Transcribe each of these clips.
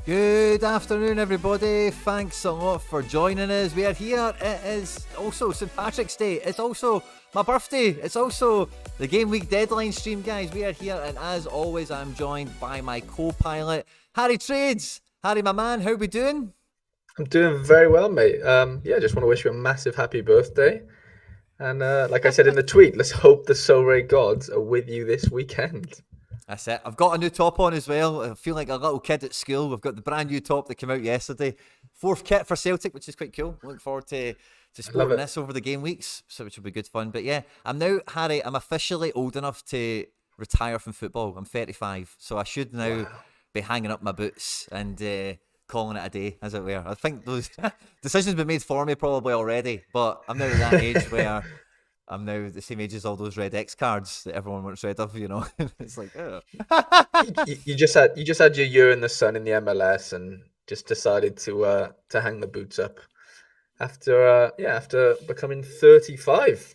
Good afternoon, everybody. Thanks a lot for joining us. We are here. It is also St. Patrick's Day. It's also my birthday. It's also the Game Week deadline stream, guys. We are here, and as always, I'm joined by my co-pilot, Harry Trades. Harry, my man, how are we doing? I'm doing very well, mate. Just want to wish you a massive happy birthday. And like I said in the tweet, let's hope the Sorare gods are with you this weekend. That's it. I've got a new top on as well. I feel like a little kid at school. We've got the brand new top that came out yesterday. Fourth kit for Celtic, which is quite cool. Looking forward to sporting this over the game weeks, so which will be good fun. But yeah, Harry, I'm officially old enough to retire from football. I'm 35, so I should now be hanging up my boots and calling it a day, as it were. I think those decisions have been made for me probably already, but I'm now at that age where I'm now the same age as all those red X cards that everyone wants rid of, It's like, oh. you just had your year in the sun in the MLS and just decided to hang the boots up after becoming 35.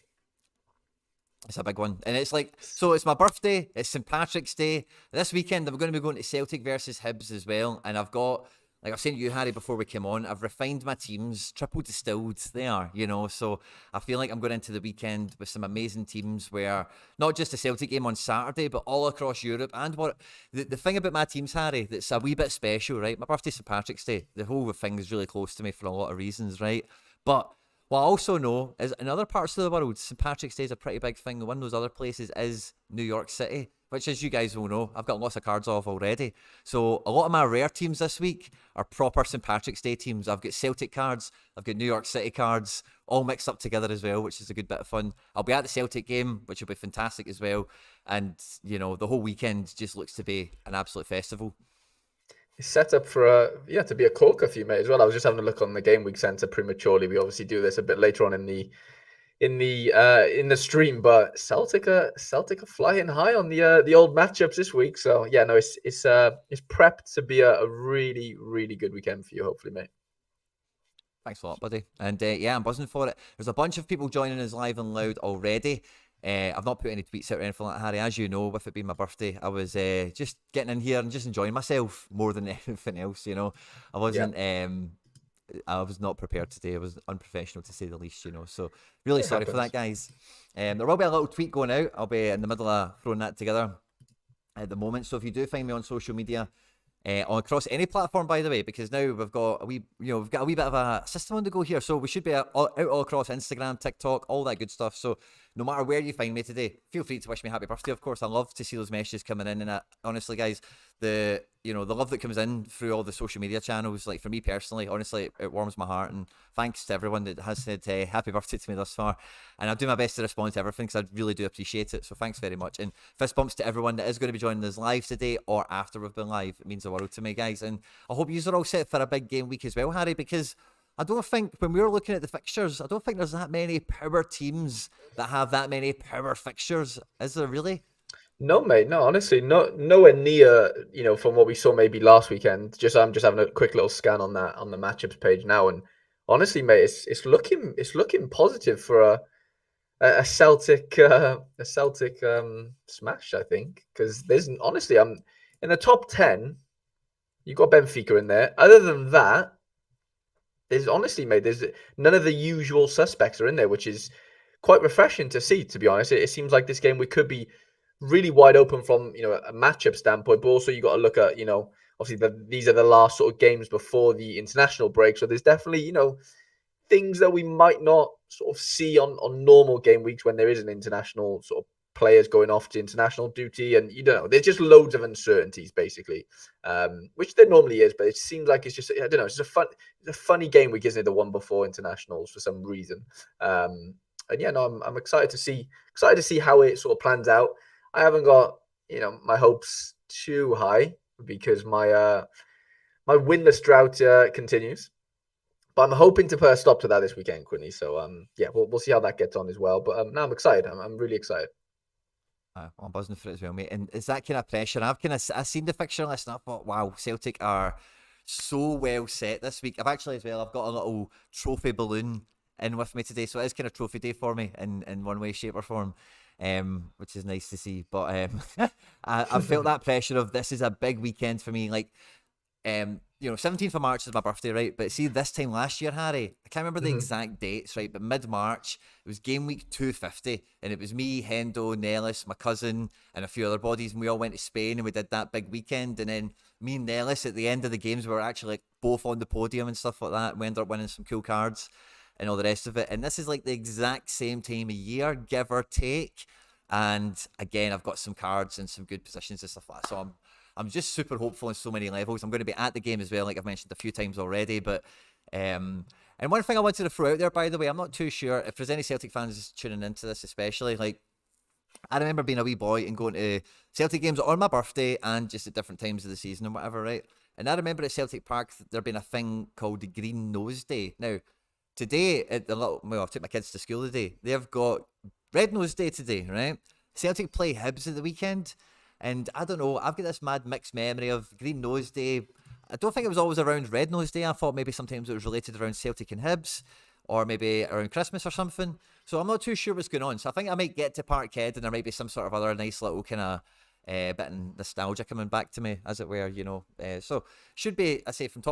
It's a big one. And it's like, so it's my birthday, it's St. Patrick's Day. This weekend I'm going to be going to Celtic versus Hibs as well, and I've got, like I was saying to you, Harry, before we came on, I've refined my teams, triple distilled they are, so I feel like I'm going into the weekend with some amazing teams where not just the Celtic game on Saturday, but all across Europe. And what the thing about my teams, Harry, that's a wee bit special, right? My birthday's St. Patrick's Day. The whole thing is really close to me for a lot of reasons, right? But what I also know is in other parts of the world, St. Patrick's Day is a pretty big thing. One of those other places is New York City, which, as you guys will know, I've got lots of cards off already. So a lot of my rare teams this week are proper St. Patrick's Day teams. I've got Celtic cards, I've got New York City cards, all mixed up together as well, which is a good bit of fun. I'll be at the Celtic game, which will be fantastic as well. And, the whole weekend just looks to be an absolute festival. It's set up for to be a corker for you, mate, as well. I was just having a look on the Game Week Centre prematurely. We obviously do this a bit later on in the stream, but Celtic are flying high on the old matchups this week. So yeah, no, it's prepped to be a really, really good weekend for you, hopefully, mate. Thanks a lot, buddy. And I'm buzzing for it. There's a bunch of people joining us live and loud already. I've not put any tweets out or anything like that, Harry. As you know, with it being my birthday, I was just getting in here and just enjoying myself more than anything else. I wasn't. I was not prepared today. I was unprofessional, to say the least. So really sorry for that, guys. There will be a little tweet going out. I'll be in the middle of throwing that together at the moment. So if you do find me on social media, on across any platform, by the way, because now we've got a wee bit of a system on the go here. So we should be out all across Instagram, TikTok, all that good stuff. So no matter where you find me today, feel free to wish me happy birthday. Of course, I love to see those messages coming in, and honestly, guys, the love that comes in through all the social media channels, like for me personally, honestly, it warms my heart. And thanks to everyone that has said happy birthday to me thus far. And I'll do my best to respond to everything because I really do appreciate it. So thanks very much. And fist bumps to everyone that is going to be joining us live today or after we've been live. It means the world to me, guys. And I hope you are all set for a big game week as well, Harry, because I don't think, when we were looking at the fixtures, I don't think there's that many power teams that have that many power fixtures. Is there really? No, mate. No, honestly, nowhere near. From what we saw maybe last weekend. I'm just having a quick little scan on the matchups page now, and honestly, mate, it's looking positive for a Celtic smash. I think because there's honestly, I'm in the top 10. You got Benfica in there. Other than that, there's honestly, mate, there's none of the usual suspects are in there, which is quite refreshing to see. To be honest, it seems like this game we could be really wide open from a matchup standpoint, but also you got to look at obviously these are the last sort of games before the international break, so there's definitely things that we might not sort of see on normal game weeks when there is an international sort of players going off to international duty, and there's just loads of uncertainties basically, which there normally is, but it seems like it's just, I don't know, it's a funny game week, isn't it, the one before internationals for some reason. And yeah, no, I'm excited to see how it sort of plans out. I haven't got my hopes too high because my winless drought continues, but I'm hoping to put a stop to that this weekend, Quinny. So we'll see how that gets on as well. But no, I'm excited. I'm really excited. I'm buzzing for it as well, mate. And is that kind of pressure? I've seen the fixture list and I thought, wow, Celtic are so well set this week. I've got a little trophy balloon in with me today, so it is kind of trophy day for me in one way, shape or form, which is nice to see. But I felt that pressure of this is a big weekend for me. Like, 17th of March is my birthday, right? But see, this time last year, Harry, I can't remember the Mhm. exact dates, right? But mid-March, it was Gameweek 250, and it was me, Hendo, Nellis, my cousin, and a few other bodies, and we all went to Spain, and we did that big weekend, and then me and Nellis, at the end of the games, we were actually like both on the podium and stuff like that. We ended up winning some cool cards and all the rest of it. And this is like the exact same time of year, give or take. And again, I've got some cards and some good positions and stuff like that. So I'm just super hopeful on so many levels. I'm going to be at the game as well, like I've mentioned a few times already. But and one thing I wanted to throw out there, by the way, I'm not too sure if there's any Celtic fans tuning into this, especially like. I remember being a wee boy and going to Celtic games on my birthday and just at different times of the season and whatever, right? And I remember at Celtic Park there being a thing called the Green Nose Day. Now, today at the I took my kids to school today. They've got Red Nose Day today, right? Celtic play Hibs at the weekend, and I don't know. I've got this mad mixed memory of Green Nose Day. I don't think it was always around Red Nose Day. I thought maybe sometimes it was related around Celtic and Hibs, or maybe around Christmas or something. So I'm not too sure what's going on. So I think I might get to Parkhead and there might be some sort of other nice little kind of bit of nostalgia coming back to me, as it were, So should be, I say, from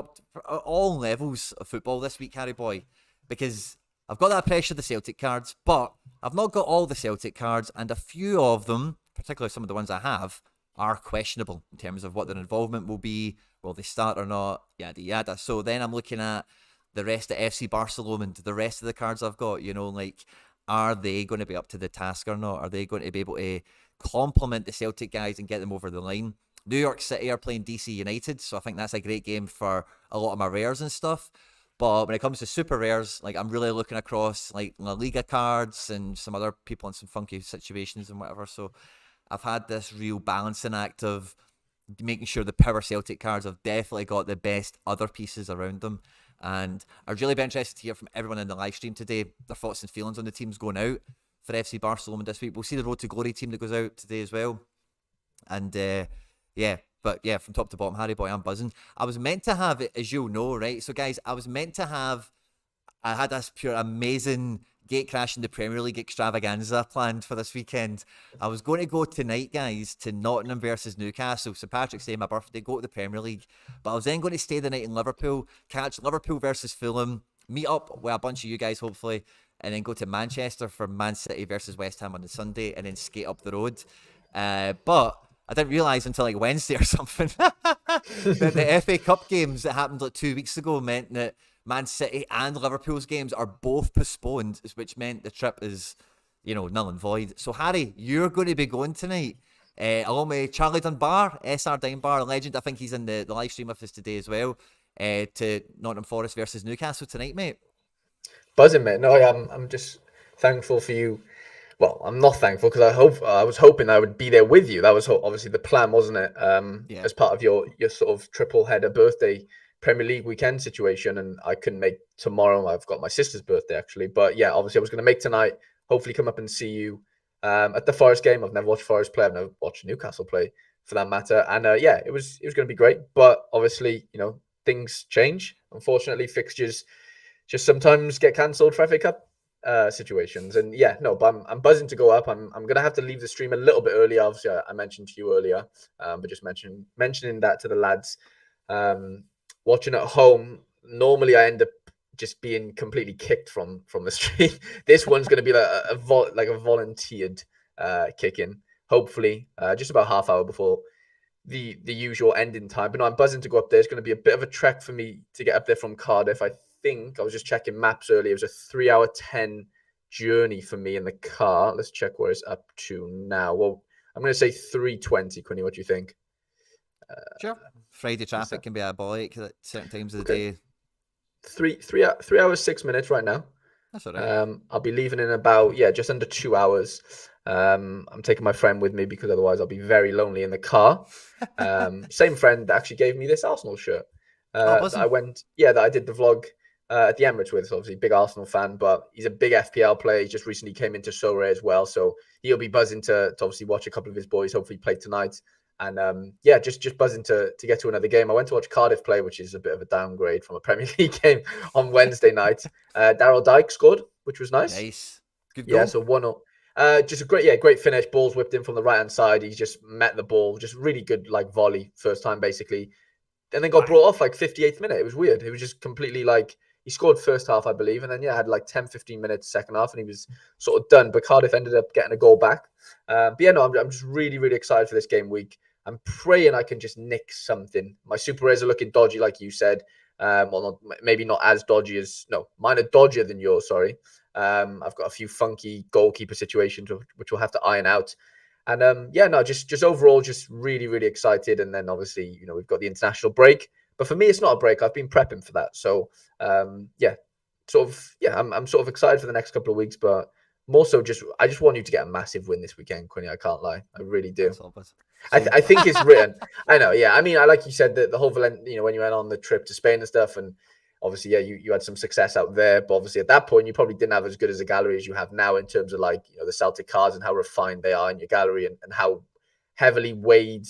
all levels of football this week, Harry Boy, because I've got that pressure of the Celtic cards, but I've not got all the Celtic cards, and a few of them, particularly some of the ones I have, are questionable in terms of what their involvement will be, will they start or not, yada yada. So then I'm looking at the rest of FC Barcelona and the rest of the cards I've got, like, are they going to be up to the task or not? Are they going to be able to complement the Celtic guys and get them over the line? New York City are playing DC United, so I think that's a great game for a lot of my rares and stuff. But when it comes to super rares, like, I'm really looking across like La Liga cards and some other people in some funky situations and whatever. So I've had this real balancing act of making sure the power Celtic cards have definitely got the best other pieces around them. And I'd really be interested to hear from everyone in the live stream today, their thoughts and feelings on the teams going out for FC Barcelona this week. We'll see the Road to Glory team that goes out today as well. And from top to bottom, Harry Boy, I'm buzzing. I was meant to have it, as you'll know, right? So guys, I had this pure amazing gate crash in the Premier League extravaganza planned for this weekend. I was going to go tonight, guys, to Nottingham versus Newcastle. St. Patrick's Day, my birthday, go to the Premier League. But I was then going to stay the night in Liverpool, catch Liverpool versus Fulham, meet up with a bunch of you guys, hopefully, and then go to Manchester for Man City versus West Ham on the Sunday, and then skate up the road. But I didn't realise until like Wednesday or something that the FA Cup games that happened like 2 weeks ago meant that Man City and Liverpool's games are both postponed, which meant the trip is, null and void. So, Harry, you're going to be going tonight, along with Charlie Dunbar, SR Dunbar, a legend. I think he's in the live stream with us today as well, to Nottingham Forest versus Newcastle tonight, mate. Buzzing, mate. No, I'm just thankful for you. Well, I'm not thankful because I was hoping I would be there with you. That was obviously the plan, wasn't it? Yeah. As part of your sort of triple header birthday Premier League weekend situation, and I couldn't make tomorrow. I've got my sister's birthday actually, but yeah, obviously I was going to make tonight. Hopefully, come up and see you at the Forest game. I've never watched Forest play. I've never watched Newcastle play, for that matter. And it was going to be great, but obviously, things change. Unfortunately, fixtures just sometimes get cancelled for FA Cup situations. And but I'm buzzing to go up. I'm gonna have to leave the stream a little bit early. Obviously, I mentioned to you earlier, but just mentioning that to the lads. Watching at home, normally I end up just being completely kicked from the stream. This one's going to be like a volunteered kick-in. Hopefully, just about half hour before the usual ending time. But no, I'm buzzing to go up there. It's going to be a bit of a trek for me to get up there from Cardiff. I think I was just checking maps earlier. It was a 3 hour 10 journey for me in the car. Let's check where it's up to now. Well, I'm going to say 3:20. Quinny, what do you think? Sure. Friday traffic can be diabolic at certain times of the day. 3 hours 6 minutes right now. That's all right. I'll be leaving in about just under 2 hours. I'm taking my friend with me because otherwise I'll be very lonely in the car. Same friend that actually gave me this Arsenal shirt. That I did the vlog at the Emirates with. So obviously, big Arsenal fan, but he's a big FPL player. He just recently came into Sorare as well, so he'll be buzzing to obviously watch a couple of his boys hopefully play tonight. And just buzzing to get to another game. I went to watch Cardiff play, which is a bit of a downgrade from a Premier League game on Wednesday night. Daryl Dike scored, which was nice. Nice. Good goal. Yeah, so 1-0. Just a great finish. Ball's whipped in from the right hand side. He just met the ball. Just really good volley first time basically. and then got brought off like 58th minute. It was weird. It was just completely like he scored first half, I believe, and then had like 10, 15 minutes second half, and he was sort of done. But Cardiff ended up getting a goal back. But yeah, no, I'm just really, really excited for this game week. I'm praying I can just nick something. My super rares are looking dodgy, like you said. Well, maybe not as dodgy as mine are dodgier than yours. Sorry. I've got a few funky goalkeeper situations which we'll have to iron out. And just overall, just really, really excited. And then obviously, we've got the international break. But for me, it's not a break. I've been prepping for that. So I'm sort of excited for the next couple of weeks. But more so, I just want you to get a massive win this weekend, Quinny. I can't lie. I really do. I think it's written. I know. Yeah. I mean, I like you said that the whole when you went on the trip to Spain and stuff, and obviously, you had some success out there, but obviously at that point, you probably didn't have as good as a gallery as you have now in terms of the Celtic cards and how refined they are in your gallery and how heavily weighed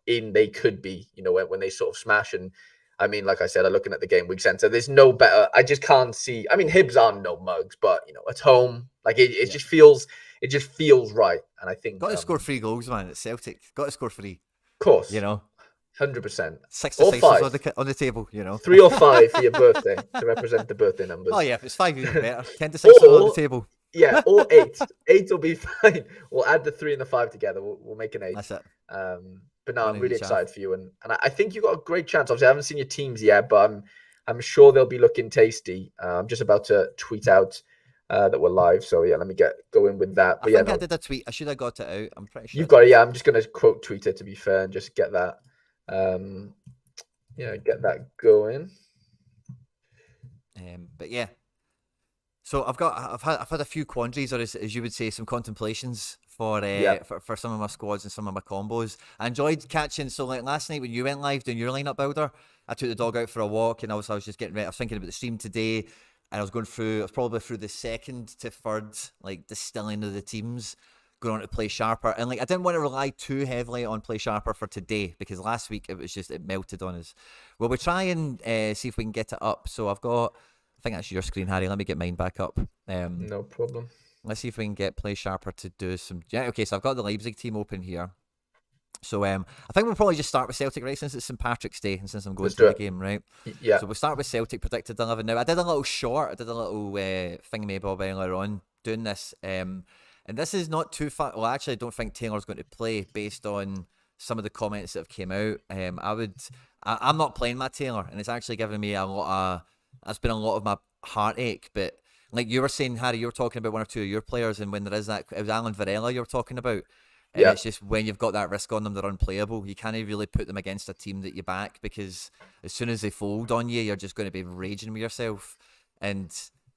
in they could be, when they sort of smash. And I mean, like I said, I'm looking at the Gameweek center. There's no better. I just can't see. I mean, Hibs are no mugs, but at home, it just feels right. And I think got to score 3 goals, man. It's Celtic. Got to score 3. Of course, 100%. 6 or decisions 5 on the table, 3 or 5 for your birthday to represent the birthday numbers. Oh yeah, if it's 5, even better. 10 decisions on the table. Yeah, or 8. 8 will be fine. We'll add the 3 and the 5 together. We'll make an 8. That's it. But no, I'm really excited for you, and I think you got a great chance. Obviously, I haven't seen your teams yet, but I'm sure they'll be looking tasty. I'm just about to tweet out that we're live, so yeah, let me go in with that. But I think I did a tweet. I should have got it out. I'm pretty sure you've got it. Yeah, I'm just gonna quote tweet it to be fair and just get that. Get that going. But yeah, so I've had a few quandaries, or as you would say, some contemplations for some of my squads and some of my combos. I enjoyed catching. So like last night when you went live doing your lineup builder, I took the dog out for a walk, and I was just getting ready. I was thinking about the stream today, and I was probably through the second to third distilling of the teams, going on to play sharper. And I didn't want to rely too heavily on play sharper for today, because last week it melted on us. Well, we'll try and see if we can get it up. So I think that's your screen, Harry. Let me get mine back up. No problem. Let's see if we can get play sharper to do some. Yeah, okay. So I've got the Leipzig team open here. So I think we'll probably just start with Celtic, right? Since it's St. Patrick's Day and since I'm going through the game, right? Yeah. So we'll start with Celtic Predicted 11. Now I did a little short. I did a little thingamabob earlier on doing this. And this is not too far. Well, actually, I don't think Taylor's going to play based on some of the comments that have came out. I'm not playing my Taylor, and it's actually given me that's been a lot of my heartache. But like you were saying, Harry, you were talking about one or two of your players, and when there is that, it was Alan Varela you were talking about. And it's just when you've got that risk on them, they're unplayable. You can't really put them against a team that you back, because as soon as they fold on you, you're just going to be raging with yourself. And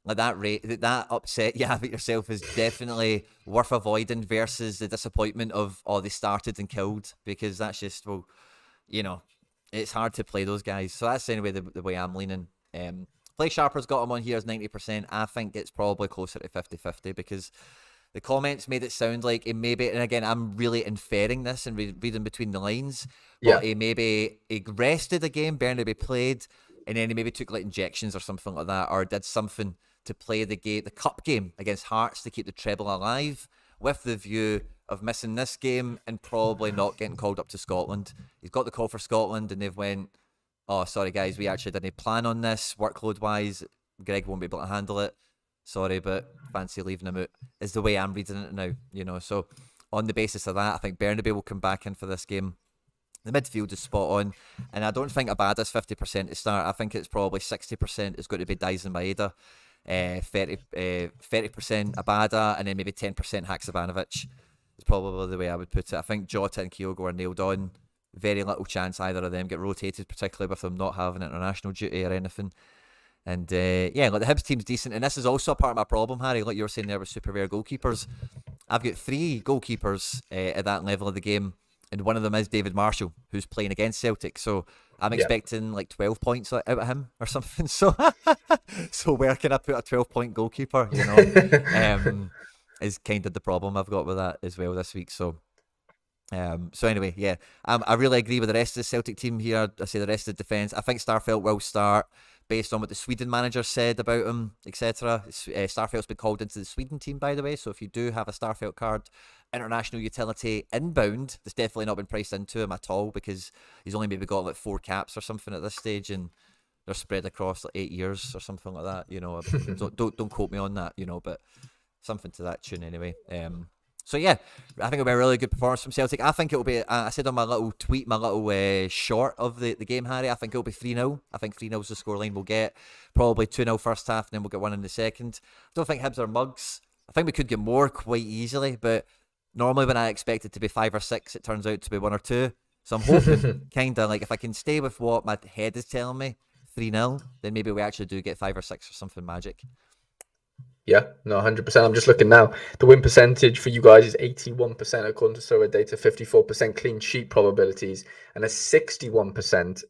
that upset you have at yourself is definitely worth avoiding versus the disappointment of, they started and killed, because that's just, it's hard to play those guys. So that's anyway the way I'm leaning. Play Sharper's got him on here as 90%. I think it's probably closer to 50-50, because the comments made it sound like it maybe, and again, I'm really inferring this and reading between the lines, but he rested a game, Bernabeu played, and then he maybe took injections or something like that, or did something to play the cup game against Hearts to keep the treble alive, with the view of missing this game and probably not getting called up to Scotland. He's got the call for Scotland, and they've went, oh, sorry guys, we actually didn't plan on this workload-wise. Greg won't be able to handle it. Sorry, but fancy leaving him out, is the way I'm reading it now, So on the basis of that, I think Bernabeu will come back in for this game. The midfield is spot on, and I don't think Abada's 50% to start. I think it's probably 60% is going to be Dyson Maeda, 30% Abada, and then maybe 10% Haksabanovic is probably the way I would put it. I think Jota and Kyogo are nailed on. Very little chance either of them get rotated, particularly with them not having international duty or anything. And the Hibs team's decent, and this is also a part of my problem, Harry, like you were saying there with super rare goalkeepers. I've got 3 goalkeepers at that level of the game, and one of them is David Marshall, who's playing against Celtic. So I'm expecting 12 points out of him or something. So where can I put a 12-point goalkeeper? Is kind of the problem I've got with that as well this week. So anyway, I really agree with the rest of the Celtic team here. I say the rest of the defence. I think Starfelt will start based on what the Sweden manager said about him, etc. Starfelt's been called into the Sweden team, by the way. So if you do have a Starfelt card, international utility inbound that's definitely not been priced into him at all, because he's only maybe got like 4 caps or something at this stage, and they're spread across like 8 years or something like that. Don't quote me on that, but something to that tune anyway. So yeah, I think it'll be a really good performance from Celtic. I think it'll be, I said on my little tweet, my little short of the game, Harry, I think it'll be 3-0. I think 3-0 is the scoreline we'll get. Probably 2-0 first half, and then we'll get one in the second. I don't think Hibs are mugs. I think we could get more quite easily, but normally when I expect it to be 5 or 6, it turns out to be 1 or 2. So I'm hoping, kind of like, if I can stay with what my head is telling me, 3-0, then maybe we actually do get 5 or 6 or something magic. Yeah, no, 100%. I'm just looking now. The win percentage for you guys is 81% according to Sorare data, 54% clean sheet probabilities, and a 61%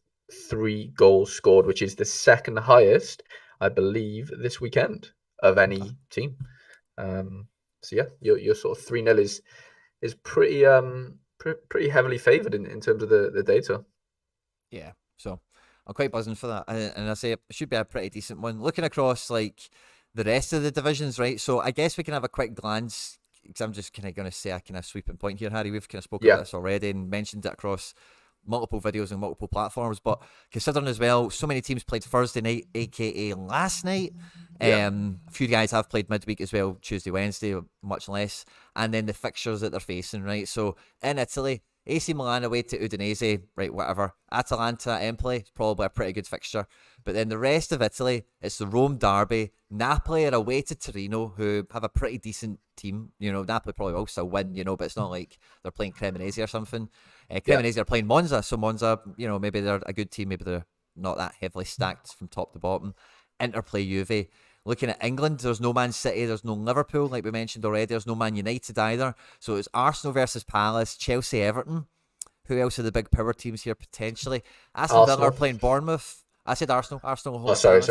3 goals scored, which is the second highest, I believe, this weekend of any team. So yeah, your sort of 3-0 is pretty pretty heavily favoured in terms of the data. Yeah, so I'm quite buzzing for that, and I say it should be a pretty decent one. Looking across like the rest of the divisions, right? So I guess we can have a quick glance, because I'm just kind of going to say a kind of sweeping point here, Harry. We've kind of spoken about this already and mentioned it across multiple videos and multiple platforms, but considering as well, so many teams played Thursday night, aka last night. A few guys have played midweek as well, Tuesday, Wednesday, much less, and then the fixtures that they're facing, right? So in Italy, AC Milan away to Udinese, right, whatever. Atalanta, Empoli, it's probably a pretty good fixture. But then the rest of Italy, it's the Rome derby. Napoli are away to Torino, who have a pretty decent team. Napoli probably will still win, but it's not like they're playing Cremonese or something. Cremonese are playing Monza, so Monza, maybe they're a good team, maybe they're not that heavily stacked from top to bottom. Inter play Juve. Looking at England, there's no Man City, there's no Liverpool, like we mentioned already, there's no Man United either. So it's Arsenal versus Palace, Chelsea, Everton. Who else are the big power teams here potentially? Aston Villa are playing Bournemouth. I said Arsenal. Arsenal. Sorry.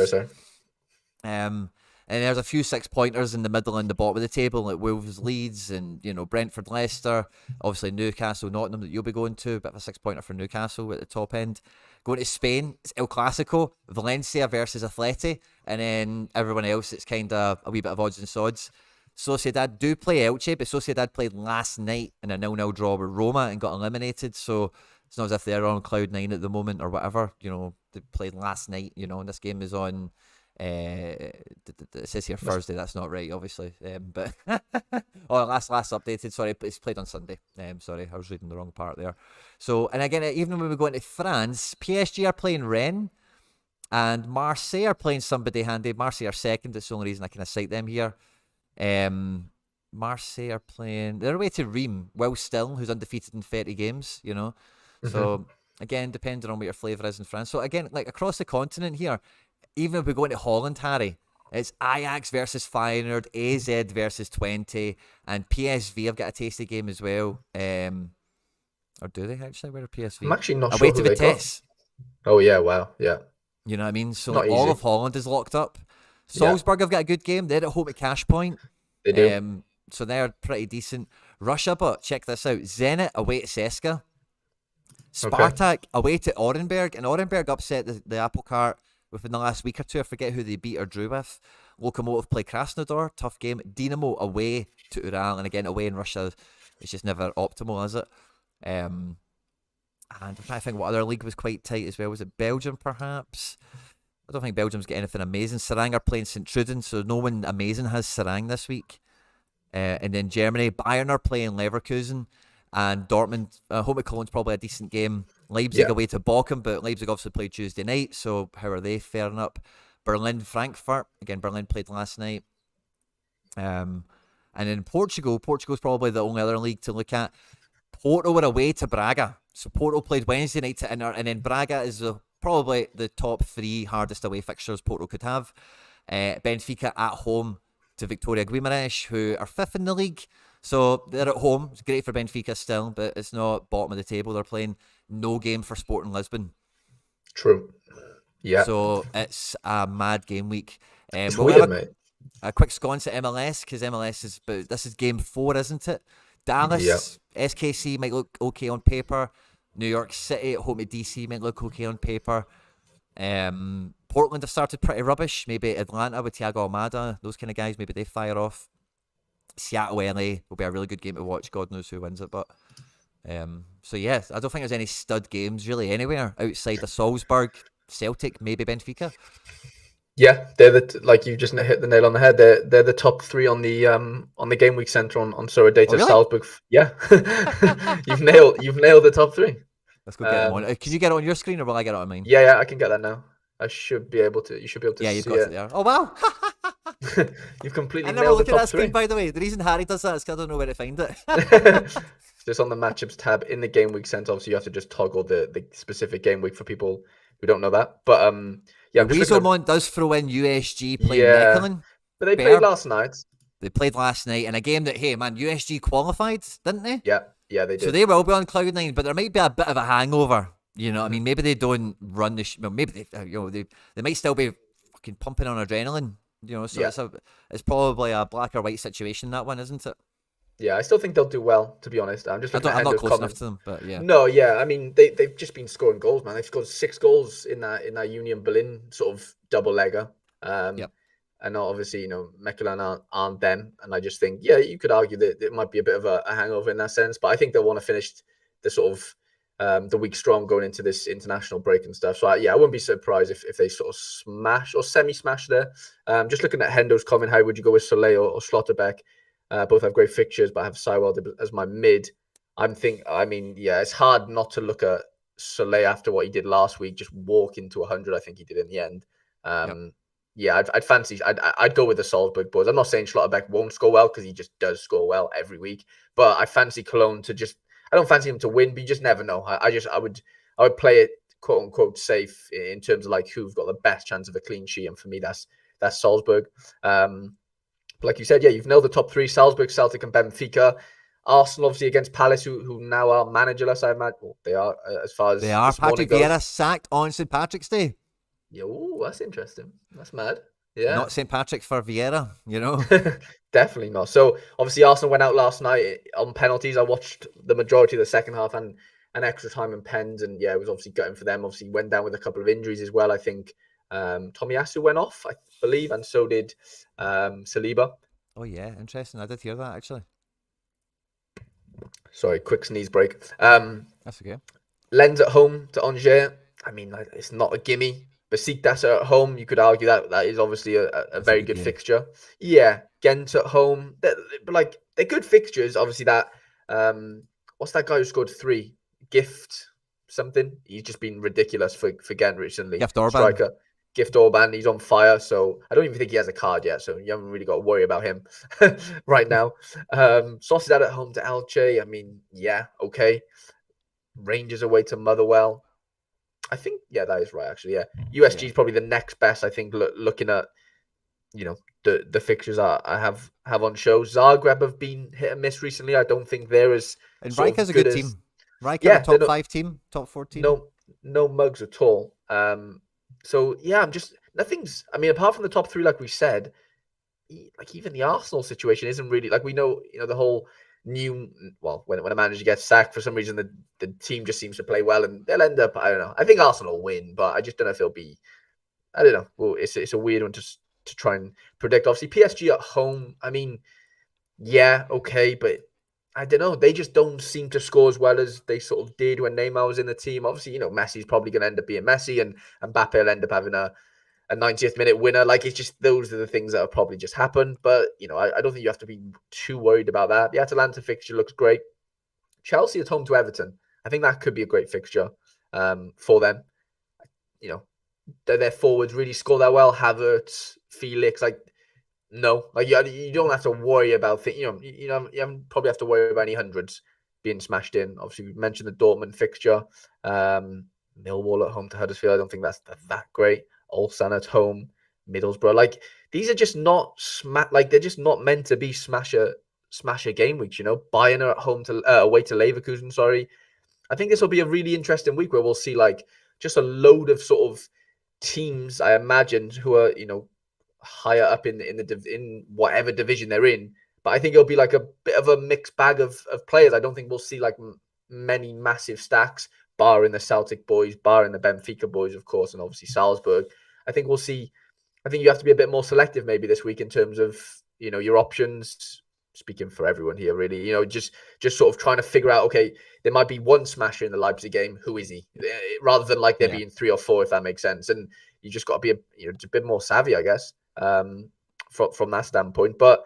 And there's a few 6-pointers in the middle and the bottom of the table, like Wolves, Leeds, and Brentford, Leicester. Obviously Newcastle, Nottingham that you'll be going to. Bit of a 6-pointer for Newcastle at the top end. Going to Spain, it's El Clasico, Valencia versus Atleti, and then everyone else, it's kind of a wee bit of odds and sods. Sociedad do play Elche, but Sociedad played last night in a 0-0 draw with Roma and got eliminated, so it's not as if they're on cloud 9 at the moment or whatever. They played last night, and this game is on, it says here Thursday, that's not right, obviously, but last updated, sorry, it's played on Sunday. Sorry, I was reading the wrong part there. So, and again, even when we go into France, PSG are playing Rennes, and Marseille are playing somebody handy. Marseille are second, that's the only reason I kind of cite them here. Marseille are playing, they're away to Reims, Will Still, who's undefeated in 30 games, So, again, depending on what your flavour is in France. So, again, like across the continent here, even if we go into Holland, Harry, it's Ajax versus Feyenoord, AZ versus Twente, and PSV have got a tasty game as well. Or do they actually? Where are PSV? I'm actually not away sure to who they got. Vitesse. Oh, yeah, wow, yeah. You know what I mean? So Not all easy. of Holland is locked up. Salzburg have got a good game. They're at home at Cash Point. They do. So they're pretty decent. Russia, but check this out. Zenit away to Ceska. Spartak away to Orenburg. And Orenburg upset the apple cart within the last week or two. I forget who they beat or drew with. Lokomotiv play Krasnodar. Tough game. Dinamo away to Ural. And again, away in Russia, it's just never optimal, is it? And I'm trying to think what other league was quite tight as well. Was it Belgium, perhaps? I don't think Belgium's got anything amazing. Serang are playing St. Truden, so no one amazing has Serang this week. And then Germany, Bayern are playing Leverkusen, and Dortmund, home at Cologne's probably a decent game. Leipzig away to Bochum, but Leipzig obviously played Tuesday night, so how are they faring up? Berlin, Frankfurt, again, Berlin played last night. And in Portugal's probably the only other league to look at. Porto were away to Braga. So Porto played Wednesday night to Inter, and then Braga is probably the top 3 hardest away fixtures Porto could have. Benfica at home to Victoria Guimarães, who are 5th in the league. So they're at home. It's great for Benfica still, but it's not bottom of the table. They're playing. No game for Sporting Lisbon. True. Yeah. So it's a mad game week. It's weird, mate. A quick sconce at MLS, because MLS is, but this is game 4, isn't it? Dallas, SKC might look okay on paper. New York City at home to DC might look okay on paper. Portland have started pretty rubbish. Maybe Atlanta with Thiago Almada, those kind of guys, maybe they fire off. Seattle LA will be a really good game to watch. God knows who wins it, but so yes, I don't think there's any stud games really anywhere outside of Salzburg, Celtic, maybe Benfica. Yeah, they're like you just hit the nail on the head. They're the top three on the game week center on Sorare Oh data. really? Salzburg. Yeah, you've nailed the top three. Let's go get them on. Can you get it on your screen or will I get it on mine? Yeah, I can get that now. I should be able to. You should be able to Yeah, you've see got it it. there. Oh wow! You've I completely never nailed the look at top that screen, three. by the way. The reason Harry does that is because I don't know where to find it. Just on the matchups tab in the game week center. Obviously, you have to just toggle the specific game week for people who don't know that. But yeah, The I'm just looking Weaselmont does throw in USG playing Yeah, Mechelen. but they Fair. played last night. They played last night in a game that, hey man, USG qualified, didn't they? Yeah, they did. So they will be on cloud9, but there might be a bit of a hangover. You know what I mean? Maybe they don't run the. Well, maybe they might still be fucking pumping on adrenaline. You know, so it's probably a black or white situation, that one, isn't it? Yeah, I still think they'll do well. To be honest, I'm just. I'm not close enough to them, but yeah. No, yeah, I mean they've just been scoring goals, man. They've scored 6 goals in that Union Berlin sort of double legger. Yep. And obviously, Mechelen aren't them. And I just think, yeah, you could argue that it might be a bit of a hangover in that sense. But I think they'll want to finish the sort of the week strong going into this international break and stuff. So, I wouldn't be surprised if they sort of smash or semi-smash there. Just looking at Hendo's comment, how would you go with Soleil or Schlotterbeck? Both have great fixtures, but I have Seiwald as my mid. It's hard not to look at Soleil after what he did last week, just walk into 100, I think he did in the end. Yeah, I'd fancy. I'd go with the Salzburg boys. I'm not saying Schlotterbeck won't score well because he just does score well every week. But I fancy Cologne to just. I don't fancy him to win, but you just never know. I would play it quote unquote safe in terms of like who've got the best chance of a clean sheet, and for me that's Salzburg. Like you said, yeah, you've nailed the top three: Salzburg, Celtic, and Benfica. Arsenal obviously against Palace, who now are managerless. I imagine they are as far as they are. Patrick Vieira sacked on St Patrick's Day. Yo, that's interesting. That's mad. Yeah. Not St. Patrick's for Vieira, Definitely not. So, obviously, Arsenal went out last night on penalties. I watched the majority of the second half and an extra time in pens. And, yeah, it was obviously gutting for them. Obviously, went down with a couple of injuries as well. I think Tomiyasu went off, I believe, and so did Saliba. Oh, yeah. Interesting. I did hear that, actually. Sorry, quick sneeze break. That's okay. Lens at home to Angers. I mean, it's not a gimme. Besiktas at home, you could argue that is obviously a very good fixture. Yeah, Ghent at home, but like they're good fixtures. Obviously, that what's that guy who scored 3? Gift something. He's just been ridiculous for Ghent recently. Gift Orban. Striker. Gift Orban. He's on fire. So I don't even think he has a card yet. So you haven't really got to worry about him right now. Sociedad at home to Elche. I mean, yeah, okay. Rangers away to Motherwell. I think, yeah, that is right, actually, yeah. USG is probably the next best, I think, looking at, the fixtures I have on show. Zagreb have been hit and miss recently. I don't think they're as And Rijeka's a good team. Rijeka, a top 5 team, top 4 team. No mugs at all. So, yeah, nothing's, I mean, apart from the top 3, like we said, like even the Arsenal situation isn't really, like we know, the whole when a manager gets sacked, for some reason the team just seems to play well and they'll end up, I don't know. I think Arsenal will win, but I just don't know if it'll be, I don't know. Well, it's a weird one to try and predict. Obviously, PSG at home, I mean, yeah, okay, but I don't know. They just don't seem to score as well as they sort of did when Neymar was in the team. Obviously, Messi's probably going to end up being Messi and Mbappe will end up having a 90th minute winner. Like, it's just, those are the things that have probably just happened. But, I don't think you have to be too worried about that. The Atalanta fixture looks great. Chelsea at home to Everton. I think that could be a great fixture for them. Their forwards really score that well. Havertz, Felix, no. Like, you don't have to worry about things. You don't probably have to worry about any hundreds being smashed in. Obviously, we mentioned the Dortmund fixture. Millwall at home to Huddersfield. I don't think that's that great. Ulsan at home, Middlesbrough. Like, these are just not they're just not meant to be smasher game weeks. Bayern are at home to away to Leverkusen. Sorry, I think this will be a really interesting week where we'll see just a load of sort of teams. I imagine who are higher up in whatever division they're in. But I think it'll be like a bit of a mixed bag of players. I don't think we'll see many massive stacks, barring the Celtic boys, barring the Benfica boys, of course, and obviously Salzburg. I think you have to be a bit more selective maybe this week in terms of, your options. speaking for everyone here, really. Just sort of trying to figure out, okay, there might be one smasher in the Leipzig game. Who is he? Rather than like there being 3 or 4, if that makes sense. And you just got to be a bit more savvy, I guess, from that standpoint. But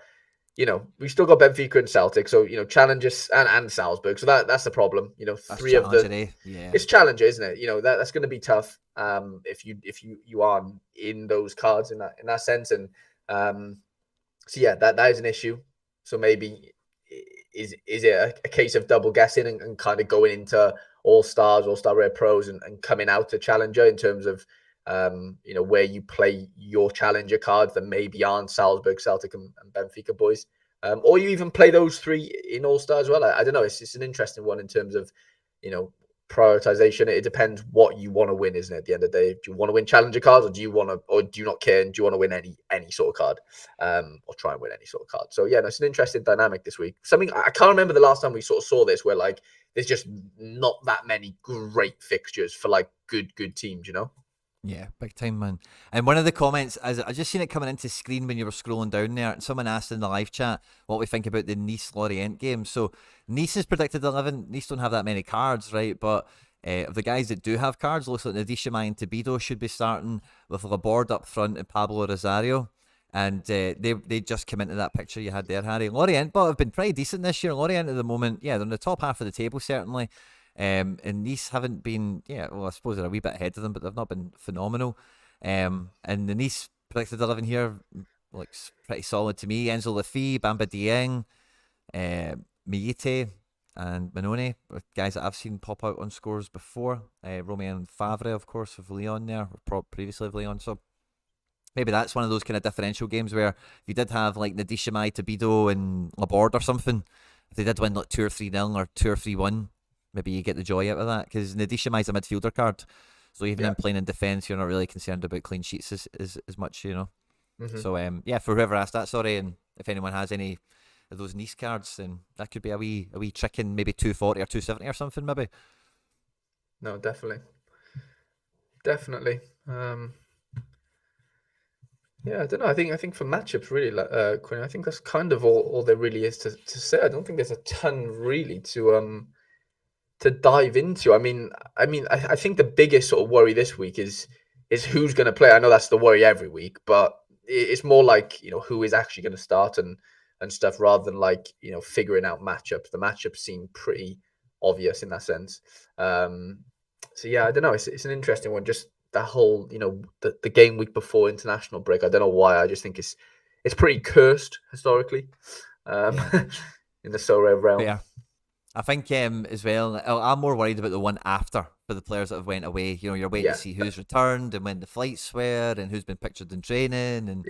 we've still got Benfica and Celtic, so challenges and Salzburg. So that's the problem. That's 3 of the it's challenger, isn't it? That's going to be tough. If you are in those cards in that sense, and so yeah, that is an issue. So maybe is it a case of double guessing and kind of going into All Stars, All Star Rare Pros, and coming out to Challenger in terms of where you play your Challenger cards that maybe aren't Salzburg, Celtic, and Benfica boys, or you even play those 3 in All Star as well. I don't know. It's an interesting one in terms of prioritization. It depends what you want to win, isn't it? At the end of the day, do you want to win Challenger cards, or do you not care, and do you want to win any sort of card, or try and win any sort of card? So yeah, it's an interesting dynamic this week. Something I can't remember the last time we sort of saw this, where like there's just not that many great fixtures for like good teams, Yeah, big time, man. And one of the comments, I just seen it coming into screen when you were scrolling down there, and someone asked in the live chat what we think about the Nice-Lorient game. So Nice is predicted 11. Nice don't have that many cards, right? But of the guys that do have cards, looks like Nadishima and Tabido should be starting with Laborde up front and Pablo Rosario. And they just come into that picture you had there, Harry. Lorient, but have been pretty decent this year. Lorient at the moment, yeah, they're in the top half of the table, certainly. And Nice haven't been, I suppose they're a wee bit ahead of them, but they've not been phenomenal. And the Nice predicted 11 here looks pretty solid to me. Enzo Lafille, Bamba Dieng, Miyite, and Minoni, guys that I've seen pop out on scores before. Romain Favre, of course, with Leon there, previously with Leon. So maybe that's one of those kind of differential games where if you did have like Nadishimai, Tabido, and Laborde or something, if they did win like 2 or 3-0 or 2 or 3-1, maybe you get the joy out of that, because Nadishima is a midfielder card, so even in playing in defence, you're not really concerned about clean sheets as much, Mm-hmm. So for whoever asked that, sorry, and if anyone has any of those Nice cards, then that could be a wee trick in maybe 240 or 270 or something, maybe. No, definitely. Yeah, I don't know. I think for matchups, really, Quinn, I think that's kind of all there really is to say. I don't think there's a ton really to dive into. I mean, I think the biggest sort of worry this week is who's going to play. I know that's the worry every week, but it's more like who is actually going to start and stuff, rather than like figuring out matchups. The matchups seem pretty obvious in that sense. So yeah, I don't know. It's an interesting one. Just that whole the game week before international break. I don't know why. I just think it's pretty cursed historically, in the Sorare realm. Yeah. I think as well, I'm more worried about the one after, for the players that have went away. You're waiting to see who's returned and when the flights were and who's been pictured in training and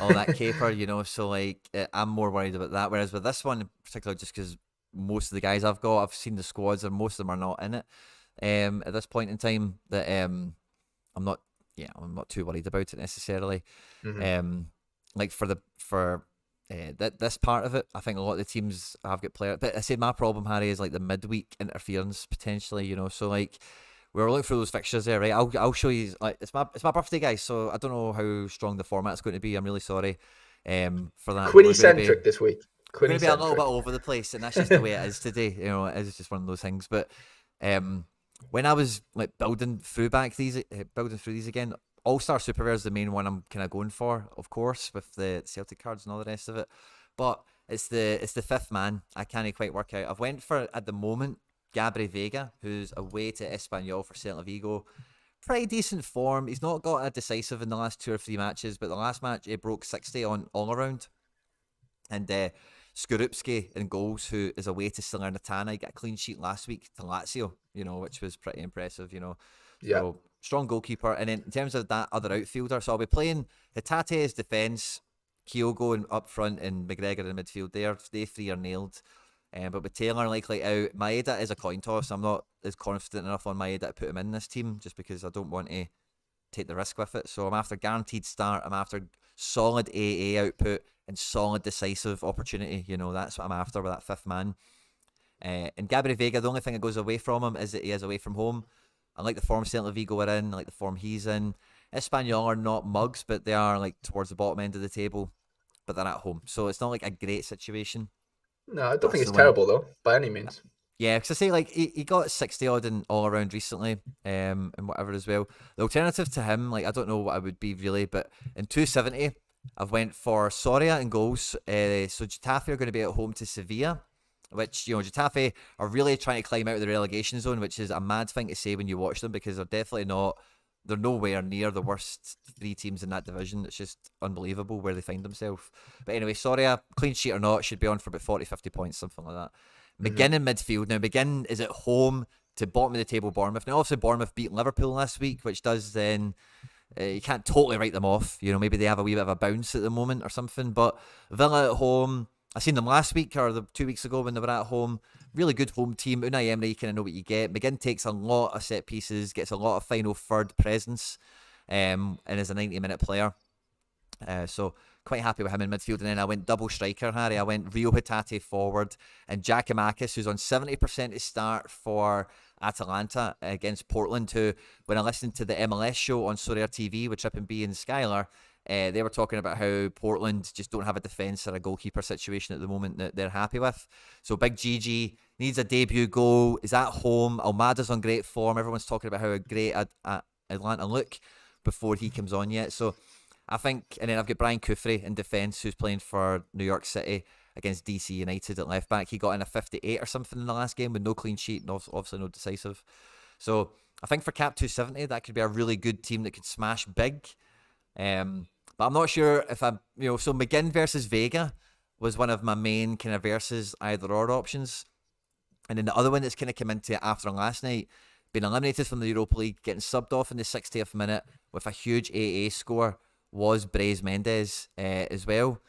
all that caper, So like, I'm more worried about that. Whereas with this one, particularly just because most of the guys I've seen the squads, and most of them are not in it at this point in time. That I'm not too worried about it necessarily. Mm-hmm. Like for this part of it, I think a lot of the teams have got players. But I say my problem, Harry, is like the midweek interference potentially. So like, we were looking through those fixtures there, right? I'll show you. Like, it's my birthday, guys. So I don't know how strong the format's going to be. I'm really sorry for that. Quinny centric this week. We're going to be a little bit all over the place, and that's just the way it is today. It's just one of those things. But when I was like building through these again, All-Star Super Rare is the main one I'm kind of going for, of course, with the Celtic cards and all the rest of it. But it's the fifth man. I can't quite work out. I've went for, at the moment, Gabri Vega, who's away to Espanyol for Celta Vigo. Pretty decent form. He's not got a decisive in the last 2 or 3 matches, but the last match he broke 60 on all around. And Skorupski in goals, who is away to Salernitana. He got a clean sheet last week to Lazio, which was pretty impressive, So strong goalkeeper. And then in terms of that other outfielder, so I'll be playing Hitate as defence, Kyogo up front, and McGregor in midfield there. They 3 are nailed. But with Taylor likely out, Maeda is a coin toss. I'm not as confident enough on Maeda to put him in this team, just because I don't want to take the risk with it. So I'm after guaranteed start. I'm after solid AA output and solid decisive opportunity. That's what I'm after with that fifth man. And Gabriel Vega, the only thing that goes away from him is that he is away from home. I like the form Celta Vigo are in. I like the form he's in. Espanyol are not mugs, but they are like towards the bottom end of the table. but they're at home, so it's not like a great situation. No, I don't think That's it's the one. terrible though, by any means. Yeah, because I say like he got 60 odd in all around recently, and whatever as well. The alternative to him, like I don't know what I would be really, but in 270, I've went for Soria and goals. So Getafe are going to be at home to Sevilla, which Getafe are really trying to climb out of the relegation zone, which is a mad thing to say when you watch them because they're definitely not. They're nowhere near the worst three teams in that division. It's just unbelievable where they find themselves. But anyway, Soria, clean sheet or not, should be on for about 40, 50 points, something like that. McGinn in midfield. Now, McGinn is at home to bottom of the table Bournemouth. Now, obviously, Bournemouth beat Liverpool last week, which does then... you can't totally write them off. Maybe they have a wee bit of a bounce at the moment or something. But Villa at home... I seen them last week or 2 weeks ago when they were at home. Really good home team. Unai Emery, you kind of know what you get. McGinn takes a lot of set pieces, gets a lot of final third presence, and is a 90-minute player. So quite happy with him in midfield. And then I went double striker, Harry. I went Rio Hatate forward and Giacomakis, who's on 70% to start for Atalanta against Portland, who, when I listened to the MLS show on Sorare TV with Trip and B and Skylar, they were talking about how Portland just don't have a defence or a goalkeeper situation at the moment that they're happy with. So Big Gigi needs a debut goal, is at home. Almada's on great form. Everyone's talking about how great Atlanta look before he comes on yet. So I think, and then I've got Brian Kufri in defence, who's playing for New York City against DC United at left back. He got in a 58 or something in the last game with no clean sheet and obviously no decisive. So I think for Cap 270, that could be a really good team that could smash big. But I'm not sure if I'm, so McGinn versus Vega was one of my main kind of versus either or options. And then the other one that's kind of come into after last night, being eliminated from the Europa League, getting subbed off in the 60th minute with a huge AA score, was Brais Mendes as well.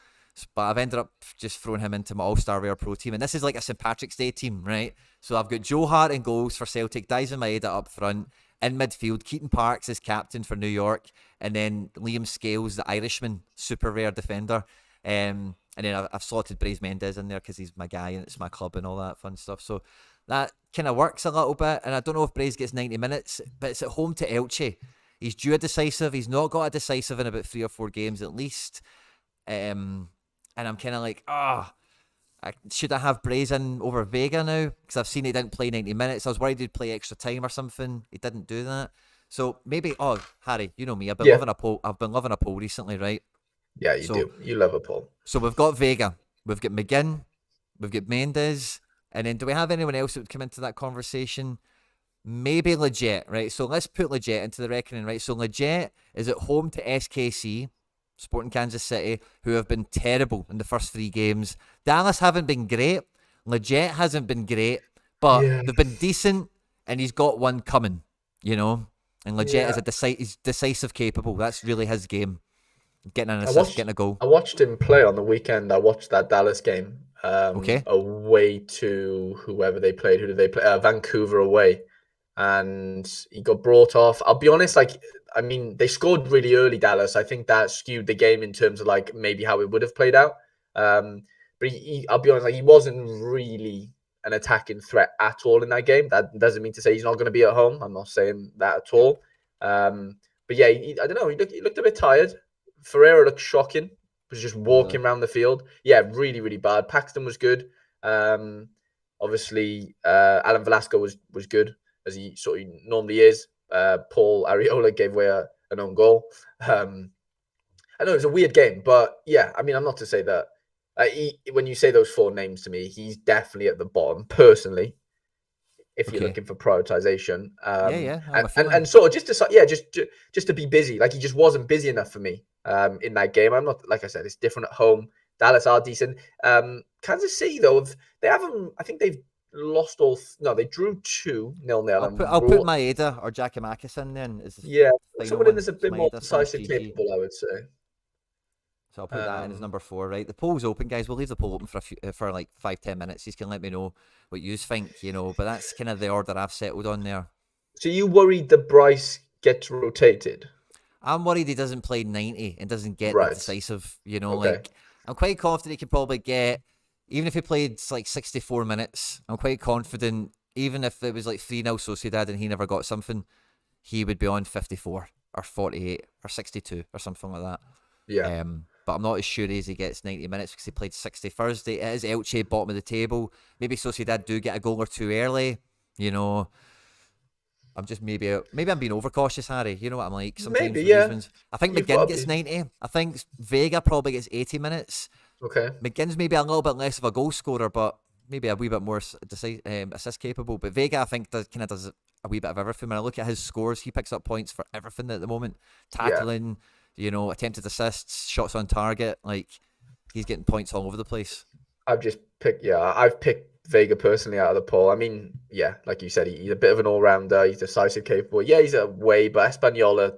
But I've ended up just throwing him into my All-Star Rare Pro team. And this is like a St. Patrick's Day team, right? So I've got Joe Hart in goals for Celtic, Daisen Maeda up front. In midfield, Keaton Parks is captain for New York, and then Liam Scales, the Irishman, super rare defender. And then I've slotted Brais Mendes in there because he's my guy and it's my club and all that fun stuff. So that kind of works a little bit. And I don't know if Brais gets 90 minutes, but it's at home to Elche. He's due a decisive. He's not got a decisive in about 3 or 4 games at least. And I'm kind of like, should I have Brais in over Vega now? Because I've seen he didn't play 90 minutes. I was worried he'd play extra time or something. He didn't do that. So maybe, Harry, you know me. I've been loving a poll. I've been loving a poll recently, right? Yeah, you do. You love a poll. So we've got Vega. We've got McGinn. We've got Mendes. And then do we have anyone else that would come into that conversation? Maybe Leggett, right? So let's put Leggett into the reckoning, right? So Leggett is at home to SKC, Sporting Kansas City, who have been terrible in the first 3 games. Dallas haven't been great. Leggett hasn't been great, but they've been decent, and he's got one coming, And Leggett is he's decisive capable. That's really his game. Getting an assist, getting a goal. I watched him play on the weekend. I watched that Dallas game away to whoever they played. Who did they play? Vancouver away. And he got brought off. I'll be honest, they scored really early, Dallas. I think that skewed the game in terms of maybe how it would have played out. But I'll be honest, he wasn't really an attacking threat at all in that game. That doesn't mean to say he's not going to be at home. I'm not saying that at all. But yeah, I don't know. He looked a bit tired. Ferreira looked shocking. Was just walking around the field. Yeah, really, really bad. Paxton was good. Obviously, Alan Velasco was good, as he sort of normally is. Paul Ariola gave away an own goal. I know it was a weird game, but yeah, I'm not to say that. When you say those 4 names to me, he's definitely at the bottom, personally, if you're looking for prioritization. And sort of just to be busy. He just wasn't busy enough for me in that game. I'm not, like I said, it's different at home. Dallas are decent. Kansas City, though, they haven't, I think they've lost all. No, they drew 2-0. I'll put Maeda or Giacomakis in then. Someone in that's a bit more decisive capable, I would say. So I'll put that in as number 4, right? The poll's open, guys. We'll leave the poll open for 5-10 minutes. You can let me know what you think, but that's kind of the order I've settled on there. So you worried that Bryce gets rotated? I'm worried he doesn't play 90 and doesn't get the decisive, okay. I'm quite confident he could probably get, even if he played 64 minutes, I'm quite confident, even if it was 3-0 Sociedad and he never got something, he would be on 54 or 48 or 62 or something like that. Yeah. but I'm not as sure as he gets 90 minutes because he played 60 Thursday. It is Elche, bottom of the table. Maybe Sociedad do get a goal or two early. You know, I'm just maybe I'm being overcautious, Harry. You know what I'm like sometimes Maybe, with these yeah. ones. I think You've got McGinn to gets be 90. I think Vega probably gets 80 minutes. okay. McGinn's maybe a little bit less of a goal scorer, but maybe a wee bit more assist capable. But Vega, I think, does a wee bit of everything. When I look at his scores, he picks up points for everything at the moment. Yeah. Tackling, attempted assists, shots on target. Like, he's getting points all over the place. I've picked Vega personally out of the poll. I mean, yeah, like you said, he's a bit of an all-rounder. He's decisive, capable. Yeah, he's away, but Espanyol,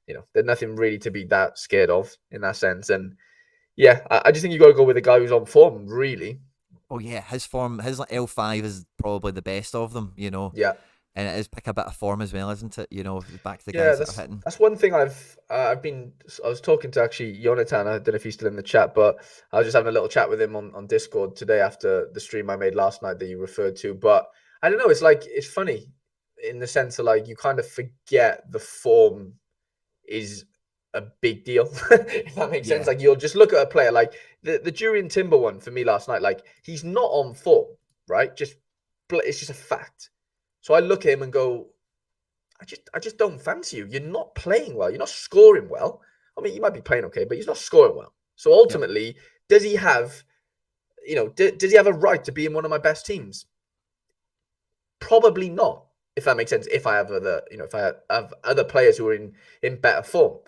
there's nothing really to be that scared of in that sense. And yeah, I just think you got to go with a guy who's on form, really. Oh yeah, his form, his L5 is probably the best of them. Yeah. And it is pick a bit of form as well, isn't it? Back to the Yeah, guys that are hitting. that's one thing I was talking to actually Jonathan. I don't know if he's still in the chat, but I was just having a little chat with him on Discord today after the stream I made last night that you referred to. But I don't know, it's funny in the sense of like you kind of forget the form is a big deal, if that makes sense. Like you'll just look at a player like the Jurien Timber one for me last night. Like he's not on form, right? It's just a fact. So I look at him and go, I just don't fancy you. You're not playing well. You're not scoring well. I mean, you might be playing okay, but he's not scoring well. So ultimately, does he have, does he have a right to be in one of my best teams? Probably not, if that makes sense. If I have other players who are in better form.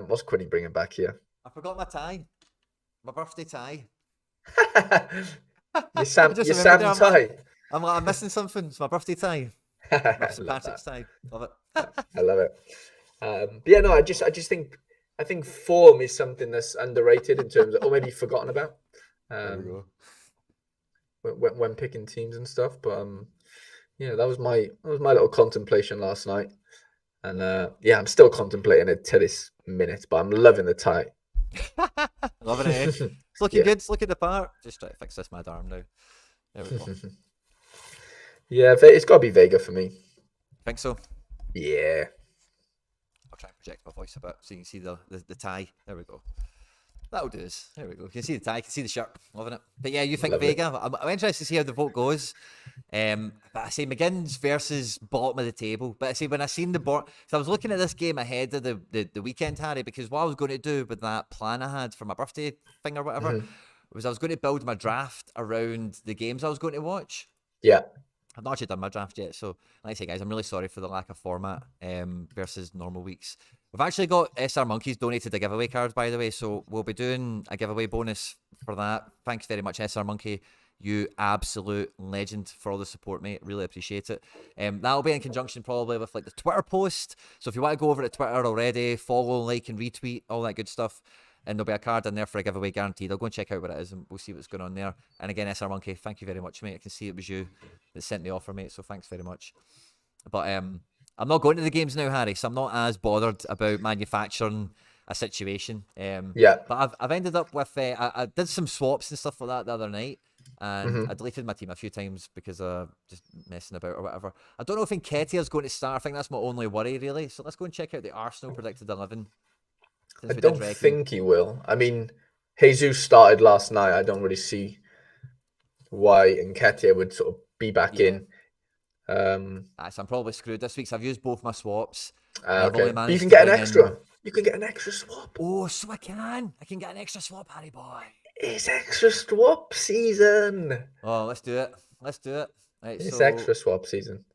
What's Quinny bringing back here? I forgot my tie. My birthday tie. your Sam tie. I'm missing something. It's my birthday tie. My St. Patrick's tie. Love it. I love it. But yeah, no, I think form is something that's underrated in terms of, or maybe forgotten about. There we go. When picking teams and stuff. But yeah, that was my little contemplation last night. And yeah, I'm still contemplating it to this minute, but I'm loving the tie. Loving it. It's looking good. It's looking the part. Just try to fix this mad arm now. There we go. Yeah, it's got to be Vega for me. Think so? Yeah. I'll try and project my voice a bit so you can see the tie. There we go. That'll do us. There we go. You can see the tie, you can see the shirt. Loving it. But yeah, you think Vega? I'm interested to see how the vote goes. But I say McGinn's versus bottom of the table. But I say when I seen so I was looking at this game ahead of the weekend, Harry, because what I was going to do with that plan I had for my birthday thing or whatever was I was going to build my draft around the games I was going to watch. Yeah. I've not actually done my draft yet, so like I say, guys, I'm really sorry for the lack of format versus normal weeks. We've actually got SR Monkeys donated a giveaway card, by the way, so we'll be doing a giveaway bonus for that. Thanks very much, SR Monkey. You absolute legend for all the support, mate. Really appreciate it. That'll be in conjunction probably with like the Twitter post. So if you want to go over to Twitter already, follow, like, and retweet, all that good stuff. And there'll be a card in there for a giveaway guaranteed. I'll go and check out what it is and we'll see what's going on there. And again, SR Monkey, thank you very much, mate. I can see it was you that sent the offer, mate. So thanks very much. But I'm not going to the games now, Harry, so I'm not as bothered about manufacturing a situation. But I've ended up with I did some swaps and stuff like that the other night, and I deleted my team a few times because just messing about or whatever. I don't know if Nketiah is going to start. I think that's my only worry, really. So let's go and check out the Arsenal predicted 11. I don't think he will. I mean, Jesus started last night. I don't really see why Nketiah would sort of be back in. So I'm probably screwed this week. So I've used both my swaps. Okay. But you can get an extra. You can get an extra swap. Oh, so I can. I can get an extra swap, Harry boy. It's extra swap season. Oh, let's do it. Let's do it. Right, it's extra swap season.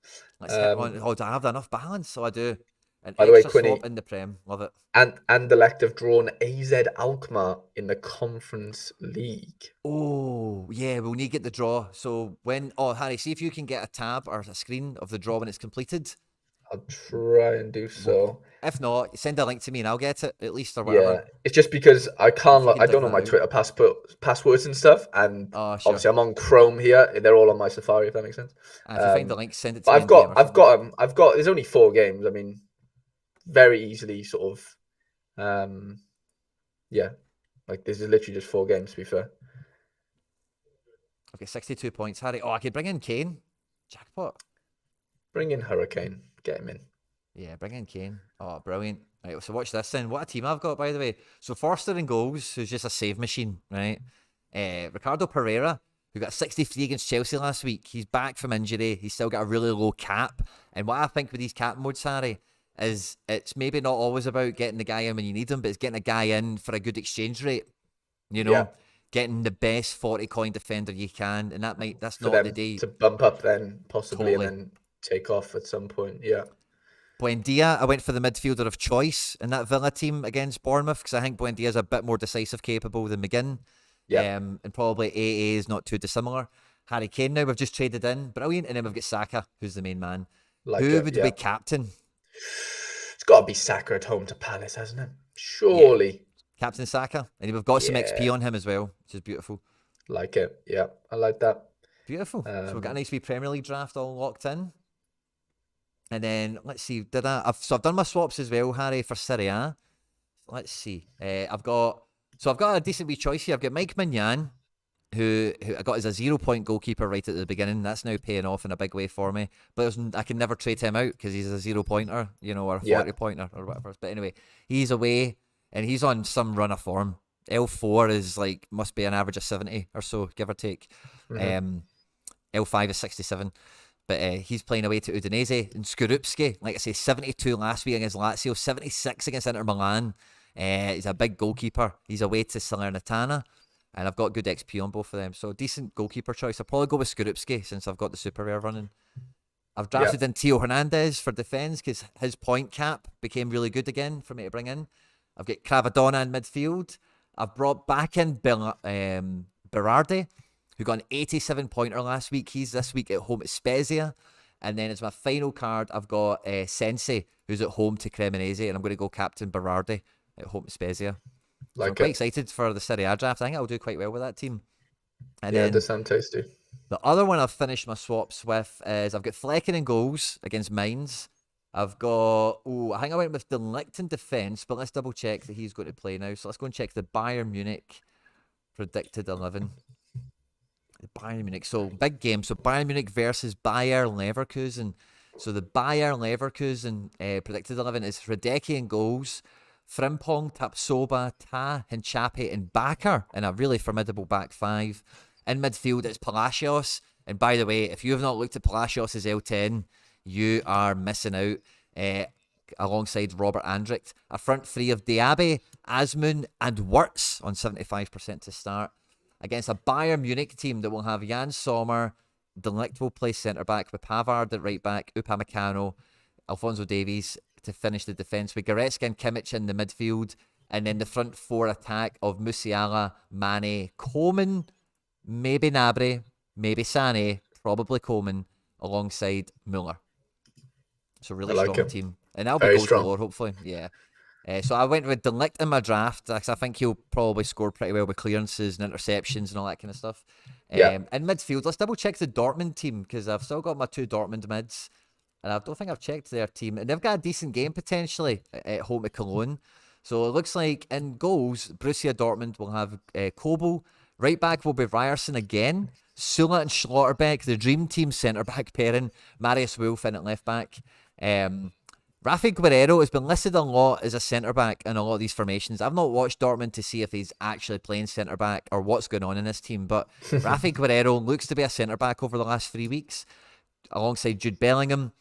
Let's hit on. Oh, do I have enough balance? So I do. By the way, Quinny, swap in the Prem. Love it. And Anderlecht have drawn AZ Alkmaar in the Conference League. Oh, yeah, we'll need to get the draw. So Harry, see if you can get a tab or a screen of the draw when it's completed. I'll try and do so. If not, send a link to me and I'll get it at least or whatever. Yeah, it's just because I can't. I don't know my Twitter passwords and stuff, and obviously I'm on Chrome here. They're all on my Safari, if that makes sense. And if you find the link, send it to me. I've got. There's only 4 games. I mean, very easily sort of. Yeah, like this is literally just 4 games. To be fair. Okay, 62 points, Harry. Oh, I could bring in Kane. Jackpot. Bring in Hurricane. Get him in. Yeah, bring in Kane. Oh, brilliant. Right, so watch this then. What a team I've got, by the way. So Forster in goals, who's just a save machine, right? Ricardo Pereira, who got 63 against Chelsea last week. He's back from injury. He's still got a really low cap. And what I think with these cap modes, Harry, is it's maybe not always about getting the guy in when you need him, but it's getting a guy in for a good exchange rate. You know, getting the best 40 coin defender you can, and that's for not them the day. to bump up then possibly Totally. and then take off at some point. Yeah. Buendia, I went for the midfielder of choice in that Villa team against Bournemouth because I think Buendia is a bit more decisive capable than McGinn. Yeah. And probably AA is not too dissimilar. Harry Kane now, we've just traded in. Brilliant. And then we've got Saka, who's the main man. Who would be captain? It's got to be Saka at home to Palace, hasn't it? Surely. Yeah. Captain Saka. And we've got some XP on him as well, which is beautiful. Like it. Yeah, I like that. Beautiful. So we've got a nice wee Premier League draft all locked in. And then, let's see, I've done my swaps as well, Harry, for Serie A. Let's see. I've got a decent wee choice here. I've got Mike Mignan, who I got as a 0-point goalkeeper right at the beginning. That's now paying off in a big way for me. But I can never trade him out because he's a 0-pointer, or a 40-pointer or whatever. But anyway, he's away and he's on some run of form. L4 is must be an average of 70 or so, give or take. L5 is 67. But he's playing away to Udinese. And Skorupski, like I say, 72 last week against Lazio, 76 against Inter Milan. He's a big goalkeeper. He's away to Salernitana. And I've got good XP on both of them. So decent goalkeeper choice. I'll probably go with Skorupski since I've got the Super Rare running. I've drafted in Theo Hernandez for defence because his point cap became really good again for me to bring in. I've got Cravadonna in midfield. I've brought back in Berardi, who got an 87-pointer last week. He's this week at home at Spezia. And then as my final card, I've got Sensi, who's at home to Cremonese. And I'm going to go Captain Berardi at home at Spezia. So I'm quite excited for the Serie A draft. I think I'll do quite well with that team. And then, it does sound tasty. The other one I've finished my swaps with is I've got Flecken in goals against Mainz. I've got, I think I went with De Ligt in defence, but let's double check that he's going to play now. So let's go and check the Bayern Munich predicted 11. Bayern Munich. So big game. So Bayern Munich versus Bayer Leverkusen. So the Bayer Leverkusen predicted 11 is Hideki in goals, Frimpong, Tapsoba, Ta, Hinchapi, and Bakker in a really formidable back five. In midfield, it's Palacios. And by the way, if you have not looked at Palacios' L10, you are missing out. Alongside Robert Andrich, a front three of Diaby, Asmun, and Wirtz on 75% to start. Against a Bayern Munich team that will have Jan Sommer, De Ligt will play centre-back with Pavard at right-back, Upamecano, Alphonso Davies to finish the defence with Goretzka and Kimmich in the midfield, and then the front four attack of Musiala, Mane, Coman, maybe Gnabry, maybe Sané, probably Coman, alongside Muller. So really strong team. And that'll be goals galore, hopefully. Yeah. So I went with De Ligt in my draft because I think he'll probably score pretty well with clearances and interceptions and all that kind of stuff. In midfield, let's double check the Dortmund team because I've still got my two Dortmund mids. And I don't think I've checked their team. And they've got a decent game potentially at home to Cologne. So it looks like in goals, Borussia Dortmund will have Kobel. Right back will be Ryerson again. Sula and Schlotterbeck, the dream team centre-back pairing. Marius Wolf in at left-back. Rafi Guerrero has been listed a lot as a centre-back in a lot of these formations. I've not watched Dortmund to see if he's actually playing centre-back or what's going on in this team, but Rafi Guerrero looks to be a centre-back over the last 3 weeks, alongside Jude Bellingham,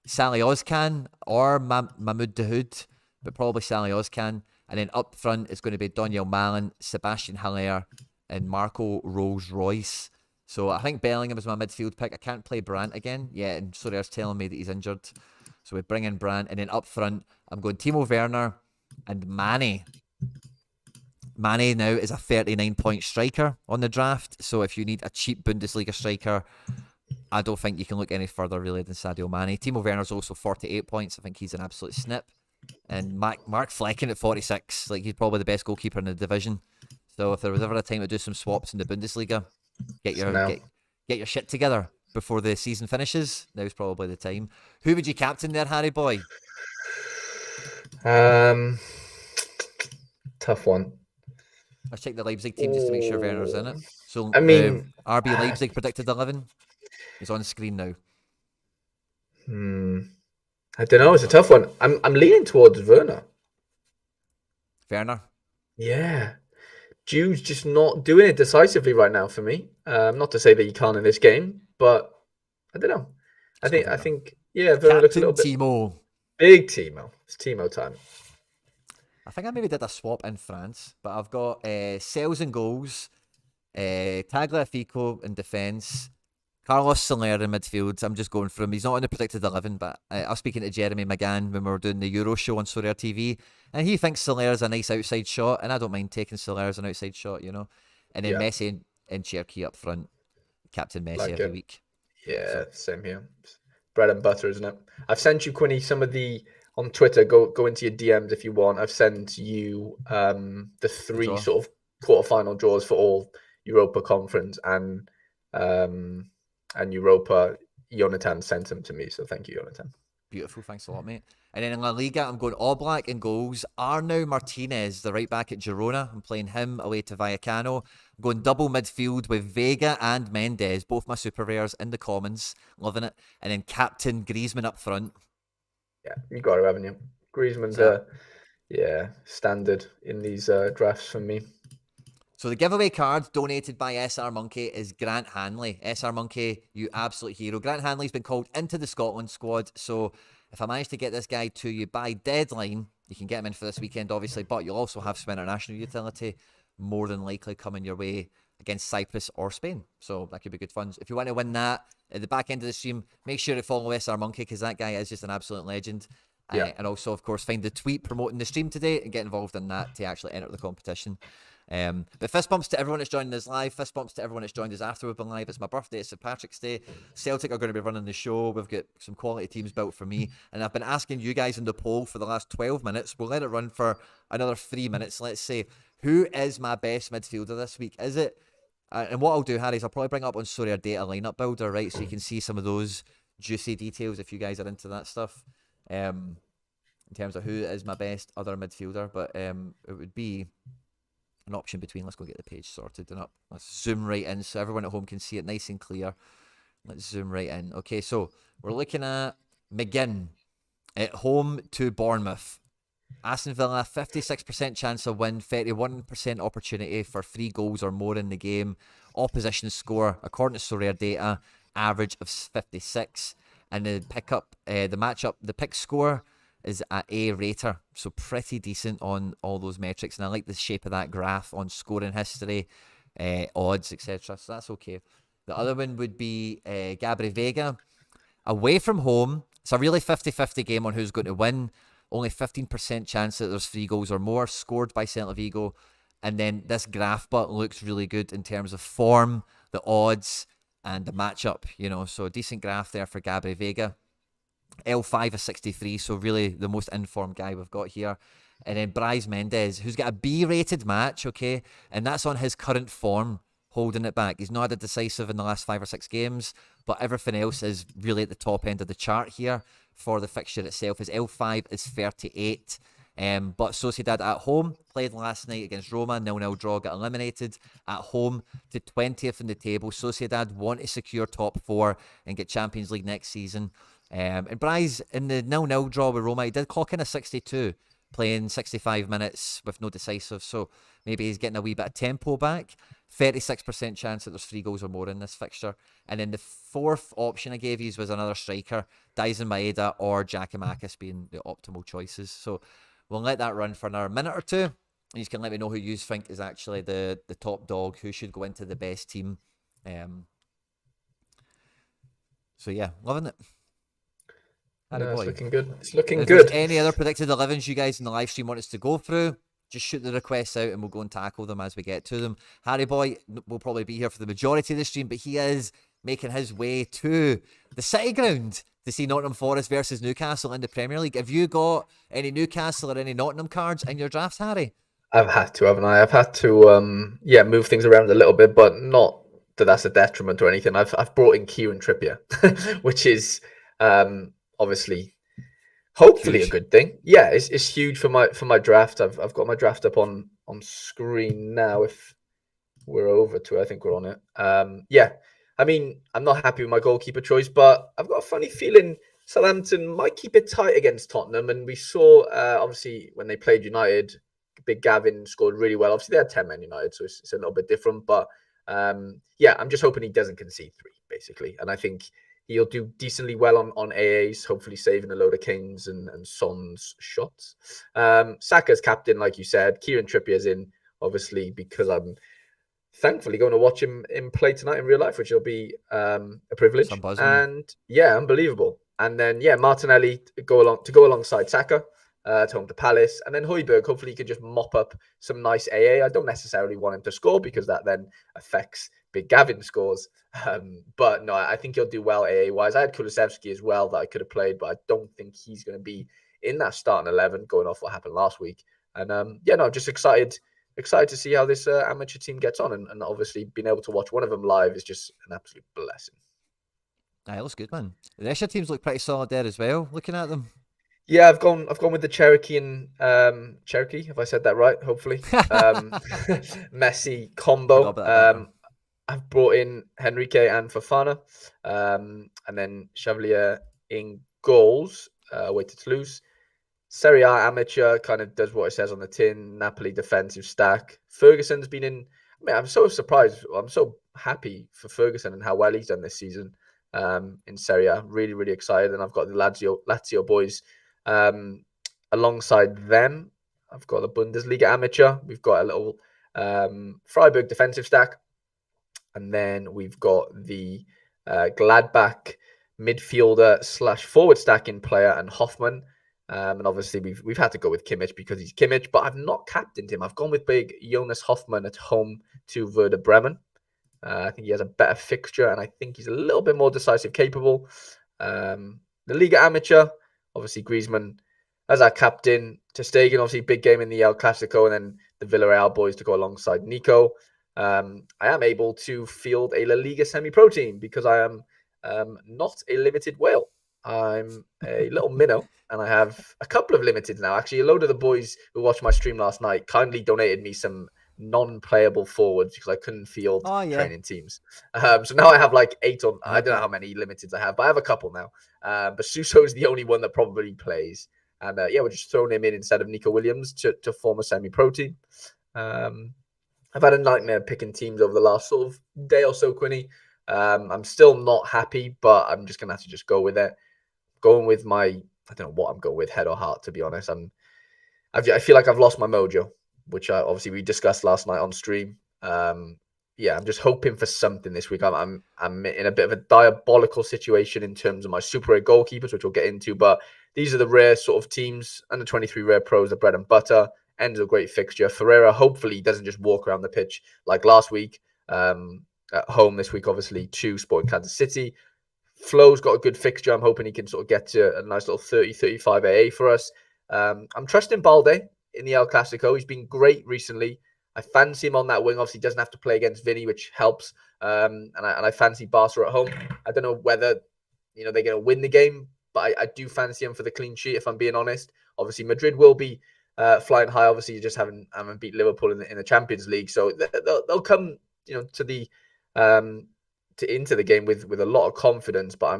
Sally Ozcan, or Mahmoud Dahoud, but probably Sally Ozcan. And then up front is going to be Daniel Malin, Sebastian Haller, and Marco Rolls-Royce. So I think Bellingham is my midfield pick. I can't play Brandt again. Yeah, and Sorare's telling me that he's injured. So we bring in Brandt. And then up front, I'm going Timo Werner and Mane. Mane now is a 39-point striker on the draft. So if you need a cheap Bundesliga striker, I don't think you can look any further really than Sadio Mane. Timo Werner's also 48 points. I think he's an absolute snip. And Mark Flecken at 46. He's probably the best goalkeeper in the division. So if there was ever a time to do some swaps in the Bundesliga, get your shit together before the season finishes. Now's probably the time. Who would you captain there, Harry boy? Tough one. Let's check the Leipzig team just to make sure Werner's in it. So I mean, RB Leipzig predicted 11. It's on screen now. I don't know. It's a tough one. I'm leaning towards Werner. Werner. Yeah. Jude's just not doing it decisively right now for me. Not to say that he can't in this game, but I don't know. I think Werner looks a Captain little bit Timo. big. Timo. It's Timo time. I think I maybe did a swap in France, but I've got Sales and goals, Tagliafico in defence, Carlos Soler in midfield. I'm just going for him. He's not in the predicted 11, but I was speaking to Jeremy McGann when we were doing the Euro show on Sorare TV, and he thinks Soler's a nice outside shot, and I don't mind taking Soler as an outside shot, you know. And then Messi and Cherky up front, Captain Messi Like every it. week. Yeah, same here. Bread and butter, isn't it? I've sent you, Quinny, some of the on Twitter. Go into your DMs if you want. I've sent you the three draw. sort of quarterfinal draws for all Europa Conference and Europa. Jonathan sent them to me, so thank you, Jonathan. Beautiful, thanks a lot, mate. And then in La Liga, I'm going Oblak in goals. Arnau Martinez, the right back at Girona. I'm playing him away to Vallecano. I'm going double midfield with Vega and Mendes, both my super rares in the commons. Loving it. And then Captain Griezmann up front. Yeah, you got it, haven't you? Griezmann's standard in these drafts for me. So the giveaway card donated by SR Monkey is Grant Hanley. SR Monkey, you absolute hero. Grant Hanley's been called into the Scotland squad, so if I manage to get this guy to you by deadline, you can get him in for this weekend, obviously, but you'll also have some international utility more than likely coming your way against Cyprus or Spain. So that could be good fun. If you want to win that at the back end of the stream, make sure to follow SR Monkey because that guy is just an absolute legend. Yeah. And also, of course, find the tweet promoting the stream today and get involved in that to actually enter the competition. But fist bumps to everyone that's joined us live. Fist bumps to everyone that's joined us after we've been live. It's my birthday. It's St. Patrick's Day. Celtic are going to be running the show. We've got some quality teams built for me. And I've been asking you guys in the poll for the last 12 minutes. We'll let it run for another 3 minutes. Let's say, who is my best midfielder this week? Is it? And what I'll do, Harry, is I'll probably bring up on Sorare Data lineup builder, right? So you can see some of those juicy details if you guys are into that stuff. In terms of who is my best other midfielder. But it would be an option between, let's go get the page sorted and up. Let's zoom right in so everyone at home can see it nice and clear. Let's zoom right in. Okay, so we're looking at McGinn at home to Bournemouth. Aston Villa, 56% chance of win, 31% opportunity for 3 goals or more in the game. Opposition score, according to Sorare Data, average of 56. And the the pick score is at A rater, so pretty decent on all those metrics. And I like the shape of that graph on scoring history, odds, etc. So that's okay. The other one would be Gabri Vega. Away from home, it's a really 50-50 game on who's going to win. Only 15% chance that there's 3 goals or more scored by Celta Vigo. And then this graph but looks really good in terms of form, the odds, and the matchup. You know, so a decent graph there for Gabri Vega. L5 is 63, so really the most informed guy we've got here. And then Brais Mendes, who's got a B-rated match, okay? And that's on his current form, holding it back. He's not had a decisive in the last 5 or 6 games, but everything else is really at the top end of the chart here for the fixture itself. His L5 is 38. But Sociedad at home played last night against Roma, 0-0 draw, got eliminated at home to 20th in the table. Sociedad want to secure top 4 and get Champions League next season. And Brais, in the 0-0 draw with Roma, he did clock in a 62, playing 65 minutes with no decisive. So maybe he's getting a wee bit of tempo back. 36% chance that there's 3 goals or more in this fixture. And then the fourth option I gave you was another striker, Dyson Maeda or Giakoumakis being the optimal choices. So we'll let that run for another minute or two. And you can let me know who you think is actually the top dog, who should go into the best team. So yeah, loving it. No, boy. it's looking good. It's looking If good. there's any other predicted 11s you guys in the live stream want us to go through, just shoot the requests out and we'll go and tackle them as we get to them. Harry Boy will probably be here for the majority of the stream, but he is making his way to the City Ground to see Nottingham Forest versus Newcastle in the Premier League. Have you got any Newcastle or any Nottingham cards in your drafts, Harry? I've had to, haven't I? I've had to, move things around a little bit, but not that that's a detriment or anything. I've brought in Kieran Trippier, which is obviously, hopefully huge. A good thing. Yeah, it's huge for my draft. I've got my draft up on screen now. If we're over to, I think we're on it. Yeah, I mean, I'm not happy with my goalkeeper choice, but I've got a funny feeling Southampton might keep it tight against Tottenham. And we saw, obviously, when they played United, Big Gavin scored really well. Obviously, they had 10 Men United, so it's a little bit different. But yeah, I'm just hoping he doesn't concede 3, basically. And I think he'll do decently well on AAs, hopefully saving a load of Kane's and Son's shots. Saka's captain, like you said. Kieran Trippier's in, obviously, because I'm thankfully going to watch him play tonight in real life, which will be a privilege. And yeah, unbelievable. And then Martinelli to go alongside Saka at home to Palace, and then Højbjerg. Hopefully, he can just mop up some nice AA. I don't necessarily want him to score because that then affects Big Gavin scores. But no, I think he'll do well AA wise. I had Kulusevski as well that I could have played, but I don't think he's going to be in that starting 11 going off what happened last week. And I'm just excited to see how this amateur team gets on, and obviously being able to watch one of them live is just an absolute blessing. It looks good, man. The rest of the teams look pretty solid there as well, looking at them. Yeah, I've gone with the Cherokee and Cherokee. Have I said that right? Hopefully, Messi combo. I've brought in Henrique and Fofana, and then Chevalier in goals. Away to Toulouse. Serie A amateur kind of does what it says on the tin. Napoli defensive stack. Ferguson's been in. I mean, I'm so surprised. I'm so happy for Ferguson and how well he's done this season in Serie A. Really, really excited. And I've got the Lazio boys alongside them. I've got the Bundesliga amateur. We've got a little Freiburg defensive stack. And then we've got the Gladbach midfielder / forward stacking player and Hoffman. And obviously we've had to go with Kimmich because he's Kimmich, but I've not captained him. I've gone with big Jonas Hoffman at home to Werder Bremen. I think he has a better fixture, and I think he's a little bit more decisive capable. The Liga Amateur, obviously Griezmann as our captain. Ter Stegen, obviously big game in the El Clasico, and then the Villarreal boys to go alongside Nico. I am able to field a La Liga semi-pro team because I am not a limited whale. I'm a little minnow, and I have a couple of limiteds now. Actually, a load of the boys who watched my stream last night kindly donated me some non-playable forwards because I couldn't field training teams. So now I have like 8 on. I don't know how many limiteds I have, but I have a couple now. But Suso is the only one that probably plays. And we're just throwing him in instead of Nico Williams to form a semi-pro team. I've had a nightmare picking teams over the last sort of day or so, Quinny. I'm still not happy, but I'm just going to have to just go with it. Going with I don't know what I'm going with, head or heart, to be honest. I feel like I've lost my mojo, which obviously we discussed last night on stream. I'm just hoping for something this week. I'm in a bit of a diabolical situation in terms of my Super 8 goalkeepers, which we'll get into. But these are the rare sort of teams. Under 23 rare pros, the bread and butter. Ends a great fixture. Ferreira, hopefully, he doesn't just walk around the pitch like last week. At home this week, obviously, to Sporting Kansas City. Flo's got a good fixture. I'm hoping he can sort of get to a nice little 30-35 AA for us. I'm trusting Balde in the El Clasico. He's been great recently. I fancy him on that wing. Obviously, he doesn't have to play against Vinny, which helps. And I fancy Barca at home. I don't know whether they're going to win the game, but I do fancy him for the clean sheet, if I'm being honest. Obviously, Madrid will be flying high. Obviously, you just haven't beat Liverpool in the Champions League, so they'll come to the into the game with a lot of confidence. But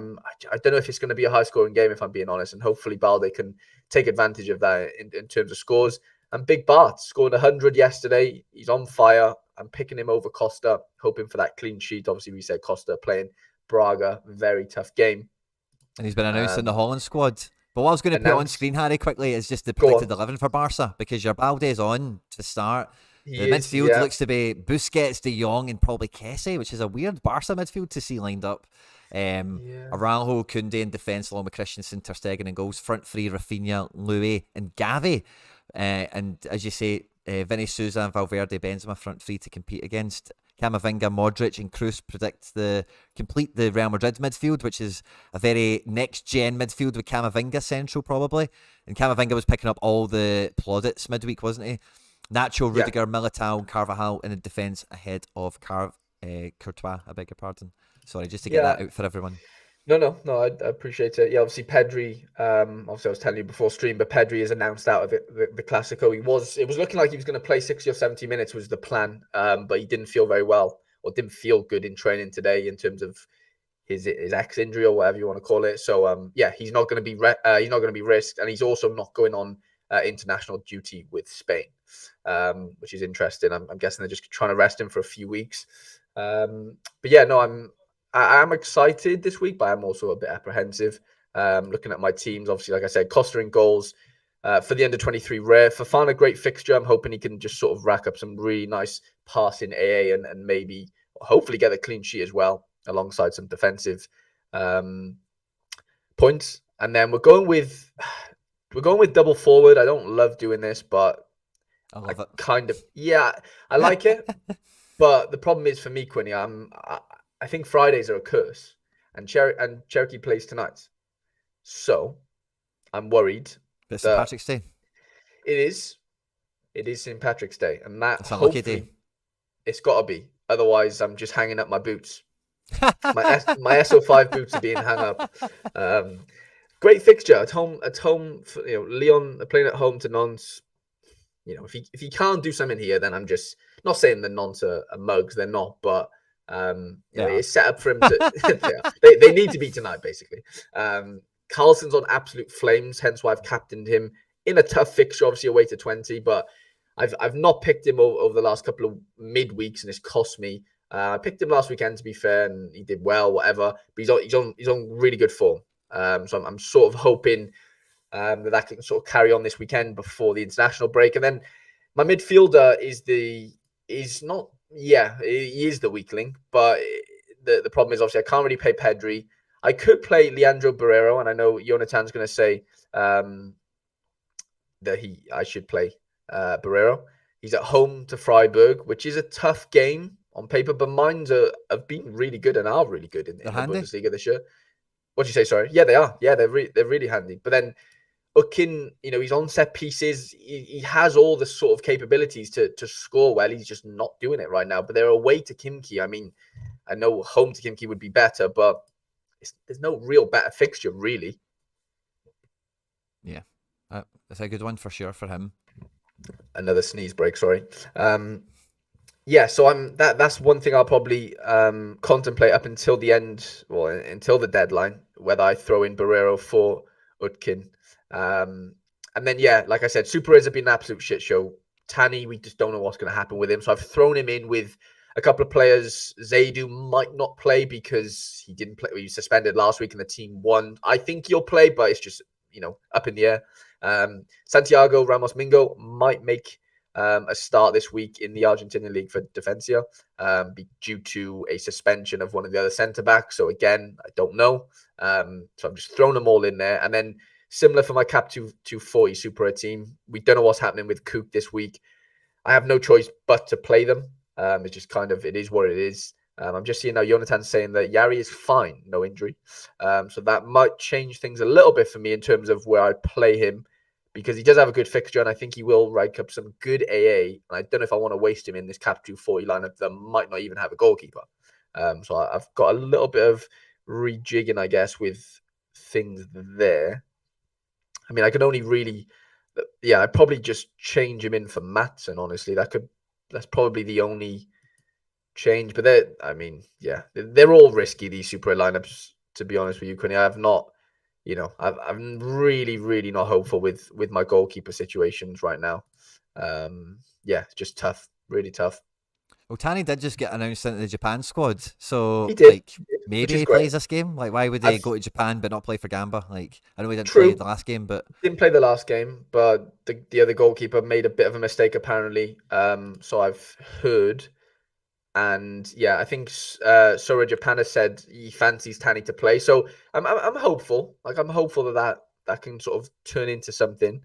I don't know if it's going to be a high scoring game, if I'm being honest. And hopefully, Balde can take advantage of that in terms of scores. And Big Bart scored 100 yesterday. He's on fire. I'm picking him over Costa, hoping for that clean sheet. Obviously, we said Costa playing Braga, very tough game. And he's been announced in the Holland squad. But what I was going to put on screen, Harry, quickly is just the predicted 11 for Barca, because your Balde's on to start. The midfield looks to be Busquets, De Jong, and probably Kessie, which is a weird Barca midfield to see lined up. Araujo, Koundé in defence, along with Christensen, Ter Stegen in goals. Front three, Rafinha, Louis, and Gavi. And as you say, Vinny Souza and Valverde, Benzema front three to compete against. Camavinga, Modric, and Kroos predict complete the Real Madrid midfield, which is a very next-gen midfield with Camavinga central, probably. And Camavinga was picking up all the plaudits midweek, wasn't he? Nacho, Rudiger, Militao, and Carvajal in the defence ahead of Courtois, I beg your pardon. Sorry, just to get that out for everyone. No, I appreciate it. Yeah, obviously Pedri, obviously I was telling you before stream, but Pedri is announced out of the Clasico. It was looking like he was going to play 60 or 70 minutes was the plan, but he didn't feel very well, or didn't feel good in training today in terms of his ex injury or whatever you want to call it. So he's not going to be risked, and he's also not going on international duty with Spain, which is interesting. I'm guessing they're just trying to rest him for a few weeks. But yeah, no, I am excited this week, but I'm also a bit apprehensive. Looking at my teams, obviously, like I said, Costa in goals. For the under-23 rare, Fofana, great fixture. I'm hoping he can just sort of rack up some really nice passing AA and maybe, hopefully, get a clean sheet as well, alongside some defensive points. And then we're going with double forward. I don't love doing this, but I love it. Kind of, yeah, I like it. But the problem is for me, Quinny, I think Fridays are a curse, and Cherokee plays tonight, so I'm worried. It's St. Patrick's Day. It is St. Patrick's Day, and that It's a lucky day. It's got to be. Otherwise, I'm just hanging up my boots. my SO5 boots are being hung up. Great fixture at home. Lyon are playing at home to Nantes. If he can't do something here, then I'm just not saying the Nantes are mugs. They're not, but it's set up for him to. They need to be tonight, basically. Carlson's on absolute flames, hence why I've captained him in a tough fixture, obviously away to 20. But I've not picked him over the last couple of midweeks, and it's cost me. I picked him last weekend, to be fair, and he did well, whatever. But he's on really good form. So I'm sort of hoping that can sort of carry on this weekend before the international break. And then my midfielder he is the weakling, but the problem is obviously I can't really play Pedri. I could play Leandro Barreiro, and I know Jonathan's going to say that I should play Barreiro. He's at home to Freiburg, which is a tough game on paper, but mines have been really good and are really good in the Bundesliga this year. What do you say? Sorry. Yeah, they are. Yeah, they're really handy. But then Ukin, he's on set pieces. He has all the sort of capabilities to score well. He's just not doing it right now. But they're away to Kimki. I mean, I know home to Kimki would be better, but there's no real better fixture, really. Yeah, that's a good one for sure for him. Another sneeze break, sorry. So that's one thing I'll probably contemplate up until the end, until the deadline, whether I throw in Barreiro for Utkin. And then, like I said, Super has been an absolute shit show. Tani, we just don't know what's going to happen with him. So I've thrown him in with a couple of players. Zaidu might not play because he didn't play. He was suspended last week and the team won. I think he'll play, but it's just, up in the air. Santiago Ramos Mingo might make a start this week in the Argentinian League for Defensa, due to a suspension of one of the other centre-backs. So again, I don't know. So I'm just throwing them all in there. And then similar for my Cap 240 Super team, we don't know what's happening with Cook this week. I have no choice but to play them. It's just it is what it is. I'm just seeing now Jonathan saying that Yari is fine, no injury. So that might change things a little bit for me in terms of where I play him, because he does have a good fixture and I think he will rank up some good AA. And I don't know if I want to waste him in this Cap 240 lineup that might not even have a goalkeeper. So I've got a little bit of rejigging, I guess, with things there. I mean, I can only really, I'd probably just change him in for Maatsen, honestly. That's probably the only change. But they're all risky, these Super lineups, to be honest with you, Quinny. I have not, I'm really, really not hopeful with my goalkeeper situations right now. It's just tough, really tough. Well, Tani did just get announced into the Japan squad, so he did, maybe he plays this game. Like, why would they go to Japan but not play for Gamba? Like, I know he didn't play the last game, but the other goalkeeper made a bit of a mistake apparently. So I've heard, and I think Sora Japan has said he fancies Tani to play. So I'm hopeful. Like, I'm hopeful that can sort of turn into something.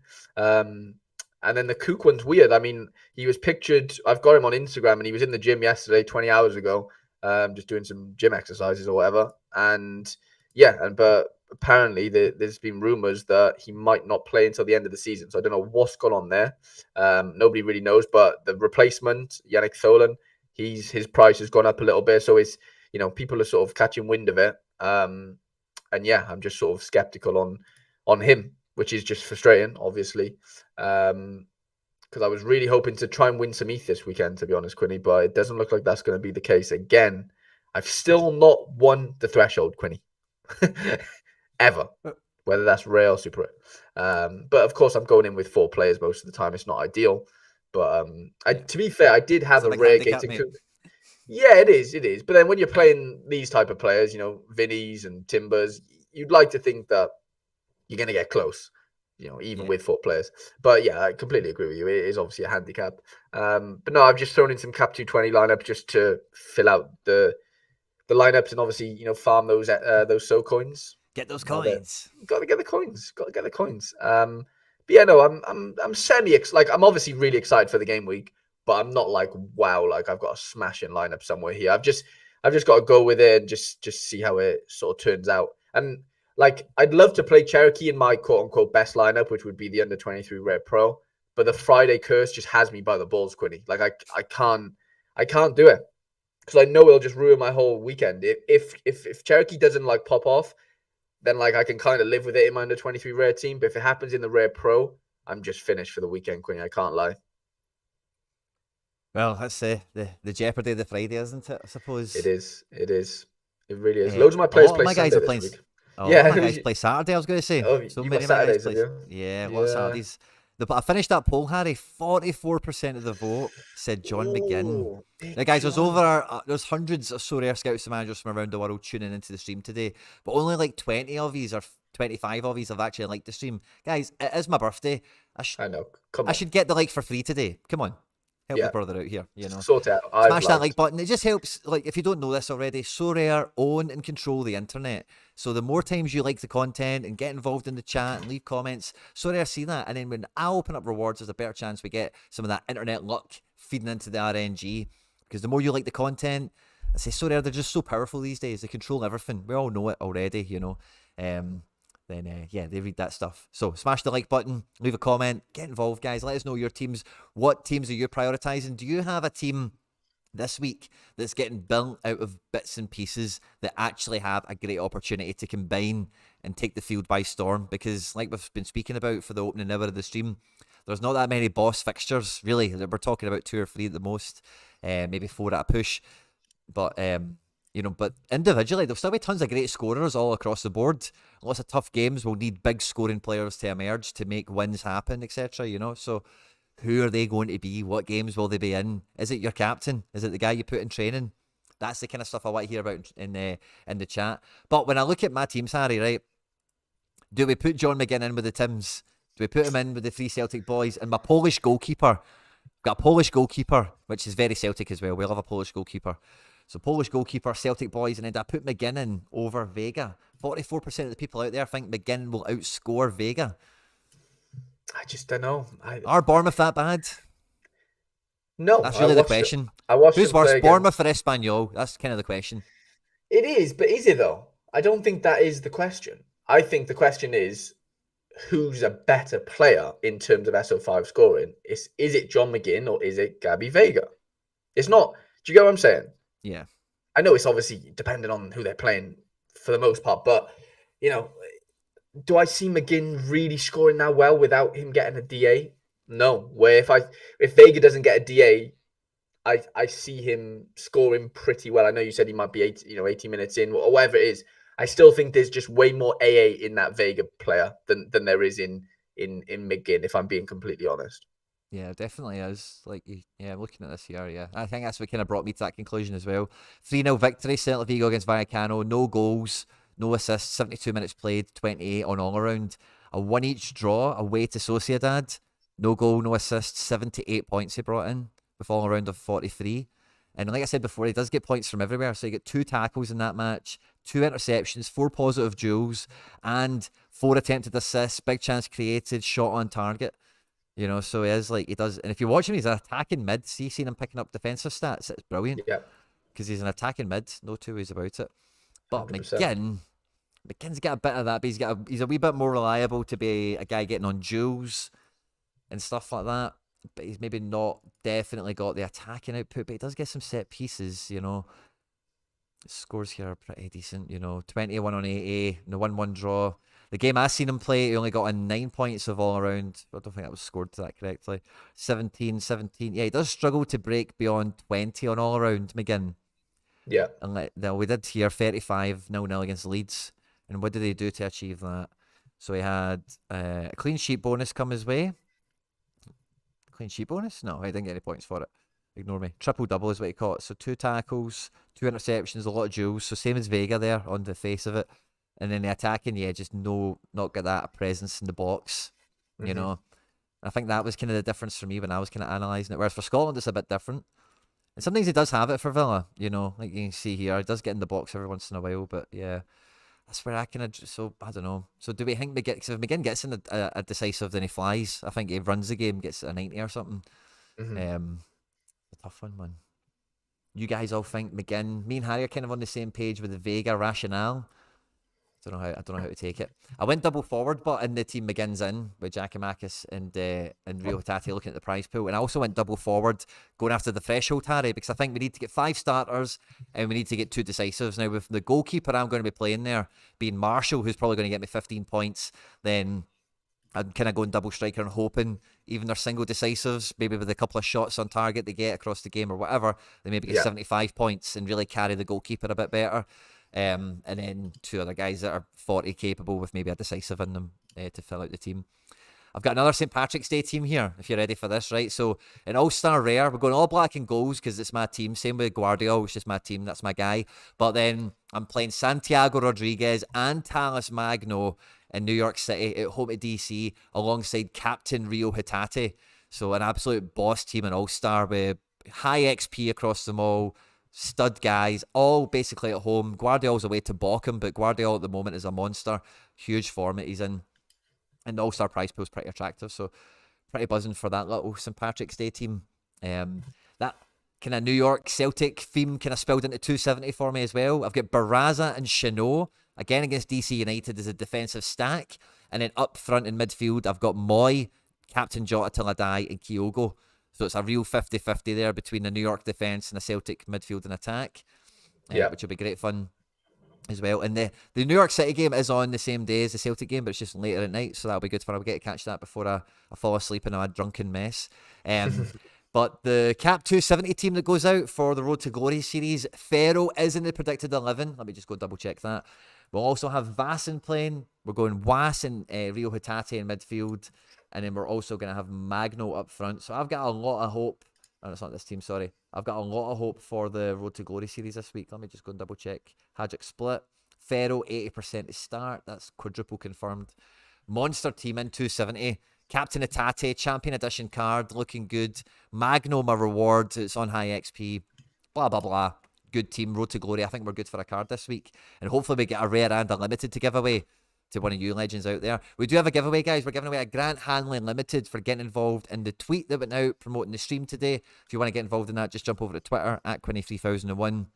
And then the Cook one's weird. I mean, he was pictured, I've got him on Instagram, and he was in the gym yesterday, 20 hours ago, just doing some gym exercises or whatever. But apparently there's been rumors that he might not play until the end of the season. So I don't know what's gone on there. Nobody really knows. But the replacement, Yannick Tholen, his price has gone up a little bit. So people are sort of catching wind of it. I'm just sort of skeptical on him, which is just frustrating, obviously, because I was really hoping to try and win some ETH this weekend, to be honest, Quinny, but it doesn't look like that's going to be the case again. I've still not won the threshold, Quinny, ever. whether that's rare or super rare. But of course, I'm going in with 4 players most of the time. It's not ideal, but to be fair, I did have It's a a big rare handicap, Gator. mate. Yeah, it is. It is. But then when you're playing these type of players, Vinnies and Timbers, you'd like to think that you're going to get close, even with 4 players. But yeah, I completely agree with you. It is obviously a handicap. But no, I've just thrown in some Cap 220 lineup just to fill out the lineups and obviously, farm those SO coins. Get those coins. Got to get the coins. Got to get the coins. But yeah, no, I'm I'm obviously really excited for the game week, but I'm not like wow, like I've got a smashing lineup somewhere here. I've just got to go with it and just see how it sort of turns out. And like I'd love to play Cherokee in my quote unquote best lineup, which would be the under 23 Rare Pro. But the Friday curse just has me by the balls, Quinny. Like I can't do it because I know it'll just ruin my whole weekend. If Cherokee doesn't like pop off, then like I can kind of live with it in my under 23 rare team. But if it happens in the rare pro, I'm just finished for the weekend, Quinny. I can't lie. Well, that's the jeopardy of the Friday, isn't it? I suppose It is. It is. It really is. Loads of my a players lot of play my guys Sunday are this playing. week. A lot Yeah, of my guys play Saturday. I was going to say. oh, So you many got of my guys Saturdays, have play. you? Yeah, a lot of Saturdays. But I finished that poll, Harry. 44% of the vote said John McGinn. Ooh, Big Now, guys, there's John. there's hundreds of Sorare scouts and managers from around the world tuning into the stream today, but only like 20 of these or 25 of these have actually liked the stream. Guys, it is my birthday. I know. Come I on. should get the like for free today. Come on. Help Yeah. the brother out here, Sort it out. Smash that like button. It just helps. Like, if you don't know this already, Sorare own and control the internet. So the more times you like the content and get involved in the chat and leave comments, Sorare see that. And then when I open up rewards, there's a better chance we get some of that internet luck feeding into the RNG. Because the more you like the content, I say Sorare, they're just so powerful these days. They control everything. We all know it already, then they read that stuff. So smash the like button, leave a comment, get involved, guys. Let us know your teams. What teams are you prioritizing? Do you have a team this week that's getting built out of bits and pieces that actually have a great opportunity to combine and take the field by storm? Because like we've been speaking about for the opening hour of the stream, there's not that many boss fixtures, really. We're talking about 2 or 3 at the most, maybe 4 at a push. But but individually, there'll still be tons of great scorers all across the board. Lots of tough games will need big scoring players to emerge to make wins happen, etc. So who are they going to be? What games will they be in? Is it your captain? Is it the guy you put in training? That's the kind of stuff I want to hear about in the chat. But when I look at my teams, Harry, right, do we put John McGinn in with the Tims? Do we put him in with the 3 Celtic boys? And my Polish goalkeeper, got a Polish goalkeeper, which is very Celtic as well. We love a Polish goalkeeper. So Polish goalkeeper, Celtic boys, and then I put McGinn in over Vega. 44% of the people out there think McGinn will outscore Vega. I just don't know. Are Bournemouth that bad? No. That's really the question. Who's worse, Bournemouth or Espanyol? That's kind of the question. It is, but is it though? I don't think that is the question. I think the question is, who's a better player in terms of SO5 scoring? Is it John McGinn or is it Gabby Vega? It's not. Do you get what I'm saying? Yeah. I know it's obviously dependent on who they're playing for the most part, but do I see McGinn really scoring that well without him getting a DA? No. Where if Vega doesn't get a DA, I see him scoring pretty well. I know you said he might be 80 minutes in or whatever it is. I still think there's just way more AA in that Vega player than there is in McGinn, if I'm being completely honest. Yeah, it definitely is. I'm looking at this here, yeah. I think that's what kind of brought me to that conclusion as well. 3-0 victory, Celtic Vigo against Vallecano. No goals, no assists, 72 minutes played, 28 on all around. A 1-each draw away to Sociedad. No goal, no assist, 78 points he brought in with all around of 43. And like I said before, he does get points from everywhere. So you get 2 tackles in that match, 2 interceptions, 4 positive duels, and 4 attempted assists, big chance created, shot on target. So he does. And if you watch him, he's an attacking mid. See, seeing him picking up defensive stats, it's brilliant. Yeah. Because he's an attacking mid. No 2 ways about it. But 100%. McGinn's got a bit of that, but he's a wee bit more reliable to be a guy getting on duels and stuff like that. But he's maybe not definitely got the attacking output, but he does get some set pieces, Scores here are pretty decent, 21 on 80, the 1-1 draw. The game I seen him play, he only got a 9 points of all around. I don't think that was scored to that correctly. 17. Yeah, he does struggle to break beyond 20 on all around, McGinn. Yeah. And we did here 35 0-0 against Leeds. And what did they do to achieve that? So he had a clean sheet bonus come his way. Clean sheet bonus? No, he didn't get any points for it. Ignore me. Triple double is what he caught. So 2 tackles, 2 interceptions, a lot of duels. So same as Vega there on the face of it. And then the attacking, just not get that presence in the box, you know. I think that was kind of the difference for me when I was kind of analysing it. Whereas for Scotland, it's a bit different. And sometimes he does have it for Villa, like you can see here. He does get in the box every once in a while, but yeah. That's where I kind of, so I don't know. So do we think McGinn, because if McGinn gets in a decisive, then he flies. I think he runs the game, gets a 90 or something. A tough one, man. You guys all think McGinn, me and Harry are kind of on the same page with the Vega rationale. I don't know how to take it. I went double forward, but in the team McGinn's in with Giakoumakis and Rio Hatate looking at the prize pool, and I also went double forward, going after the threshold, Harry, because I think we need to get 5 starters and we need to get 2 decisives. Now with the goalkeeper I'm going to be playing there being Marshall, who's probably going to get me 15 points, then I'm kind of going double striker and hoping even their single decisives, maybe with a couple of shots on target they get across the game or whatever, they maybe get 75 points and really carry the goalkeeper a bit better. And then 2 other guys that are 40 capable with maybe a decisive in them to fill out the team. I've got another St. Patrick's Day team here, if you're ready for this, right? So, an all-star rare. We're going all black and goals because it's my team. Same with Guardiola, it's just my team. That's my guy. But then I'm playing Santiago Rodriguez and Talis Magno in New York City at home to DC alongside Captain Rio Hatate. So, an absolute boss team, an all-star with high XP across them all. Stud guys, all basically at home. Guardiola's away to Bochum, but Guardiola at the moment is a monster. Huge form that he's in. And the all-star prize pool is pretty attractive, so pretty buzzing for that little St. Patrick's Day team. That kind of New York Celtic theme kind of spilled into 270 for me as well. I've got Barraza and Chanot, again against DC United as a defensive stack. And then up front in midfield, I've got Moy, Captain Jota till I die, and Kyogo. So it's a real 50-50 there between the New York defence and the Celtic midfield and attack, which will be great fun as well. And the New York City game is on the same day as the Celtic game, but it's just later at night, so that'll be good fun. I'll get to catch that before I fall asleep in a drunken mess. But the Cap 270 team that goes out for the Road to Glory series, Ferro is in the predicted 11. Let me just go double check that. We'll also have Vassen playing. We're going Was and Rio Hatate in midfield. And then we're also going to have Magno up front. So I've got a lot of hope. Oh, it's not this team, sorry. I've got a lot of hope for the Road to Glory series this week. Let me just go and double check. Hajduk split. Ferro, 80% to start. That's quadruple confirmed. Monster team in 270. Captain Hatate, Champion Edition card. Looking good. Magno, my reward. It's on high XP. Blah, blah, blah. Good team. Road to Glory. I think we're good for a card this week. And hopefully we get a rare and a limited to give away to one of you legends out there. We do have a giveaway, guys. We're giving away a Grant Hanley Limited for getting involved in the tweet that went out promoting the stream today. If you want to get involved in that, just jump over to Twitter at Quinny3001.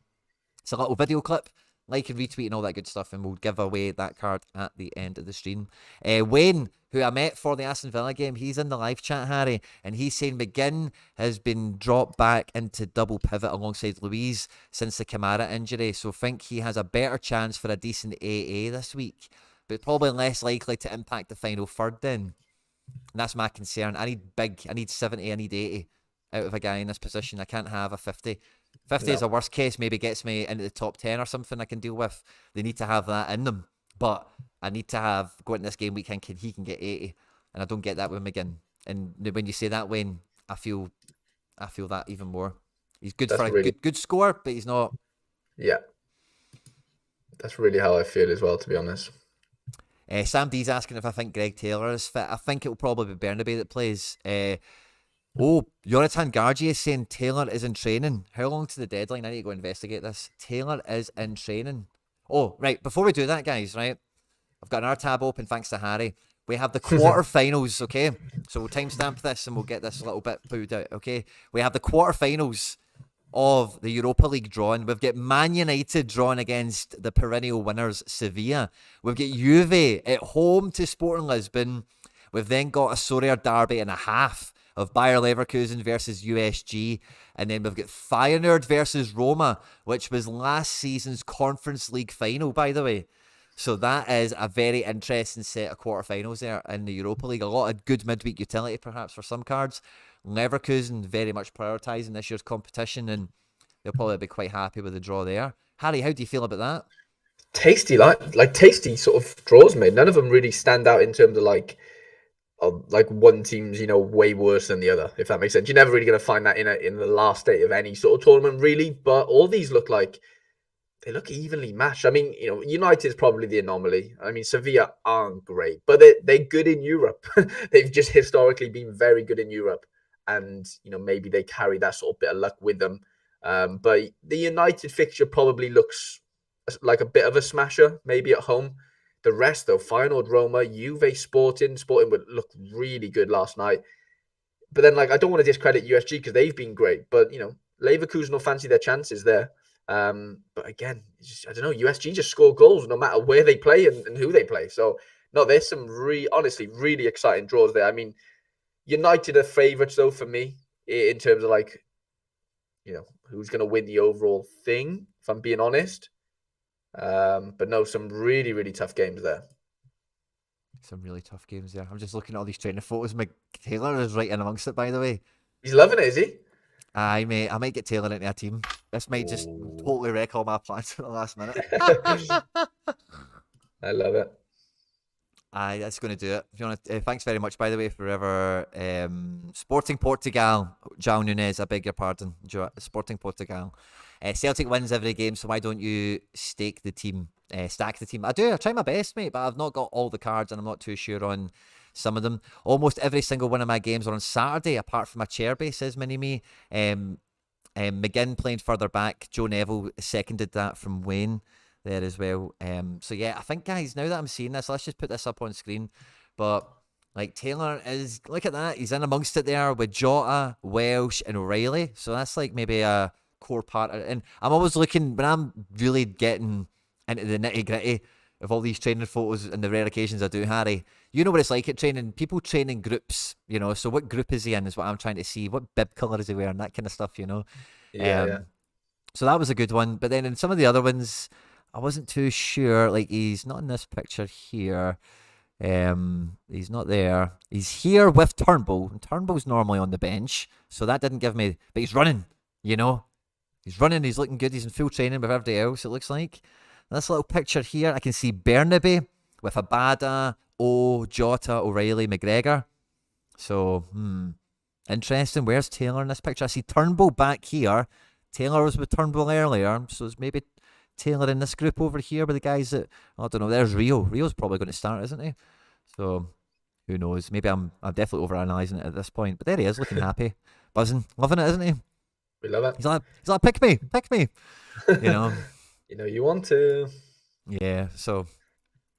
It's a little video clip. Like and retweet and all that good stuff, and we'll give away that card at the end of the stream. Wayne, who I met for the Aston Villa game, he's in the live chat, Harry, and he's saying McGinn has been dropped back into double pivot alongside Louise since the Kamara injury, so think he has a better chance for a decent AA this week, but probably less likely to impact the final third then. And that's my concern. I need big. I need 70. I need 80 out of a guy in this position. I can't have a 50. 50 is a worst case. Maybe gets me into the top 10 or something I can deal with. They need to have that in them. But I need to have, going into this game week, he can get 80. And I don't get that with McGinn. And when you say that, Wayne, I feel that even more. He's good for a good score, but he's not. Yeah. That's really how I feel as well, to be honest. Sam D's asking if I think Greg Taylor is fit. I think it will probably be Bernabei that plays. Jonathan Gargi is saying Taylor is in training. How long to the deadline? I need to go investigate this. Taylor is in training. Oh, right. Before we do that, guys, right? I've got another tab open thanks to Harry. We have the quarterfinals, okay? So we'll timestamp this and we'll get this little bit pooed out, okay? We have the quarterfinals of the Europa League drawing. We've got Man United drawing against the perennial winners, Sevilla. We've got Juve at home to Sporting Lisbon. We've then got a Sorare derby and a half of Bayer Leverkusen versus USG. And then we've got Feyenoord versus Roma, which was last season's Conference League final, by the way. So that is a very interesting set of quarterfinals there in the Europa League. A lot of good midweek utility, perhaps, for some cards. Leverkusen very much prioritising this year's competition, and they'll probably be quite happy with the draw there. Harry, how do you feel about that? tasty, like tasty sort of draws, mate. None of them really stand out in terms of like one team's way worse than the other, if that makes sense. You're never really going to find that in the last day of any sort of tournament, really. But all these look like they look evenly matched. I mean, United is probably the anomaly. I mean, Sevilla aren't great, but they're good in Europe. They've just historically been very good in Europe, and maybe they carry that sort of bit of luck with them. But the United fixture probably looks like a bit of a smasher, maybe at home. The rest, though, Feyenoord, Roma, Juve, Sporting would look really good last night. But then, I don't want to discredit USG because they've been great. But, Leverkusen will fancy their chances there. But again, I don't know, USG just score goals no matter where they play and who they play. So, no, there's some honestly, really exciting draws there. I mean, United are favourites, though, for me, in terms of, who's going to win the overall thing, if I'm being honest. But no, some really, really tough games there. Some really tough games there. I'm just looking at all these training photos. Taylor is right in amongst it, by the way. He's loving it, is he? I might get Taylor into a team. This might just totally wreck all my plans for the last minute. I love it. Aye, that's going to do it. If you want to, thanks very much, by the way, for ever Sporting Portugal. João Nunes, I beg your pardon. Sporting Portugal. Celtic wins every game, so why don't you stack the team? I try my best, mate, but I've not got all the cards and I'm not too sure on some of them. Almost every single one of my games are on Saturday, apart from a chair base, says Mini-Me. McGinn playing further back. Joe Neville seconded that from Wayne there as well. So yeah, I think, guys, now that I'm seeing this, let's just put this up on screen. But Taylor is, look at that, he's in amongst it there with Jota, Welsh and O'Reilly. So that's maybe a core part of it. And I'm always looking, when I'm really getting into the nitty-gritty of all these training photos and the rare occasions I do, Harry, you know what it's like at training. People train in groups, so what group is he in is what I'm trying to see. What bib colour is he wearing? That kind of stuff, Yeah. So that was a good one. But then in some of the other ones, I wasn't too sure. He's not in this picture here. He's not there. He's here with Turnbull. And Turnbull's normally on the bench, so that didn't give me. But he's running. He's running. He's looking good. He's in full training with everybody else. It looks like this little picture here. I can see Bernabe with Abada, Jota, O'Reilly, McGregor. So interesting. Where's Taylor in this picture? I see Turnbull back here. Taylor was with Turnbull earlier, so it's maybe Taylor in this group over here with the guys that, I don't know, there's Rio. Rio's probably going to start, isn't he? So, who knows? Maybe I'm definitely overanalyzing it at this point. But there he is, looking happy. Buzzing. Loving it, isn't he? We love it. He's like, pick me. You want to. Yeah, so,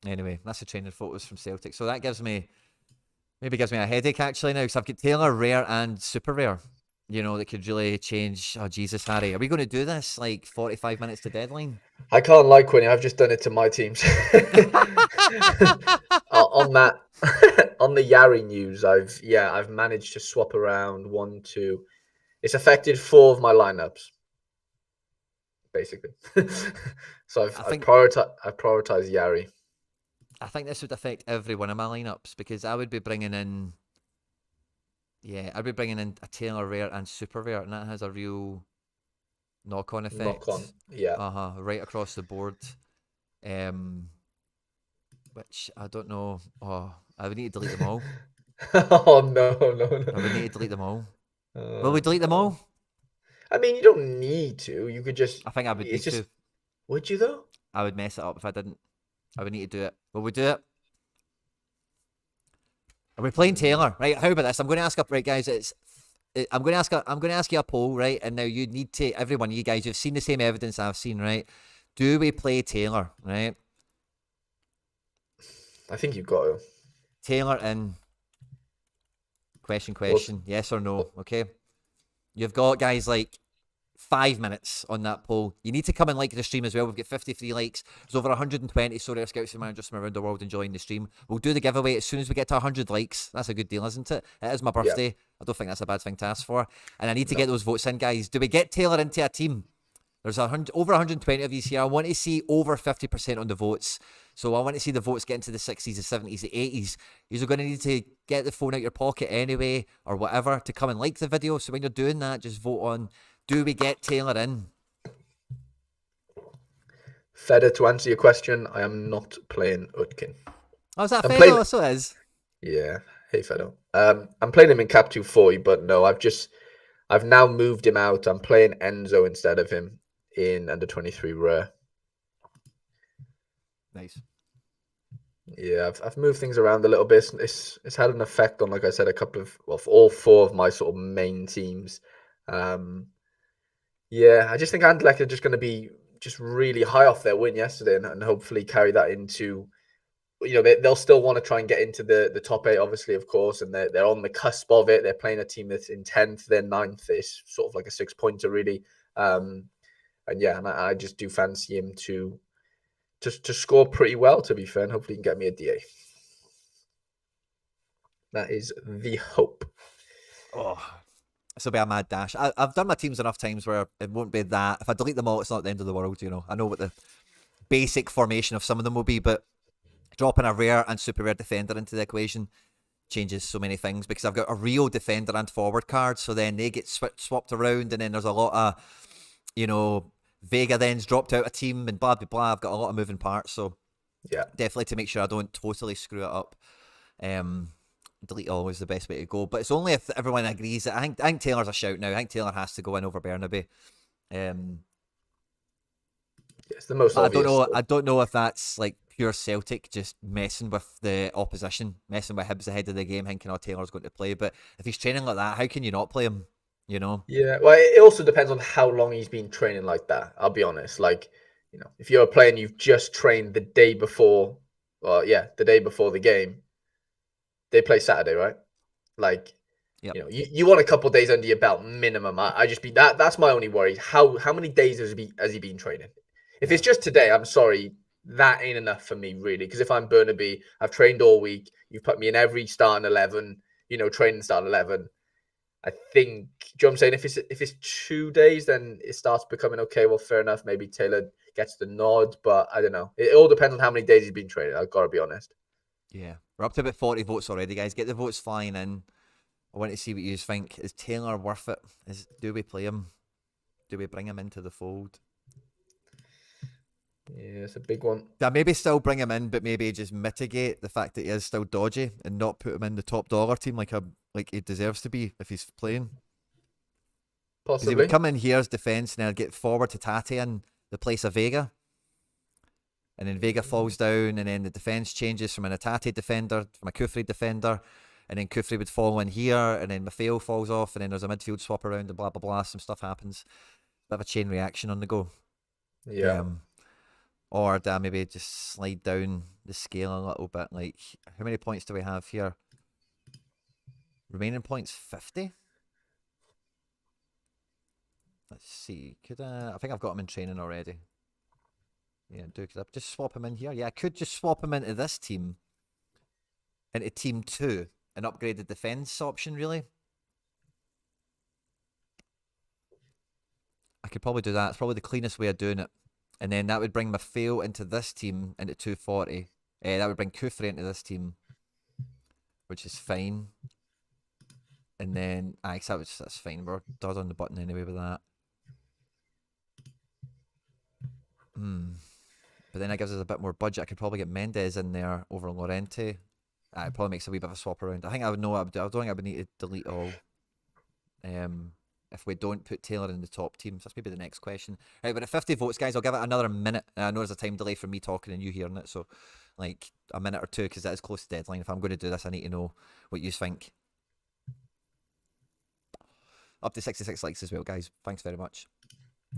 anyway, that's the training photos from Celtic. So that gives me a headache, actually, now, because I've got Taylor, rare, and super rare. That could really change. Oh, Jesus, Harry. Are we going to do this 45 minutes to deadline? I can't lie, Quinny. I've just done it to my teams. On that, on the Yari news, I've managed to swap around 1, 2. It's affected 4 of my lineups, basically. So I've prioritized Yari. I think this would affect every one of my lineups because I would be bringing in. Yeah, I'd be bringing in a Taylor rare and super rare, and that has a real knock-on effect. Knock-on, yeah. Right across the board. Which I don't know. Oh, I would need to delete them all. Oh, no. I would need to delete them all. Will we delete them all? I mean, you don't need to. You could just. I think I would need to. Would you, though? I would mess it up if I didn't. I would need to do it. Will we do it? Are we playing Taylor? Right, how about this? I'm going to ask up, right, guys, I'm going to ask you a poll, right? And now you need to, every one of you guys, you've seen the same evidence I've seen, right? Do we play Taylor, right? I think you've got to. Taylor in. Question. Yes or no, okay? You've got, guys, 5 minutes on that poll. You need to come and like the stream as well. We've got 53 likes. There's over 120 Sorare scouts and managers from around the world enjoying the stream. We'll do the giveaway as soon as we get to 100 likes. That's a good deal, isn't it? It is my birthday. Yep. I don't think that's a bad thing to ask for. And I need to get those votes in, guys. Do we get Taylor into a team? There's over 120 of these here. I want to see over 50% on the votes. So I want to see the votes get into the 60s, the 70s, the 80s. You're going to need to get the phone out your pocket anyway or whatever to come and like the video. So when you're doing that, just vote on, do we get Taylor in? Feder, to answer your question, I am not playing Utkin. Oh, is that I'm fair? playing- So it is. Yeah, hey Feder. I'm playing him in Cap 240, but no, I've now moved him out. I'm playing Enzo instead of him in under 23 rare. Nice. Yeah, I've moved things around a little bit. It's had an effect on, like I said, all 4 of my sort of main teams. Yeah, I just think Anderlecht are just going to be just really high off their win yesterday, and hopefully carry that into. They'll still want to try and get into the top 8, obviously, of course, and they're on the cusp of it. They're playing a team that's in 10th, they're 9th. It's sort of like a 6-pointer, really. And I just do fancy him to score pretty well, to be fair, and hopefully he can get me a DA. That is the hope. Oh, this will be a mad dash. I've done my teams enough times where it won't be that. If I delete them all, it's not the end of the world, I know what the basic formation of some of them will be, but dropping a rare and super rare defender into the equation changes so many things, because I've got a real defender and forward card, so then they get swapped around, and then there's a lot of, Vega then's dropped out a team and blah, blah, blah. I've got a lot of moving parts, so yeah, definitely to make sure I don't totally screw it up. Delete all is the best way to go, but it's only if everyone agrees that I think Taylor's a shout now. I think Taylor has to go in over Bernabe. it's the most obvious. I don't know if that's like pure Celtic just messing with the opposition, messing with Hibs ahead of the game, thinking, oh, Taylor's going to play. But if he's training like that, how can you not play him? Yeah, well, it also depends on how long he's been training like that. I'll be honest. Like, if you're a player and you've just trained the day before, the day before the game, they play Saturday, right? Like, yep. You want a couple of days under your belt minimum. That's my only worry. How many days has he been training? If it's just today, I'm sorry, that ain't enough for me, really. Because if I'm Burnaby, I've trained all week. You've put me in every starting 11, training starting 11. I think, do you know what I'm saying? If it's 2 days, then it starts becoming okay. Well, fair enough. Maybe Taylor gets the nod, but I don't know. It all depends on how many days he's been training. I've got to be honest. Yeah, we're up to about 40 votes already, guys. Get the votes flying in. I want to see what you think. Is Taylor worth it? Do we play him? Do we bring him into the fold? Yeah, it's a big one. Yeah, maybe still bring him in, but maybe just mitigate the fact that he is still dodgy and not put him in the top dollar team like he deserves to be if he's playing. Because Possibly. he would come in here as defence and then get forward to Tati in the place of Vega. And then Vega falls down, and then the defence changes from an Atati defender, from a Kufri defender, and then Kufri would fall in here, and then Maffeo falls off, and then there's a midfield swap around, and blah, blah, blah, some stuff happens. Bit of a chain reaction on the go. Yeah. Or maybe just slide down the scale a little bit. Like, how many points do we have here? Remaining points, 50? Let's see. I think I've got him in training already. Yeah, could I just swap him in here? Yeah, I could just swap him into this team. Into team 2 and upgrade the defence option, really. I could probably do that. It's probably the cleanest way of doing it. And then that would bring Maffeo into this team, into 240. That would bring Kufri into this team, which is fine. And then, that's fine. We're dead on the button anyway with that. But then that gives us a bit more budget. I could probably get Mendes in there over Llorente. It probably makes a wee bit of a swap around. I think I would know what I would do. I don't think I would need to delete all. If we don't put Taylor in the top team. So that's maybe the next question. Right, but at 50 votes, guys, I'll give it another minute. I know there's a time delay from me talking and you hearing it, so like a minute or two, because that is close to deadline. If I'm going to do this, I need to know what you think. Up to 66 likes as well, guys. Thanks very much.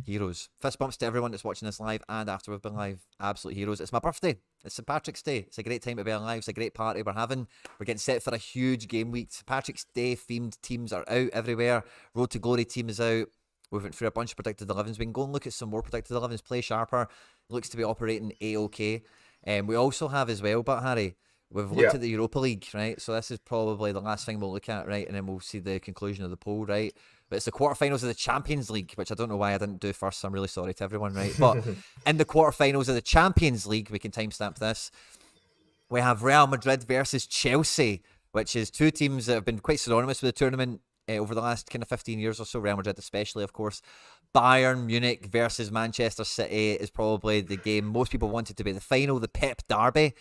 Heroes. Fist bumps to everyone that's watching this live and after we've been live. Absolute heroes. It's my birthday. It's St. Patrick's Day. It's a great time to be alive. It's a great party we're having. We're getting set for a huge game week. St. Patrick's Day themed teams are out everywhere. Road to Glory team is out. We went through a bunch of predicted 11s. We can go and look at some more predicted 11s. Play sharper. Looks to be operating A-OK. We also have as well, but Harry, we've looked at the Europa League, right? So this is probably the last thing we'll look at, right? And then we'll see the conclusion of the poll, right? But it's the quarterfinals of the Champions League, which I don't know why I didn't do first. So I'm really sorry to everyone, right? But in the quarterfinals of the Champions League, we can timestamp this. We have Real Madrid versus Chelsea, which is two teams that have been quite synonymous with the tournament over the last kind of 15 years or so. Real Madrid especially, of course. Bayern Munich versus Manchester City is probably the game most people wanted to be the final, the Pep Derby.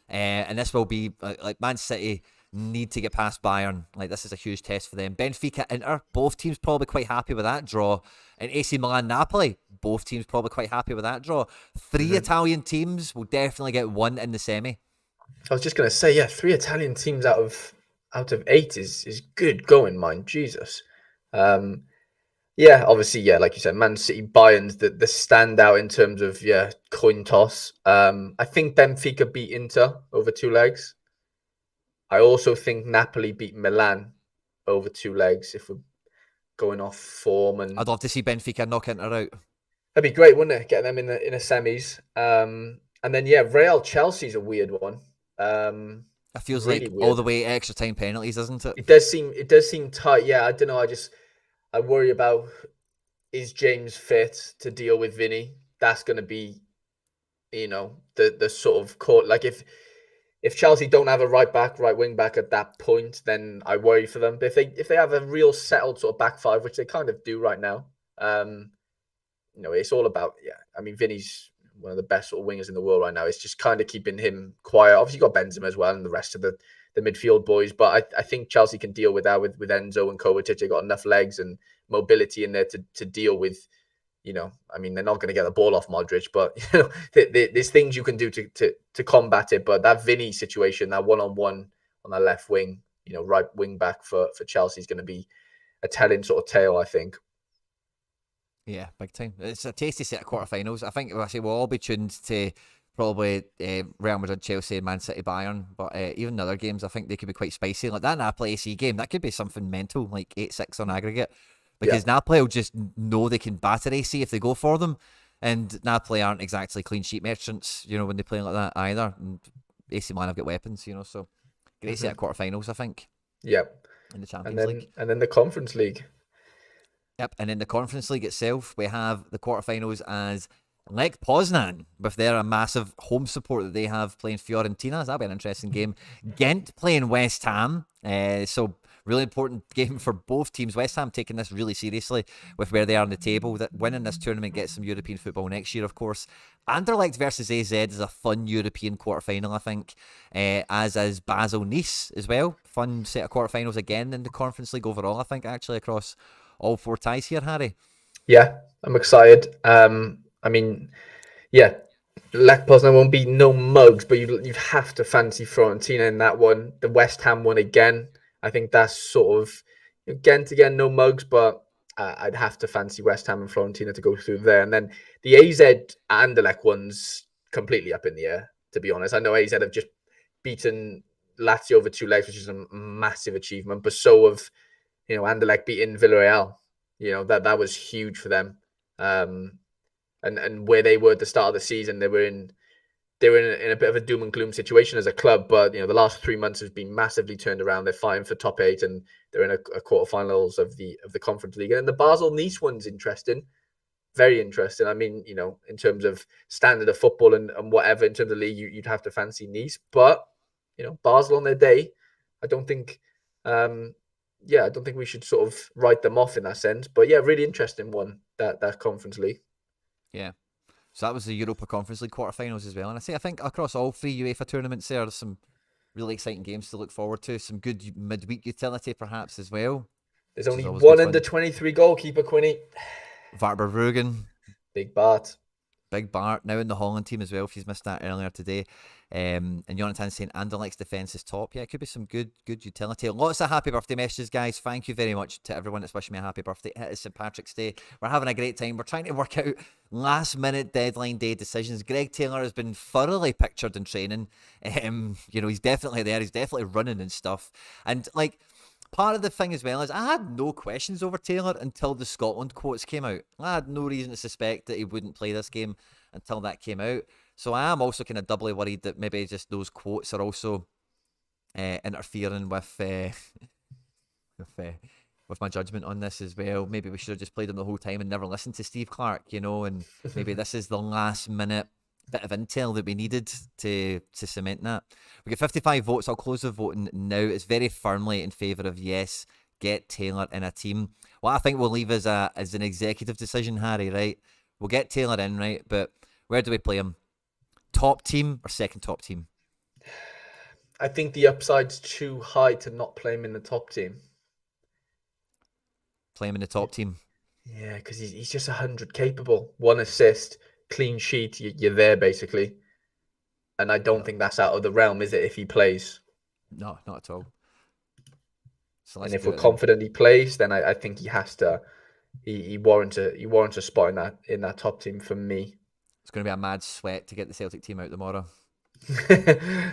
And this will be, like, Man City need to get past Bayern. Like, this is a huge test for them. Benfica, Inter, both teams probably quite happy with that draw. And AC Milan, Napoli, both teams probably quite happy with that draw. 3 Italian teams will definitely get 1 in the semi. I was just going to say, yeah, 3 Italian teams out of 8 is good going, mind. Jesus. Yeah, obviously, yeah, like you said, Man City, Bayern's the standout in terms of, coin toss. I think Benfica beat Inter over 2 legs. I also think Napoli beat Milan over 2 legs if we're going off form. And I'd love to see Benfica knock Inter out. that'd be great, wouldn't it? Get them in a semis. And then, yeah, Real Chelsea's a weird one. It feels really like weird. all the way extra time penalties, doesn't it? It does seem tight. Yeah, I don't know. I worry about, is James fit to deal with Vinny? That's going to be, the sort of court. Like if Chelsea don't have a right wing back at that point, then I worry for them. But if they have a real settled sort of back five, which they kind of do right now, it's all about, I mean, Vinny's one of the best sort of wingers in the world right now. It's just kind of keeping him quiet. Obviously, you got Benzema as well and the rest of the midfield boys. But I think Chelsea can deal with that with Enzo and Kovacic. They got enough legs and mobility in there to deal with. I mean, they're not going to get the ball off Modric, but there's things you can do to combat it. But that Vinny situation, that one-on-one on that left wing, right wing back for Chelsea is going to be a telling sort of tale, I think. Yeah, big time. It's a tasty set of quarterfinals. I think we'll all be tuned to probably Real Madrid, Chelsea, and Man City, Bayern. But even the other games, I think they could be quite spicy. Like that Napoli AC game, that could be something mental, like 8-6 on aggregate. Because Napoli will just know they can batter AC if they go for them. And Napoli aren't exactly clean sheet merchants, when they play like that either. And AC Milan have got weapons, so great set of quarterfinals, I think. Yep. In the Champions League. And then the Conference League. Yep, and in the Conference League itself, we have the quarterfinals as Lech Poznan, with their massive home support that they have playing Fiorentina. That'll be an interesting game. Ghent playing West Ham. So really important game for both teams. West Ham taking this really seriously with where they are on the table. That winning this tournament gets some European football next year, of course. Anderlecht versus AZ is a fun European quarterfinal, I think. As is Basel Nice as well. Fun set of quarterfinals again in the Conference League overall, I think, actually, across all 4 ties here, Harry. Yeah, I'm excited. I mean, Lech Poznan won't be no mugs, but you'd have to fancy Fiorentina in that one. The West Ham one again. I think that's sort of Ghent again, no mugs, but I'd have to fancy West Ham and Fiorentina to go through there. And then the AZ Anderlecht one's completely up in the air, to be honest. I know AZ have just beaten Lazio over 2 legs, which is a massive achievement, but so have Anderlecht beating Villarreal. That was huge for them. And where they were at the start of the season, they were in a bit of a doom and gloom situation as a club. But the last 3 months has been massively turned around. They're fighting for top 8, and they're in a quarterfinals of the Conference League. And the Basel Nice one's interesting, very interesting. I mean, in terms of standard of football and whatever in terms of league, you'd have to fancy Nice. But Basel on their day, I don't think. I don't think we should sort of write them off in that sense. But yeah, really interesting one, that Conference League. Yeah. So that was the Europa Conference League quarterfinals as well. And I think across all 3 UEFA tournaments there's some really exciting games to look forward to. Some good midweek utility perhaps as well. There's only one under 23 goalkeeper, Quinny. Varber Rugen. Big Bart. Big Bart, now in the Holland team as well, if he's missed that earlier today. And Jonathan's saying Anderlecht's defence is top. Yeah, it could be some good utility. Lots of happy birthday messages, guys. Thank you very much to everyone that's wishing me a happy birthday. It is St. Patrick's Day. We're having a great time. We're trying to work out last-minute deadline day decisions. Greg Taylor has been thoroughly pictured in training. He's definitely there. He's definitely running and stuff. And, part of the thing as well is I had no questions over Taylor until the Scotland quotes came out. I had no reason to suspect that he wouldn't play this game until that came out. So I am also kind of doubly worried that maybe just those quotes are also interfering with my judgment on this as well. Maybe we should have just played him the whole time and never listened to Steve Clark, and maybe this is the last minute bit of intel that we needed to cement that. We get 55 votes. I'll close the voting now. It's very firmly in favour of yes, get Taylor in a team. what I think we'll leave as an executive decision, Harry, right? We'll get Taylor in, right? But where do we play him? Top team or second top team? I think the upside's too high to not play him in the top team. Play him in the top team. Yeah, because he's just 100 capable. 1 assist, clean sheet, you're there basically. And I don't think that's out of the realm, is it, if he plays? No, not at all. So And if we're confident he plays, then I think he has to. He warrants a spot in that top team for me. It's going to be a mad sweat to get the Celtic team out tomorrow. Yeah,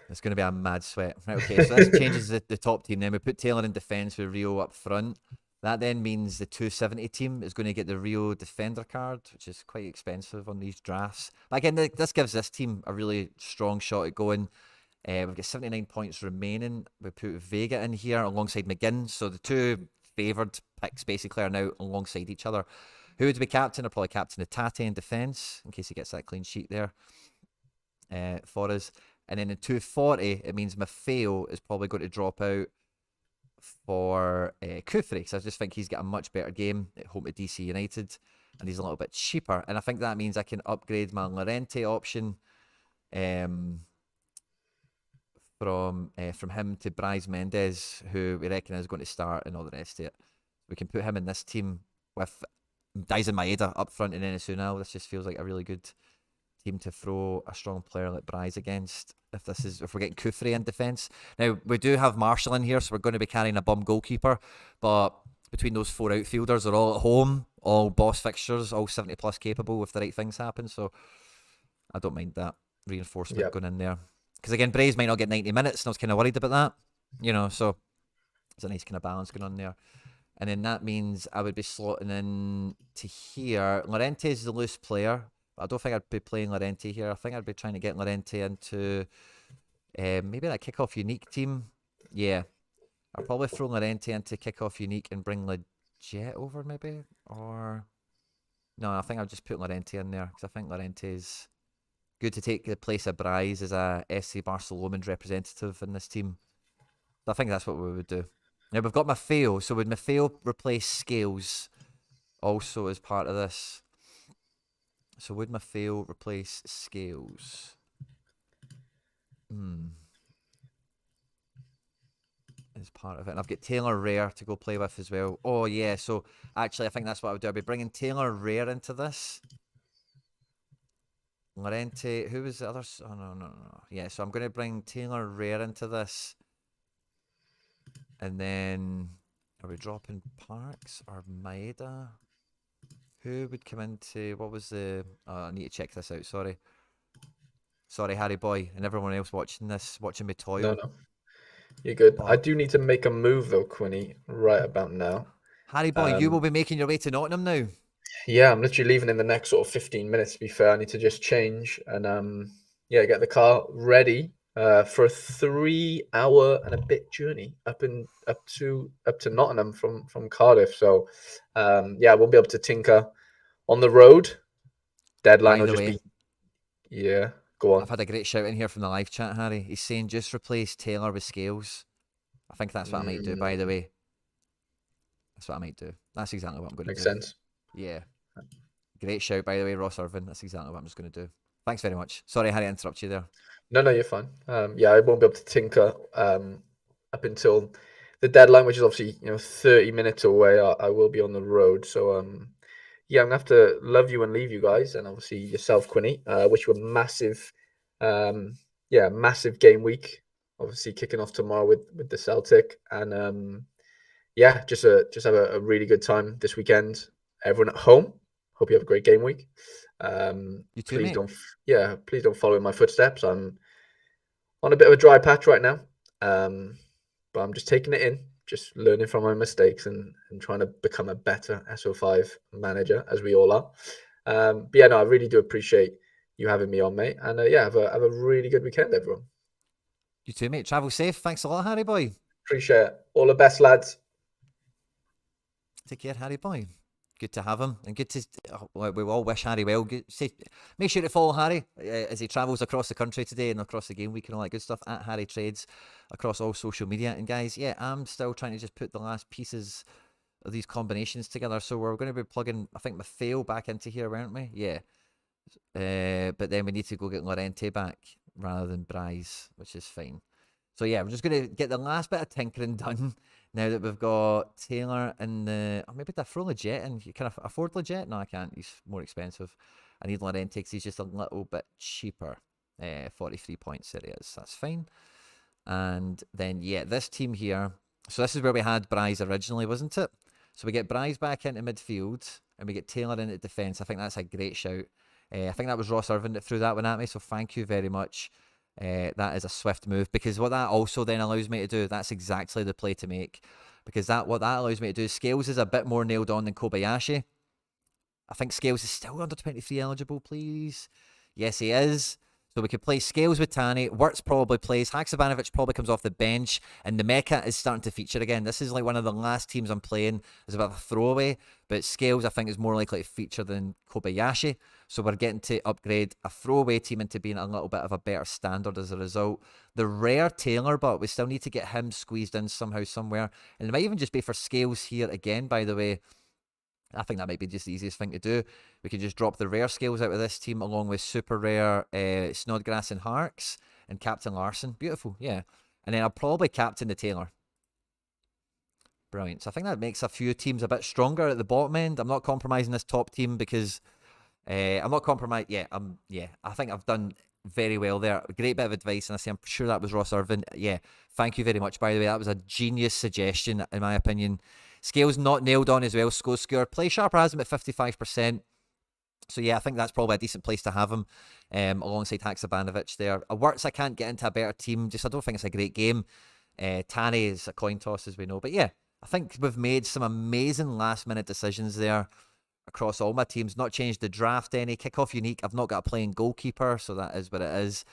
It's going to be a mad sweat. Right, okay, so this changes the top team then. We put Taylor in defence with Rio up front. That then means the 270 team is going to get the Rio defender card, which is quite expensive on these drafts. But again, this gives this team a really strong shot at going. We've got 79 points remaining. We put Vega in here alongside McGinn. So the two favoured picks basically are now alongside each other. Who would be captain? I'll probably captain Tate in defence, in case he gets that clean sheet there for us. And then in 240, it means Maffeo is probably going to drop out for Kufri, because I just think he's got a much better game at home to DC United, and he's a little bit cheaper. And I think that means I can upgrade my Llorente option from him to Bryce Mendes, who we reckon is going to start, and all the rest of it. We can put him in this team with Dyson Maeda up front and Enesunal. This just feels like a really good team to throw a strong player like Bryce against if we're getting Kufri in defence. Now, we do have Marshall in here, so we're going to be carrying a bum goalkeeper, but between those 4 outfielders, they're all at home, all boss fixtures, all 70 plus capable if the right things happen, so I don't mind that reinforcement going in there. Because again, Bryce might not get 90 minutes, and I was kind of worried about that, so there's a nice kind of balance going on there. And then that means I would be slotting in to here. Llorente is the loose player. I don't think I'd be playing Llorente here. I think I'd be trying to get Llorente into maybe that kickoff unique team. Yeah. I'll probably throw Llorente into kickoff unique and bring Legit over maybe. Or no, I think I'll just put Llorente in there, because I think Llorente is good to take the place of Bryce as a SC Barcelona representative in this team. So I think that's what we would do. Now we've got Maffeo. So would Maffeo replace Scales also as part of this? So would Maffeo replace Scales? As part of it. And I've got Taylor Rare to go play with as well. Oh, yeah. So actually, I think that's what I would do. I'd be bringing Taylor Rare into this. Llorente. Who was the other? Oh, no. Yeah, so I'm going to bring Taylor Rare into this. And then, are we dropping Parks or Maeda? Who would come into, what was the, I need to check this out, sorry. Sorry, Harry Boy, and everyone else watching me toil. No. You're good. I do need to make a move though, Quinny, right about now. Harry Boy, you will be making your way to Nottingham now. Yeah, I'm literally leaving in the next sort of 15 minutes, to be fair. I need to just change and get the car ready for a 3-hour and a bit journey up to Nottingham from Cardiff. So I won't be able to tinker on the road. Deadline will just be. Yeah, go on. I've had a great shout in here from the live chat, Harry. He's saying just replace Taylor with Scales. I think that's what I might do, by the way. That's what I might do. That's exactly what I'm going to do. Makes sense. Yeah. Great shout, by the way, Ross Irvin. That's exactly what I'm just going to do. Thanks very much. Sorry, Harry, I interrupt you there. No, you're fine. I won't be able to tinker up until the deadline, which is obviously 30 minutes away. I will be on the road, so I'm gonna have to love you and leave you guys, and obviously yourself, Quinny. Wish you a massive, massive game week. Obviously kicking off tomorrow with the Celtic, and just have a really good time this weekend. Everyone at home, hope you have a great game week. You too, please mate. please don't follow in my footsteps. I'm on a bit of a dry patch right now, but I'm just taking it in, just learning from my mistakes and trying to become a better SO5 manager, as we all are. I really do appreciate you having me on, mate. And have a really good weekend, everyone. You too, mate. Travel safe. Thanks a lot, Harry Boy. Appreciate it. All the best, lads. Take care, Harry Boy. Good to have him, and good to we all wish Harry well. Make sure to follow Harry as he travels across the country today and across the game week and all that good stuff at Harry Trades across all social media. And guys, I'm still trying to just put the last pieces of these combinations together. So we're going to be plugging, I think, Maffeo back into here, weren't we? Yeah. But then we need to go get Llorente back rather than Bryce, which is fine. So yeah, we're just going to get the last bit of tinkering done now that we've got Taylor and the... Or maybe I throw Legit in. You can afford Legit? No, I can't. He's more expensive. I need Llorente because he's just a little bit cheaper. 43 points, there he is. That's fine. And then, yeah, this team here. So this is where we had Bryce originally, wasn't it? So we get Bryce back into midfield and we get Taylor into defence. I think that's a great shout. I think that was Ross Irvin that threw that one at me, so thank you very much. That is a swift move, because what that also then allows me to do, that's exactly the play to make. Because what that allows me to do, Scales is a bit more nailed on than Kobayashi. I think Scales is still under 23 eligible, please. Yes, he is. So we could play Scales with Tani. Wirtz probably plays. Haksabanovic probably comes off the bench. And the Mecha is starting to feature again. This is like one of the last teams I'm playing. It's a bit of a throwaway. But Scales, I think, is more likely to feature than Kobayashi. So we're getting to upgrade a throwaway team into being a little bit of a better standard as a result. The rare Taylor, but we still need to get him squeezed in somehow, somewhere. And it might even just be for Scales here again, by the way. I think that might be just the easiest thing to do. We can just drop the rare Scales out of this team along with super rare Snodgrass and Harks and Captain Larson. Beautiful, yeah. And then I'll probably captain the Taylor. Brilliant. So I think that makes a few teams a bit stronger at the bottom end. I'm not compromising this top team because I'm not compromising. Yeah, I think I've done very well there. Great bit of advice, and I'm sure that was Ross Irvin. Yeah, thank you very much, by the way. That was a genius suggestion, in my opinion. Scales not nailed on as well. Score. Play Sharper has him at 55%. So yeah, I think that's probably a decent place to have him alongside Haksabanovic there. Wirtz, I can't get into a better team. Just I don't think it's a great game. Tani is a coin toss, as we know. But yeah, I think we've made some amazing last-minute decisions there across all my teams. Not changed the draft any. Kickoff unique. I've not got a playing goalkeeper, so that is what it is.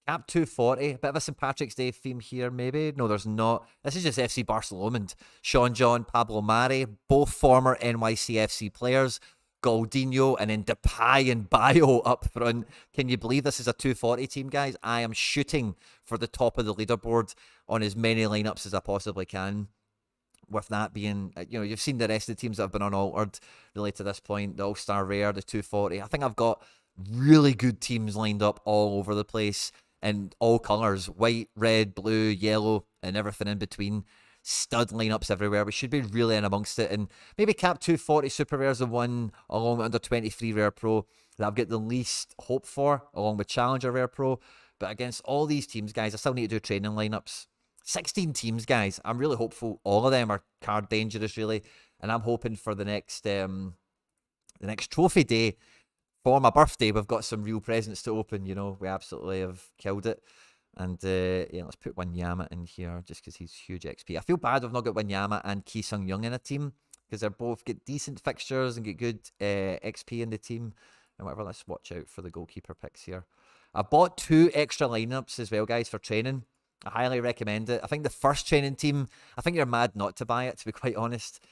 Cap 240, a bit of a St. Patrick's Day theme here, maybe. No, there's not. This is just FC Barcelona. Sean John, Pablo Mari, both former NYCFC players. Goldinho and then Depay and Bio up front. Can you believe this is a 240 team, guys? I am shooting for the top of the leaderboard on as many lineups as I possibly can. With that being, you've seen the rest of the teams that have been unaltered really to this point. The All-Star Rare, the 240. I think I've got really good teams lined up all over the place. And all colours, white, red, blue, yellow, and everything in between. Stud lineups everywhere. We should be really in amongst it. And maybe Cap 240 Super Rare is the one, along with Under 23 Rare Pro, that I've got the least hope for, along with Challenger Rare Pro. But against all these teams, guys, I still need to do training lineups. 16 teams, guys. I'm really hopeful. All of them are card dangerous, really. And I'm hoping for the next trophy day. For my birthday, we've got some real presents to open. We absolutely have killed it. And yeah, let's put Wanyama in here just because he's huge XP. I feel bad I've not got Wanyama and Ki Sung Young in a team because they're both get decent fixtures and get good XP in the team and whatever. Let's watch out for the goalkeeper picks here. I bought 2 extra lineups as well, guys, for training. I highly recommend it. I think the first training team, I think you're mad not to buy it, to be quite honest.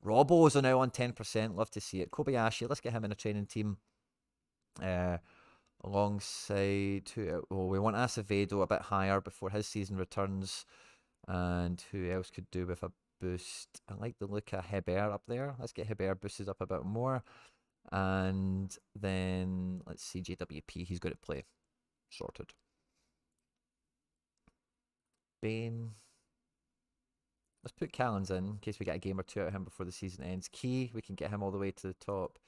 Robos are now on 10%. Love to see it. Kobayashi, let's get him in a training team. Alongside we want Acevedo a bit higher before his season returns. And who else could do with a boost? I like the look of Heber up there. Let's get Heber boosted up a bit more. And then let's see JWP. He's good at play. Sorted. Bane. Let's put Callens in case we get a game or two out of him before the season ends. Key, we can get him all the way to the top.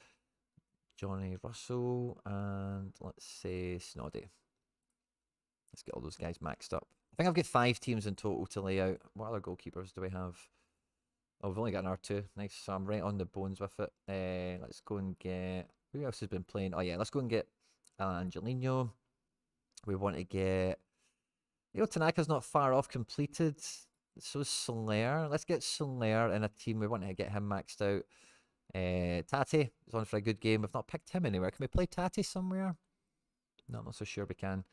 Johnny Russell, and let's say Snoddy. Let's get all those guys maxed up. I think I've got 5 teams in total to lay out. What other goalkeepers do we have? Oh, we've only got an R2. Nice, so I'm right on the bones with it. Let's go and get... Who else has been playing? Oh yeah, let's go and get Angelino. We want to get... Tanaka's not far off completed. So Soler. Let's get Soler in a team. We want to get him maxed out. Tati is on for a good game. We've not picked him anywhere. Can we play Tati somewhere? No, I'm not so sure we can.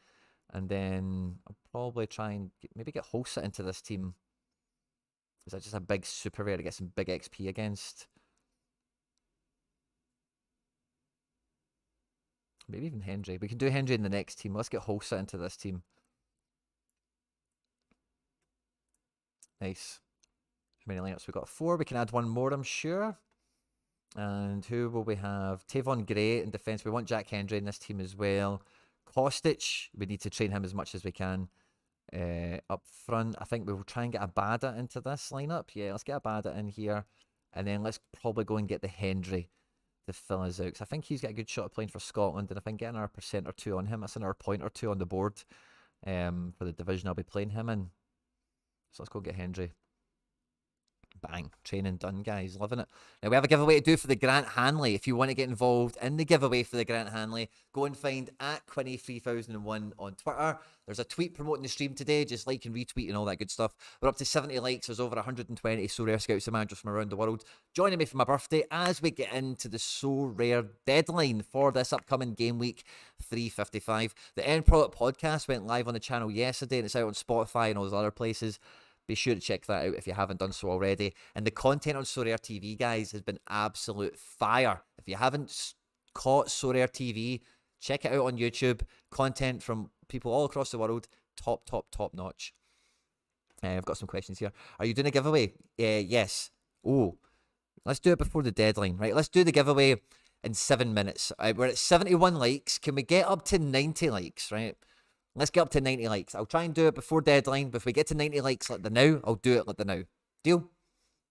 And then I'll probably try and maybe get Holsa into this team. Is that just a big super rare to get some big XP against? Maybe even Hendry. We can do Hendry in the next team. Let's get Holsa into this team. Nice. many lineups we got? 4. We can add one more, I'm sure. And who will we have? Tavon Gray in defence. We want Jack Hendry in this team as well. Kostic, we need to train him as much as we can. Up front, I think we will try and get a Bada into this lineup. Yeah, let's get a Bada in here. And then let's probably go and get the Hendry to fill us out. Because I think he's got a good shot of playing for Scotland. And if I can get another % or 2 on him, that's another point or 2 on the board for the division I'll be playing him in. So let's go get Hendry. Bang. Training done, guys. Loving it. Now, we have a giveaway to do for the Grant Hanley. If you want to get involved in the giveaway for the Grant Hanley, go and find at Quinny3001 on Twitter. There's a tweet promoting the stream today. Just like and retweet and all that good stuff. We're up to 70 likes. There's over 120 Sorare scouts and managers from around the world joining me for my birthday as we get into the Sorare deadline for this upcoming game week 355. The End Product podcast went live on the channel yesterday and it's out on Spotify and all those other places. Be sure to check that out if you haven't done so already. And the content on Sorare TV, guys, has been absolute fire. If you haven't caught Sorare TV, check it out on YouTube. Content from people all across the world. Top notch. I've got some questions here. Are you doing a giveaway? Yes. Oh, let's do it before the deadline, right? Let's do the giveaway in 7 minutes. We're at 71 likes. Can we get up to 90 likes, right? Let's get up to 90 likes. I'll try and do it before deadline, but if we get to 90 likes like the now, I'll do it like the now. Deal?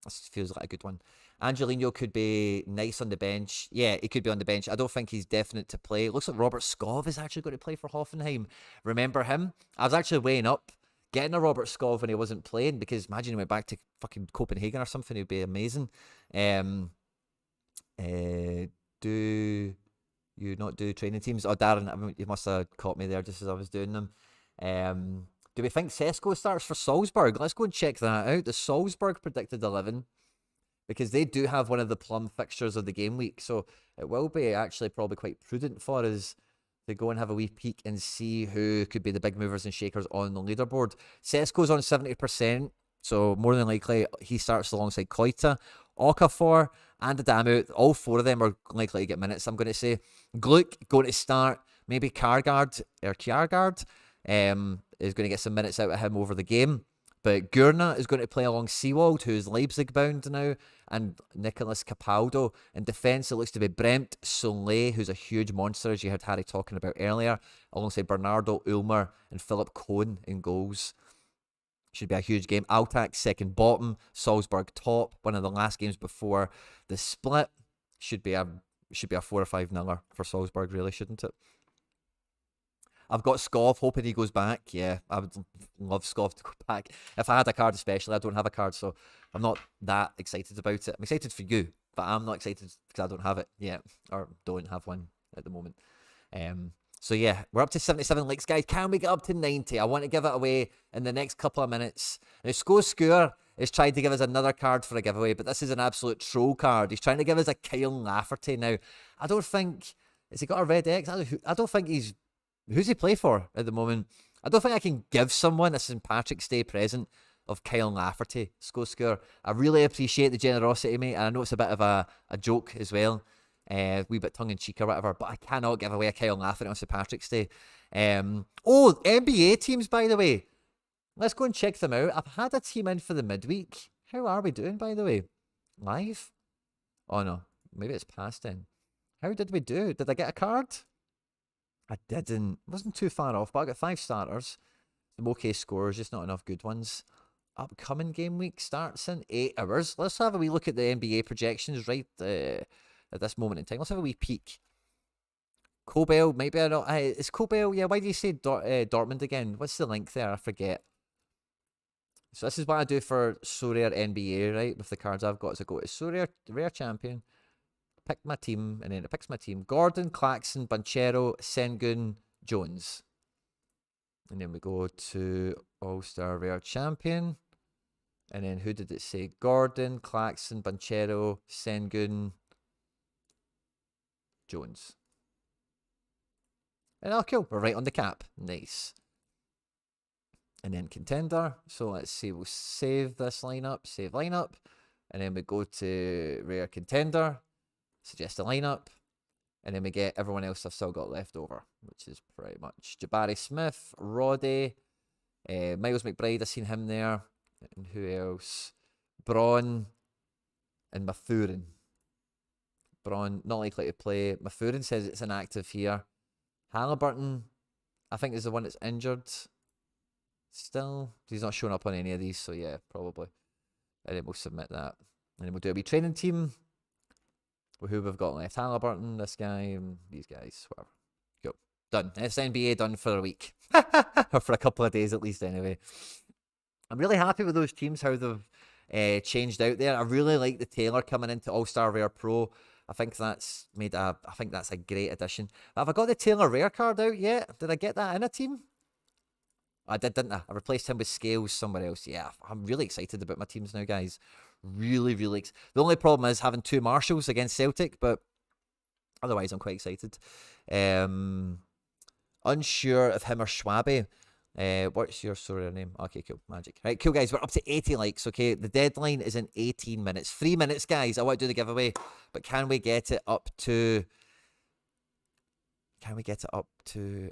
This feels like a good one. Angelino could be nice on the bench. Yeah, he could be on the bench. I don't think he's definite to play. It looks like Robert Skov is actually going to play for Hoffenheim. Remember him? I was actually weighing up getting a Robert Skov when he wasn't playing, because imagine he went back to fucking Copenhagen or something. It would be amazing. Do you not do training teams? Oh, Darren, I mean, you must have caught me there just as I was doing them. Do we think Sesko starts for Salzburg? Let's go and check that out. The Salzburg predicted 11, because they do have one of the plum fixtures of the game week. So it will be actually probably quite prudent for us to go and have a wee peek and see who could be the big movers and shakers on the leaderboard. Sesko's on 70%, so more than likely he starts alongside Koita. Okafor and Adamu, all 4 of them are likely to get minutes, I'm going to say. Gluck going to start. Maybe Kjaergaard is going to get some minutes out of him over the game. But Gurna is going to play along Seawald, who's Leipzig bound now, and Nicolas Capaldo. In defence, it looks to be Brent Solé, who's a huge monster, as you heard Harry talking about earlier, alongside Bernardo Ulmer and Philip Cohn in goals. Should be a huge game. Altac second bottom, Salzburg top. One of the last games before the split. Should be a 4 or 5 0 for Salzburg, really, shouldn't it? I've got Skov, hoping he goes back. Yeah, I would love Skov to go back. If I had a card especially, I don't have a card, so I'm not that excited about it. I'm excited for you, but I'm not excited because I don't have it yet, or don't have one at the moment. So yeah, we're up to 77 likes, guys. Can we get up to 90? I want to give it away in the next couple of minutes. Now, Score is trying to give us another card for a giveaway, but this is an absolute troll card. He's trying to give us a Kyle Lafferty. Now, I don't think... Has he got a red X? I don't think he's... Who's he play for at the moment? I don't think I can give someone a St. Patrick's Day present of Kyle Lafferty. Score. I really appreciate the generosity, mate, and I know it's a bit of a joke as well. Wee bit tongue-in-cheek or whatever, but I cannot give away a Kyle Lafferty on St. Patrick's Day. NBA teams, by the way. Let's go and check them out. I've had a team in for the midweek. How are we doing, by the way? Live? Oh, no. Maybe it's past then. How did we do? Did I get a card? I didn't. Wasn't too far off, but I got 5 starters. Some okay scores, just not enough good ones. Upcoming game week starts in 8 hours. Let's have a wee look at the NBA projections right at this moment in time. Let's have a wee peek. Kobel, maybe I don't... Is Kobel... Yeah, why do you say Dortmund again? What's the link there? I forget. So this is what I do for Sorare NBA, right? With the cards I've got. So I go to Sorare Rare Champion, pick my team, and then it picks my team. Gordon, Claxon, Banchero, Sengun, Jones. And then we go to All-Star Rare Champion. And then who did it say? Gordon, Claxon, Banchero, Sengun, Jones. And oh, cool. We're right on the cap. Nice. And then contender. So let's see. We'll save this lineup. Save lineup. And then we go to rare contender. Suggest a lineup. And then we get everyone else I've still got left over, which is pretty much Jabari Smith, Roddy, Miles McBride. I've seen him there. And who else? Braun and Mathurin. Braun, not likely to play. Mathurin says it's inactive here. Halliburton, I think, is the one that's injured still. He's not showing up on any of these, so yeah, probably. And then we'll submit that. And then we'll do a wee training team with who we've got left. Halliburton, this guy, and these guys, whatever. Cool. Done. SNBA done for a week. Or for a couple of days at least, anyway. I'm really happy with those teams, how they've changed out there. I really like the Taylor coming into All-Star Rare Pro. I think that's a great addition. Have I got the Taylor Rare card out yet? Did I get that in a team? I did, didn't I? I replaced him with Scales somewhere else. Yeah, I'm really excited about my teams now, guys. Really, really excited. The only problem is having 2 Marshalls against Celtic, but otherwise I'm quite excited. Unsure of him or Schwabe. What's your Sorare name? Okay, cool. Magic. Right, cool, guys. We're up to 80 likes, okay? The deadline is in 18 minutes. 3 minutes, guys. I want to do the giveaway, but can we get it up to...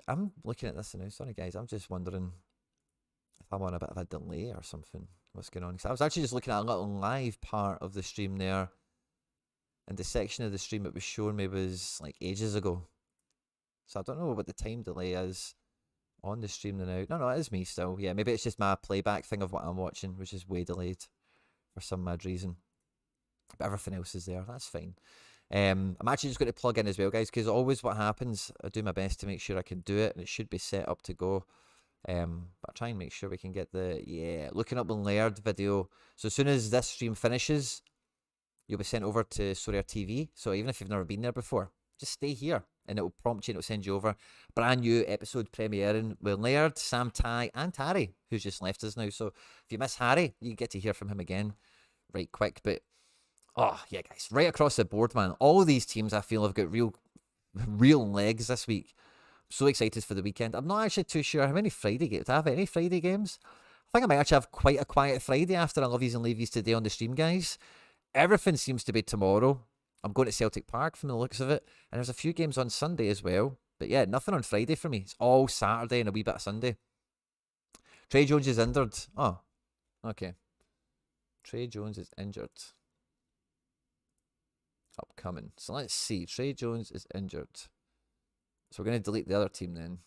I'm looking at this now. Sorry, guys. I'm just wondering if I'm on a bit of a delay or something. What's going on? Because I was actually just looking at a little live part of the stream there, and the section of the stream it was showing me was like ages ago. So I don't know what the time delay is on the stream now. No, it is me still. Yeah, maybe it's just my playback thing of what I'm watching, which is way delayed for some mad reason. But everything else is there. That's fine. I'm actually just going to plug in as well, guys, because always what happens, I do my best to make sure I can do it, and it should be set up to go. But I'll try and make sure we can get the, looking up the Laird video. So as soon as this stream finishes, you'll be sent over to Sorare TV. So even if you've never been there before, just stay here, and it will prompt you and it will send you over. Brand new episode premiering with Laird, Sam Ty, and Harry, who's just left us now. So if you miss Harry, you get to hear from him again right quick. But oh yeah, guys, right across the board, man. All of these teams I feel have got real legs this week. I'm so excited for the weekend. I'm not actually too sure how many Friday games. Do I have any Friday games? I think I might actually have quite a quiet Friday after I Lovies and Leavies today on the stream, guys. Everything seems to be tomorrow. I'm going to Celtic Park from the looks of it. And there's a few games on Sunday as well. But yeah, nothing on Friday for me. It's all Saturday and a wee bit of Sunday. Trey Jones is injured. Oh, okay. Trey Jones is injured. Upcoming. So let's see. Trey Jones is injured. So we're going to delete the other team then.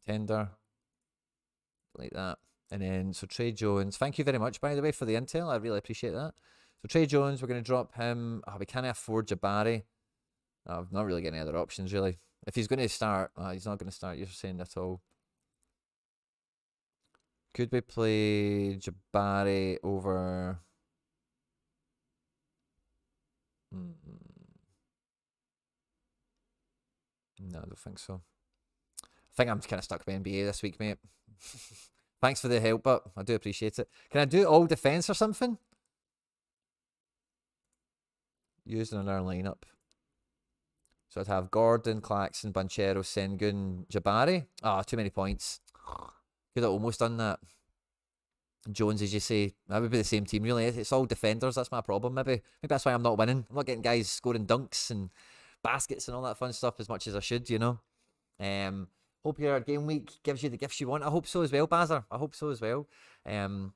Contender. Delete that. And then, so Trey Jones. Thank you very much, by the way, for the intel. I really appreciate that. So Trey Jones, we're going to drop him. Oh, we can't afford Jabari. I've not really got any other options, really. If he's going to start, he's not going to start. You're saying at all. Could we play Jabari over... No, I don't think so. I think I'm kind of stuck with NBA this week, mate. Thanks for the help, but I do appreciate it. Can I do all defense or something? Using another lineup. So I'd have Gordon, Claxton, Banchero, Sengun, Jabari. Too many points. Could have almost done that. Jones, as you say, that would be the same team, really. It's all defenders. That's my problem, maybe. Maybe that's why I'm not winning. I'm not getting guys scoring dunks and baskets and all that fun stuff as much as I should, you know. Hope your game week gives you the gifts you want. I hope so as well, Bazzer. I hope so as well. And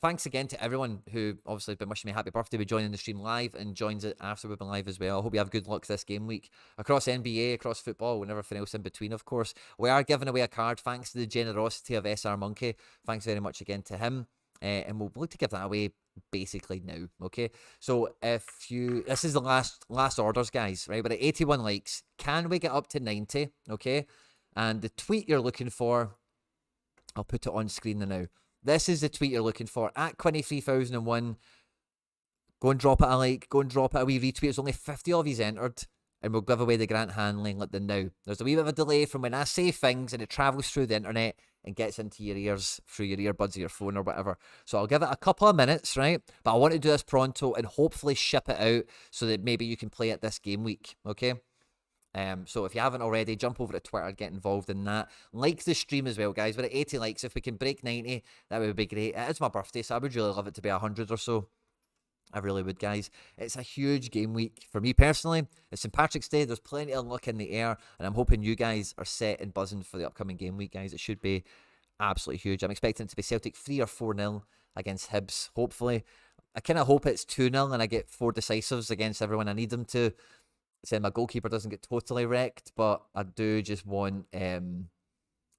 thanks again to everyone who obviously has been wishing me a happy birthday by joining the stream live and joins it after we've been live as well. I hope you have good luck this game week across NBA, across football, and everything else in between, of course. We are giving away a card thanks to the generosity of SR Monkey. Thanks very much again to him. And we'll look to give that away basically now, okay? So this is the last orders, guys, right? We're at 81 likes. Can we get up to 90, okay? And the tweet you're looking for, I'll put it on screen now. This is the tweet you're looking for, at Quinny3001. Go and drop it a like, go and drop it a wee retweet. There's only 50 of yous entered, and we'll give away the Grant Handling like the now. There's a wee bit of a delay from when I say things and it travels through the internet and gets into your ears through your earbuds or your phone or whatever. So I'll give it a couple of minutes, right? But I want to do this pronto and hopefully ship it out so that maybe you can play it this game week, okay? So if you haven't already, jump over to Twitter, get involved in that. Like the stream as well, guys. We're at 80 likes. If we can break 90, that would be great. It is my birthday, so I would really love it to be 100 or so. I really would, guys. It's a huge game week for me personally. It's St. Patrick's Day. There's plenty of luck in the air, and I'm hoping you guys are set and buzzing for the upcoming game week, guys. It should be absolutely huge. I'm expecting it to be Celtic 3 or 4-0 against Hibs, hopefully. I kind of hope it's 2-0 and I get 4 decisives against everyone I need them to. So my goalkeeper doesn't get totally wrecked, but I do just want it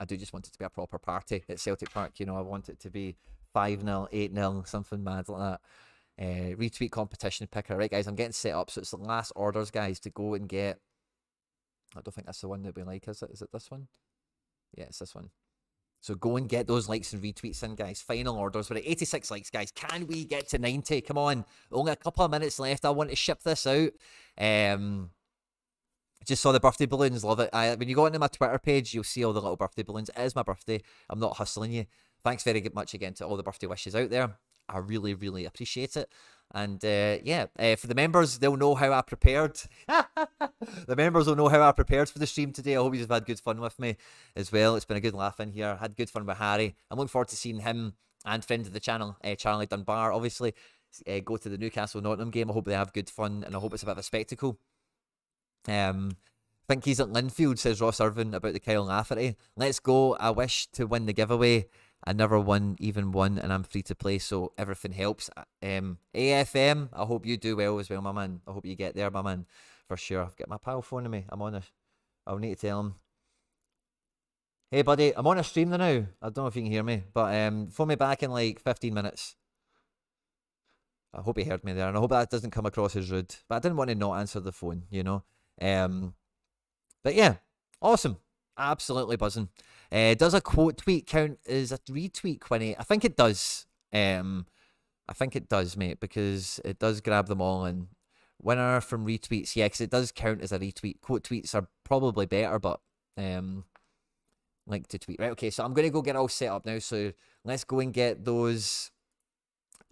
to be a proper party at Celtic Park. You know, I want it to be 5-0, 8-0, something mad like that. Retweet competition picker. Right, guys, I'm getting set up. So it's the last orders, guys, to go and get. I don't think that's the one that we like, is it? Is it this one? Yeah, it's this one. So go and get those likes and retweets in, guys. Final orders. We're at 86 likes, guys. Can we get to 90? Come on. Only a couple of minutes left. I want to ship this out. Just saw the birthday balloons. Love it. When you go into my Twitter page, you'll see all the little birthday balloons. It is my birthday. I'm not hustling you. Thanks very much again to all the birthday wishes out there. I really, really appreciate it. And for the members, they'll know how I prepared. The members will know how I prepared for the stream today. I hope you've had good fun with me as well. It's been a good laugh in here. Had good fun with Harry. I'm looking forward to seeing him and friend of the channel, Charlie Dunbar, obviously, go to the Newcastle Nottingham game. I hope they have good fun, and I hope it's a bit of a spectacle. Think he's at Linfield, says Ross Irvin about the Kyle Lafferty. Let's go. I wish to win the giveaway. I never won even one, and I'm free to play, so everything helps. AFM, I hope you do well as well, my man. I hope you get there, my man, for sure. I've got my pal phoning me. I'm on it. I'll need to tell him. Hey, buddy, I'm on a stream now. I don't know if you can hear me, but phone me back in like 15 minutes. I hope he heard me there, and I hope that doesn't come across as rude. But I didn't want to not answer the phone, you know. But yeah, awesome. Absolutely buzzing. Does a quote tweet count as a retweet, Quinny? I think it does. I think it does, mate, because it does grab them all in. Winner from retweets, yeah, because it does count as a retweet. Quote tweets are probably better, but link to tweet. Right, okay, so I'm going to go get all set up now. So let's go and get those.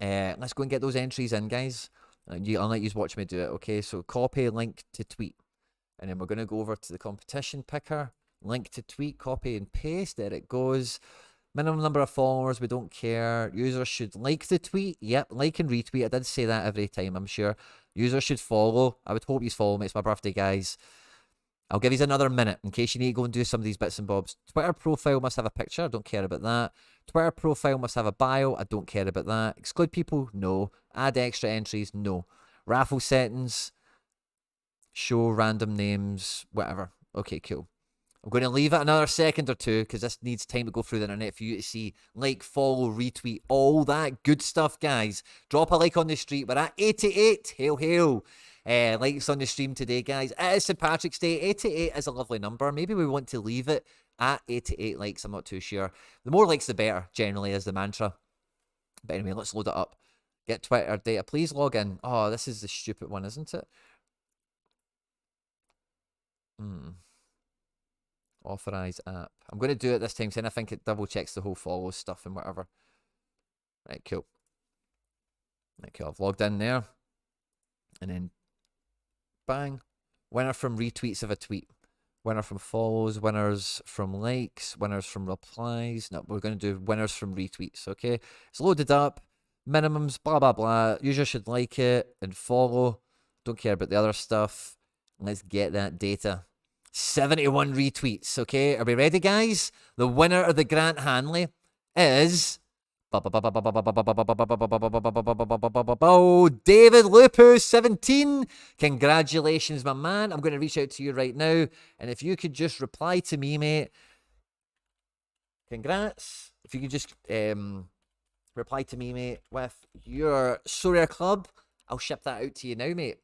Let's go and get those entries in, guys. I'll let you watch me do it, okay? So copy link to tweet. And then we're going to go over to the competition picker. Link to tweet, copy and paste. There it goes. Minimum number of followers, we don't care. Users should like the tweet. Yep, like and retweet. I did say that every time, I'm sure. Users should follow. I would hope you follow me. It's my birthday, guys. I'll give you another minute in case you need to go and do some of these bits and bobs. Twitter profile must have a picture. I don't care about that. Twitter profile must have a bio. I don't care about that. Exclude people? No. Add extra entries? No. Raffle settings? Show random names? Whatever. Okay, cool. I'm going to leave it another second or two because this needs time to go through the internet for you to see. Like, follow, retweet, all that good stuff, guys. Drop a like on the street. We're at 88. Hail, hail. Likes on the stream today, guys. It is St. Patrick's Day. 88 is a lovely number. Maybe we want to leave it at 88 likes. I'm not too sure. The more likes, the better, generally, is the mantra. But anyway, let's load it up. Get Twitter data. Please log in. Oh, this is the stupid one, isn't it? Authorize app. I'm going to do it this time, saying I think it double checks the whole follow stuff and whatever. Right, cool. Right, cool. I've logged in there. And then, bang. Winner from retweets of a tweet. Winner from follows. Winners from likes. Winners from replies. No, we're going to do winners from retweets, okay? It's loaded up. Minimums, blah, blah, blah. Users should like it and follow. Don't care about the other stuff. Let's get that data. 71 retweets, okay? Are we ready, guys? The winner of the Grant Hanley is... David Lupu, 17. Congratulations, my man. I'm going to reach out to you right now. And if you could just reply to me, mate. Congrats. If you could just reply to me, mate, with your Sorare club, I'll ship that out to you now, mate.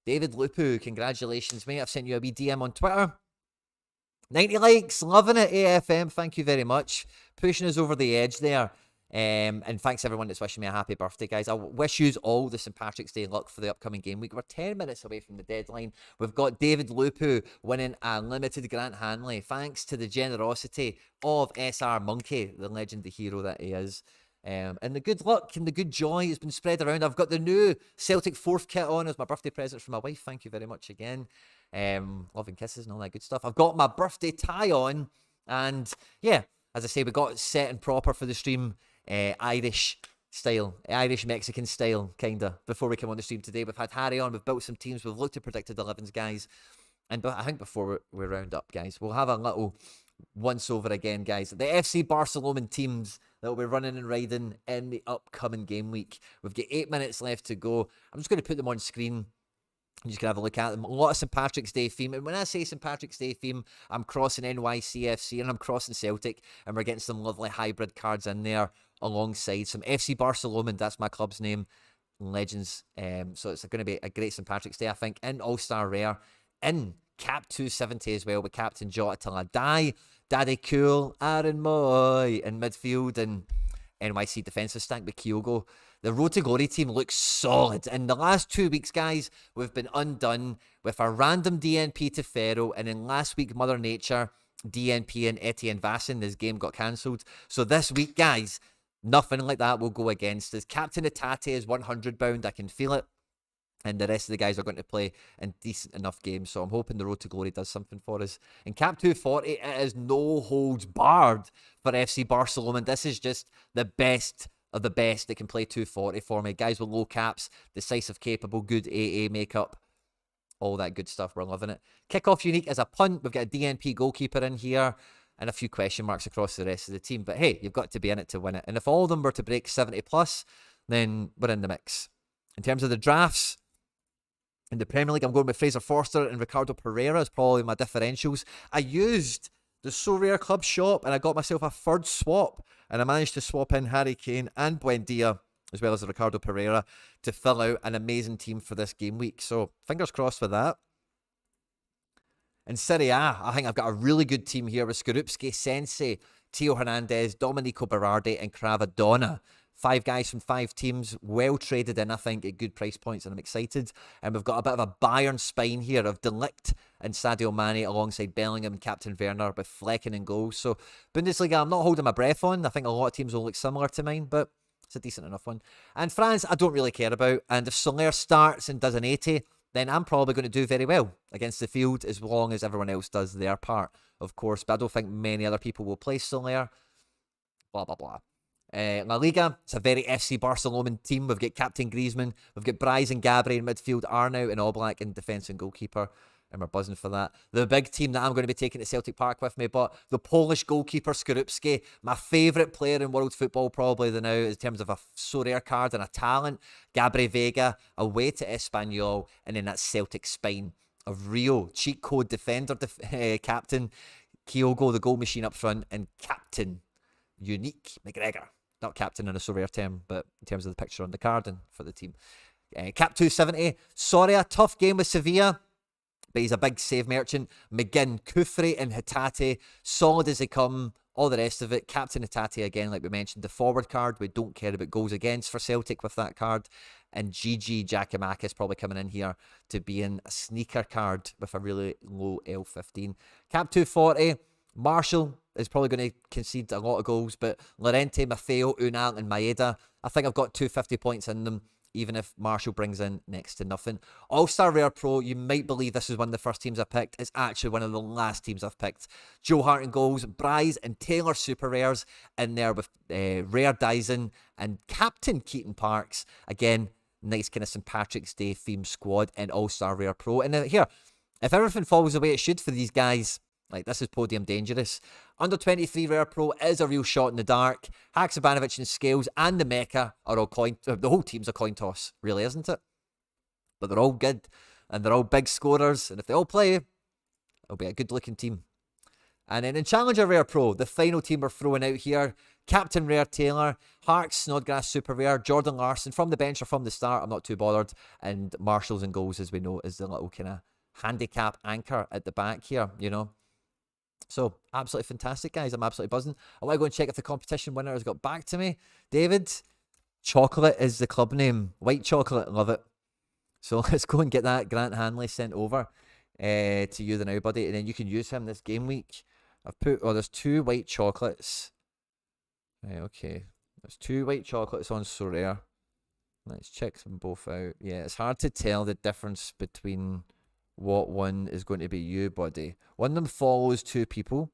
David Lupu, congratulations, mate. I've sent you a wee DM on Twitter. 90 likes, loving it, AFM. Thank you very much. Pushing us over the edge there. And thanks everyone that's wishing me a happy birthday, guys. I wish you all the St. Patrick's Day luck for the upcoming game week. We're 10 minutes away from the deadline. We've got David Lupu winning a limited Grant Hanley, thanks to the generosity of SR Monkey, the legend, the hero that he is. And the good luck and the good joy has been spread around. I've got the new Celtic 4th kit on as my birthday present from my wife. Thank you very much again. Love and kisses and all that good stuff. I've got my birthday tie on. And yeah, as I say, we got it set and proper for the stream. Irish style, Irish-Mexican style, kind of, before we come on the stream today. We've had Harry on. We've built some teams. We've looked at predicted 11s, guys. And I think before we round up, guys, we'll have a little once over again, guys. The FC Barcelona teams that will be running and riding in the upcoming game week. We've got 8 minutes left to go. I'm just going to put them on screen. You just can have a look at them. A lot of St. Patrick's Day theme. And when I say St. Patrick's Day theme, I'm crossing NYCFC and I'm crossing Celtic. And we're getting some lovely hybrid cards in there alongside some FC Barcelona. That's my club's name. Legends. So it's going to be a great St. Patrick's Day, I think. In All-Star Rare. In Cap 270 as well with Captain Jota Till I Die. Daddy Cool. Aaron Moy in midfield. And NYC defensive stack with Kyogo. The Road to Glory team looks solid. In the last 2 weeks, guys, we've been undone with a random DNP to Ferro. And in last week, Mother Nature, DNP and Etienne Vassin. This game got cancelled. So this week, guys, nothing like that will go against us. Captain Atate is 100 bound. I can feel it. And the rest of the guys are going to play in decent enough games. So I'm hoping the Road to Glory does something for us. In Cap 240, it is no holds barred for FC Barcelona. This is just the best of the best that can play 240 for me. Guys with low caps, decisive, capable, good AA makeup. All that good stuff. We're loving it. Kickoff unique as a punt. We've got a DNP goalkeeper in here. And a few question marks across the rest of the team. But hey, you've got to be in it to win it. And if all of them were to break 70 plus, then we're in the mix. In terms of the drafts, in the Premier League, I'm going with Fraser Forster and Ricardo Pereira as probably my differentials. I used the Sorare Club shop and I got myself a third swap. And I managed to swap in Harry Kane and Buendia, as well as Ricardo Pereira, to fill out an amazing team for this game week. So fingers crossed for that. In Serie A, I think I've got a really good team here with Skorupski, Sensi, Teo Hernandez, Domenico Berardi, and Cravadonna. 5 guys from 5 teams, well traded in, I think, at good price points, and I'm excited. And we've got a bit of a Bayern spine here of De Ligt and Sadio Mane alongside Bellingham and Captain Werner with Flecken and goals. So Bundesliga, I'm not holding my breath on. I think a lot of teams will look similar to mine, but it's a decent enough one. And France, I don't really care about. And if Soler starts and does an 80, then I'm probably going to do very well against the field as long as everyone else does their part, of course. But I don't think many other people will play Soler. Blah, blah, blah. La Liga, it's a very FC Barcelona team. We've got Captain Griezmann, we've got Bryce and Gabri in midfield, Arnaut and Oblak in defence and goalkeeper, and we're buzzing for that. The big team that I'm going to be taking to Celtic Park with me, but the Polish goalkeeper Skorupski, my favourite player in world football probably now in terms of a Sorare card and a talent. Gabri Vega away to Espanyol, and then that Celtic spine of Rio, cheat code defender, captain Kyogo, the goal machine up front, and Captain Unique McGregor. Not captain in a Sorare term, but in terms of the picture on the card and for the team. Cap 270. Sorry, a tough game with Sevilla, but he's a big save merchant. McGinn, Kufri and Hatate, solid as they come. All the rest of it. Captain Hatate again, like we mentioned. The forward card, we don't care about goals against for Celtic with that card. And GG Giacomakis probably coming in here to be in a sneaker card with a really low L15. Cap 240. Marshall is probably going to concede a lot of goals, but Lorente, Maffeo, Unal and Maeda, I think I've got 250 points in them, even if Marshall brings in next to nothing. All-Star Rare Pro, you might believe this is one of the first teams I picked. It's actually one of the last teams I've picked. Joe Hart and goals, Bryce and Taylor Super Rares in there with Rare Dyson and Captain Keaton Parks. Again, nice kind of St. Patrick's Day themed squad in All-Star Rare Pro. And here, if everything falls the way it should for these guys, like, this is podium dangerous. Under 23 Rare Pro is a real shot in the dark. Haksabanovic and Scales and the Mecha are all the whole team's a coin toss, really, isn't it? But they're all good, and they're all big scorers, and if they all play, it'll be a good-looking team. And then in Challenger Rare Pro, the final team we're throwing out here, Captain Rare Taylor, Harks, Snodgrass Super Rare, Jordan Larson from the bench or from the start, I'm not too bothered, and Marshalls and goals, as we know, is the little kind of handicap anchor at the back here, you know. So, absolutely fantastic, guys. I'm absolutely buzzing. I want to go and check if the competition winner has got back to me. David, Chocolate is the club name. White Chocolate, love it. So, let's go and get that Grant Hanley sent over to you now, buddy. And then you can use him this game week. I've put, there's 2 white chocolates. Right, okay. There's 2 white chocolates on Sorare. Let's check them both out. Yeah, it's hard to tell the difference between what one is going to be you, buddy. One of them follows 2 people,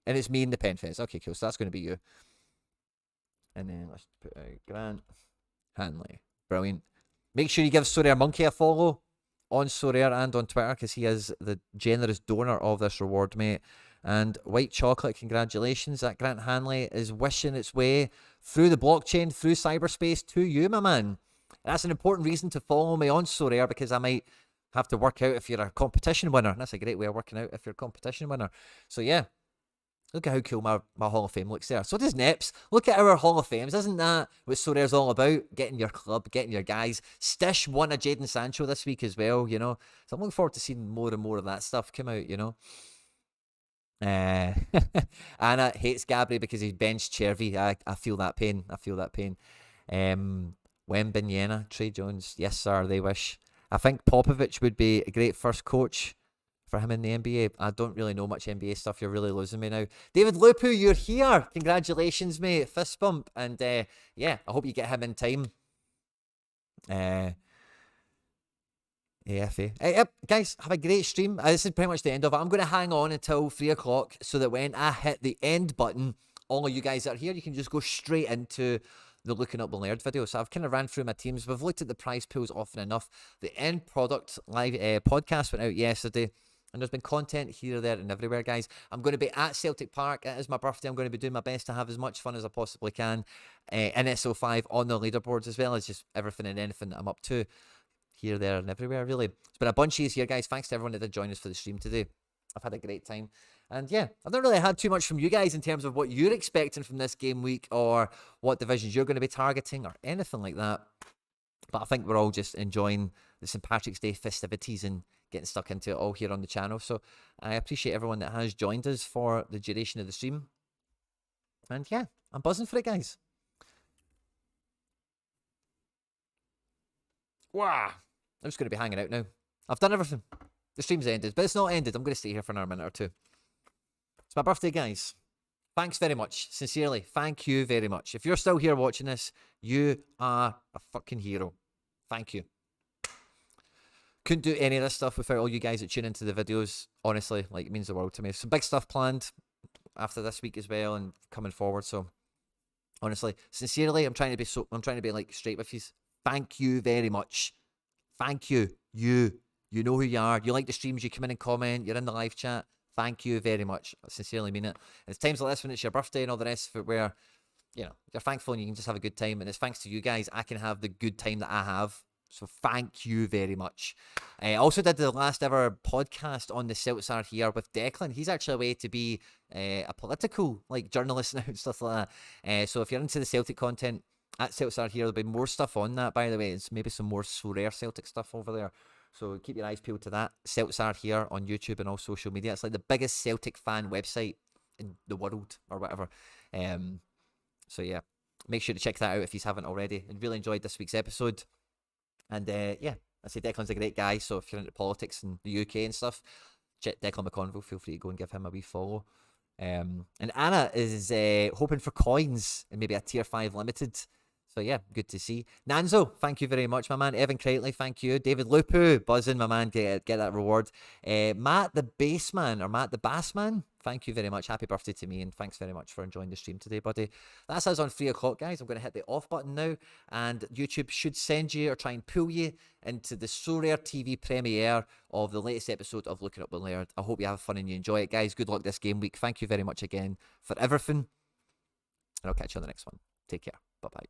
and it's me and the pen fence. Okay, cool. So that's going to be you. And then let's put out Grant Hanley. Brilliant. Make sure you give Sorare Monkey a follow on Sorare and on Twitter, because he is the generous donor of this reward, mate. And White Chocolate, congratulations. That Grant Hanley is wishing its way through the blockchain, through cyberspace to you, my man. That's an important reason to follow me on Sorare, because I might have to work out if you're a competition winner. That's a great way of working out if you're a competition winner. So yeah, look at how cool my Hall of Fame looks there. So does Neps. Look at our Hall of Fames. Isn't that what Sorare's all about? Getting your club, getting your guys. Stish won a Jadon Sancho this week as well, you know. So I'm looking forward to seeing more and more of that stuff come out, you know. Anna hates Gabri because he's benched Chervy. I feel that pain. I feel that pain. Wembenyama, Trey Jones. Yes, sir, they wish. I think Popovich would be a great first coach for him in the NBA. I don't really know much NBA stuff. You're really losing me now. David Lupu, you're here. Congratulations, mate. Fist bump. And yeah, I hope you get him in time. AFA. Yep, guys, have a great stream. This is pretty much the end of it. I'm going to hang on until 3 o'clock so that when I hit the end button, all of you guys that are here, you can just go straight into the Looking Up the Laird video. So I've kind of ran through my teams. We've looked at the prize pools often enough. The end product live podcast went out yesterday. And there's been content here, there, and everywhere, guys. I'm going to be at Celtic Park. It is my birthday. I'm going to be doing my best to have as much fun as I possibly can in SO5 on the leaderboards, as well as just everything and anything that I'm up to here, there, and everywhere, really. It's been a bunch of here, guys. Thanks to everyone that did join us for the stream today. I've had a great time. And yeah, I've not really had too much from you guys in terms of what you're expecting from this game week or what divisions you're going to be targeting or anything like that. But I think we're all just enjoying the St. Patrick's Day festivities and getting stuck into it all here on the channel. So I appreciate everyone that has joined us for the duration of the stream. And yeah, I'm buzzing for it, guys. Wow. I'm just going to be hanging out now. I've done everything. The stream's ended, but it's not ended. I'm going to stay here for another minute or two. It's my birthday, guys. Thanks very much. Sincerely, thank you very much. If you're still here watching this, you are a fucking hero. Thank you. Couldn't do any of this stuff without all you guys that tune into the videos. Honestly, like, it means the world to me. Some big stuff planned after this week as well and coming forward. So honestly, sincerely, I'm trying to be like straight with you. Thank you very much. Thank you. You know who you are. You like the streams, you come in and comment, you're in the live chat. Thank you very much. I sincerely mean it. And it's times like this when it's your birthday and all the rest of it where, you know, you're thankful and you can just have a good time. And it's thanks to you guys I can have the good time that I have. So thank you very much. I also did the last ever podcast on the Celts Are Here with Declan. He's actually away to be a political journalist now and stuff like that. So if you're into the Celtic content, at Celts Are Here, there'll be more stuff on that, by the way. It's maybe some more Sorare Celtic stuff over there. So keep your eyes peeled to that. Celts Are Here on YouTube and all social media. It's like the biggest Celtic fan website in the world or whatever. So yeah, make sure to check that out if you haven't already. And really enjoyed this week's episode. And yeah, I say Declan's a great guy. So if you're into politics and the UK and stuff, check Declan McConville. Feel free to go and give him a wee follow. And Anna is hoping for coins and maybe a tier 5 limited. So yeah, good to see. Nanzo, thank you very much, my man. Evan Crichtley, thank you. David Lupu, buzzing, my man, get that reward. Matt the Bassman, or Matt the Bassman, thank you very much. Happy birthday to me, and thanks very much for enjoying the stream today, buddy. That's us on 3 o'clock, guys. I'm going to hit the off button now, and YouTube should send you or try and pull you into the Sorare TV premiere of the latest episode of Looking Up the Laird. I hope you have fun and you enjoy it, guys. Good luck this game week. Thank you very much again for everything, and I'll catch you on the next one. Take care. Bye-bye.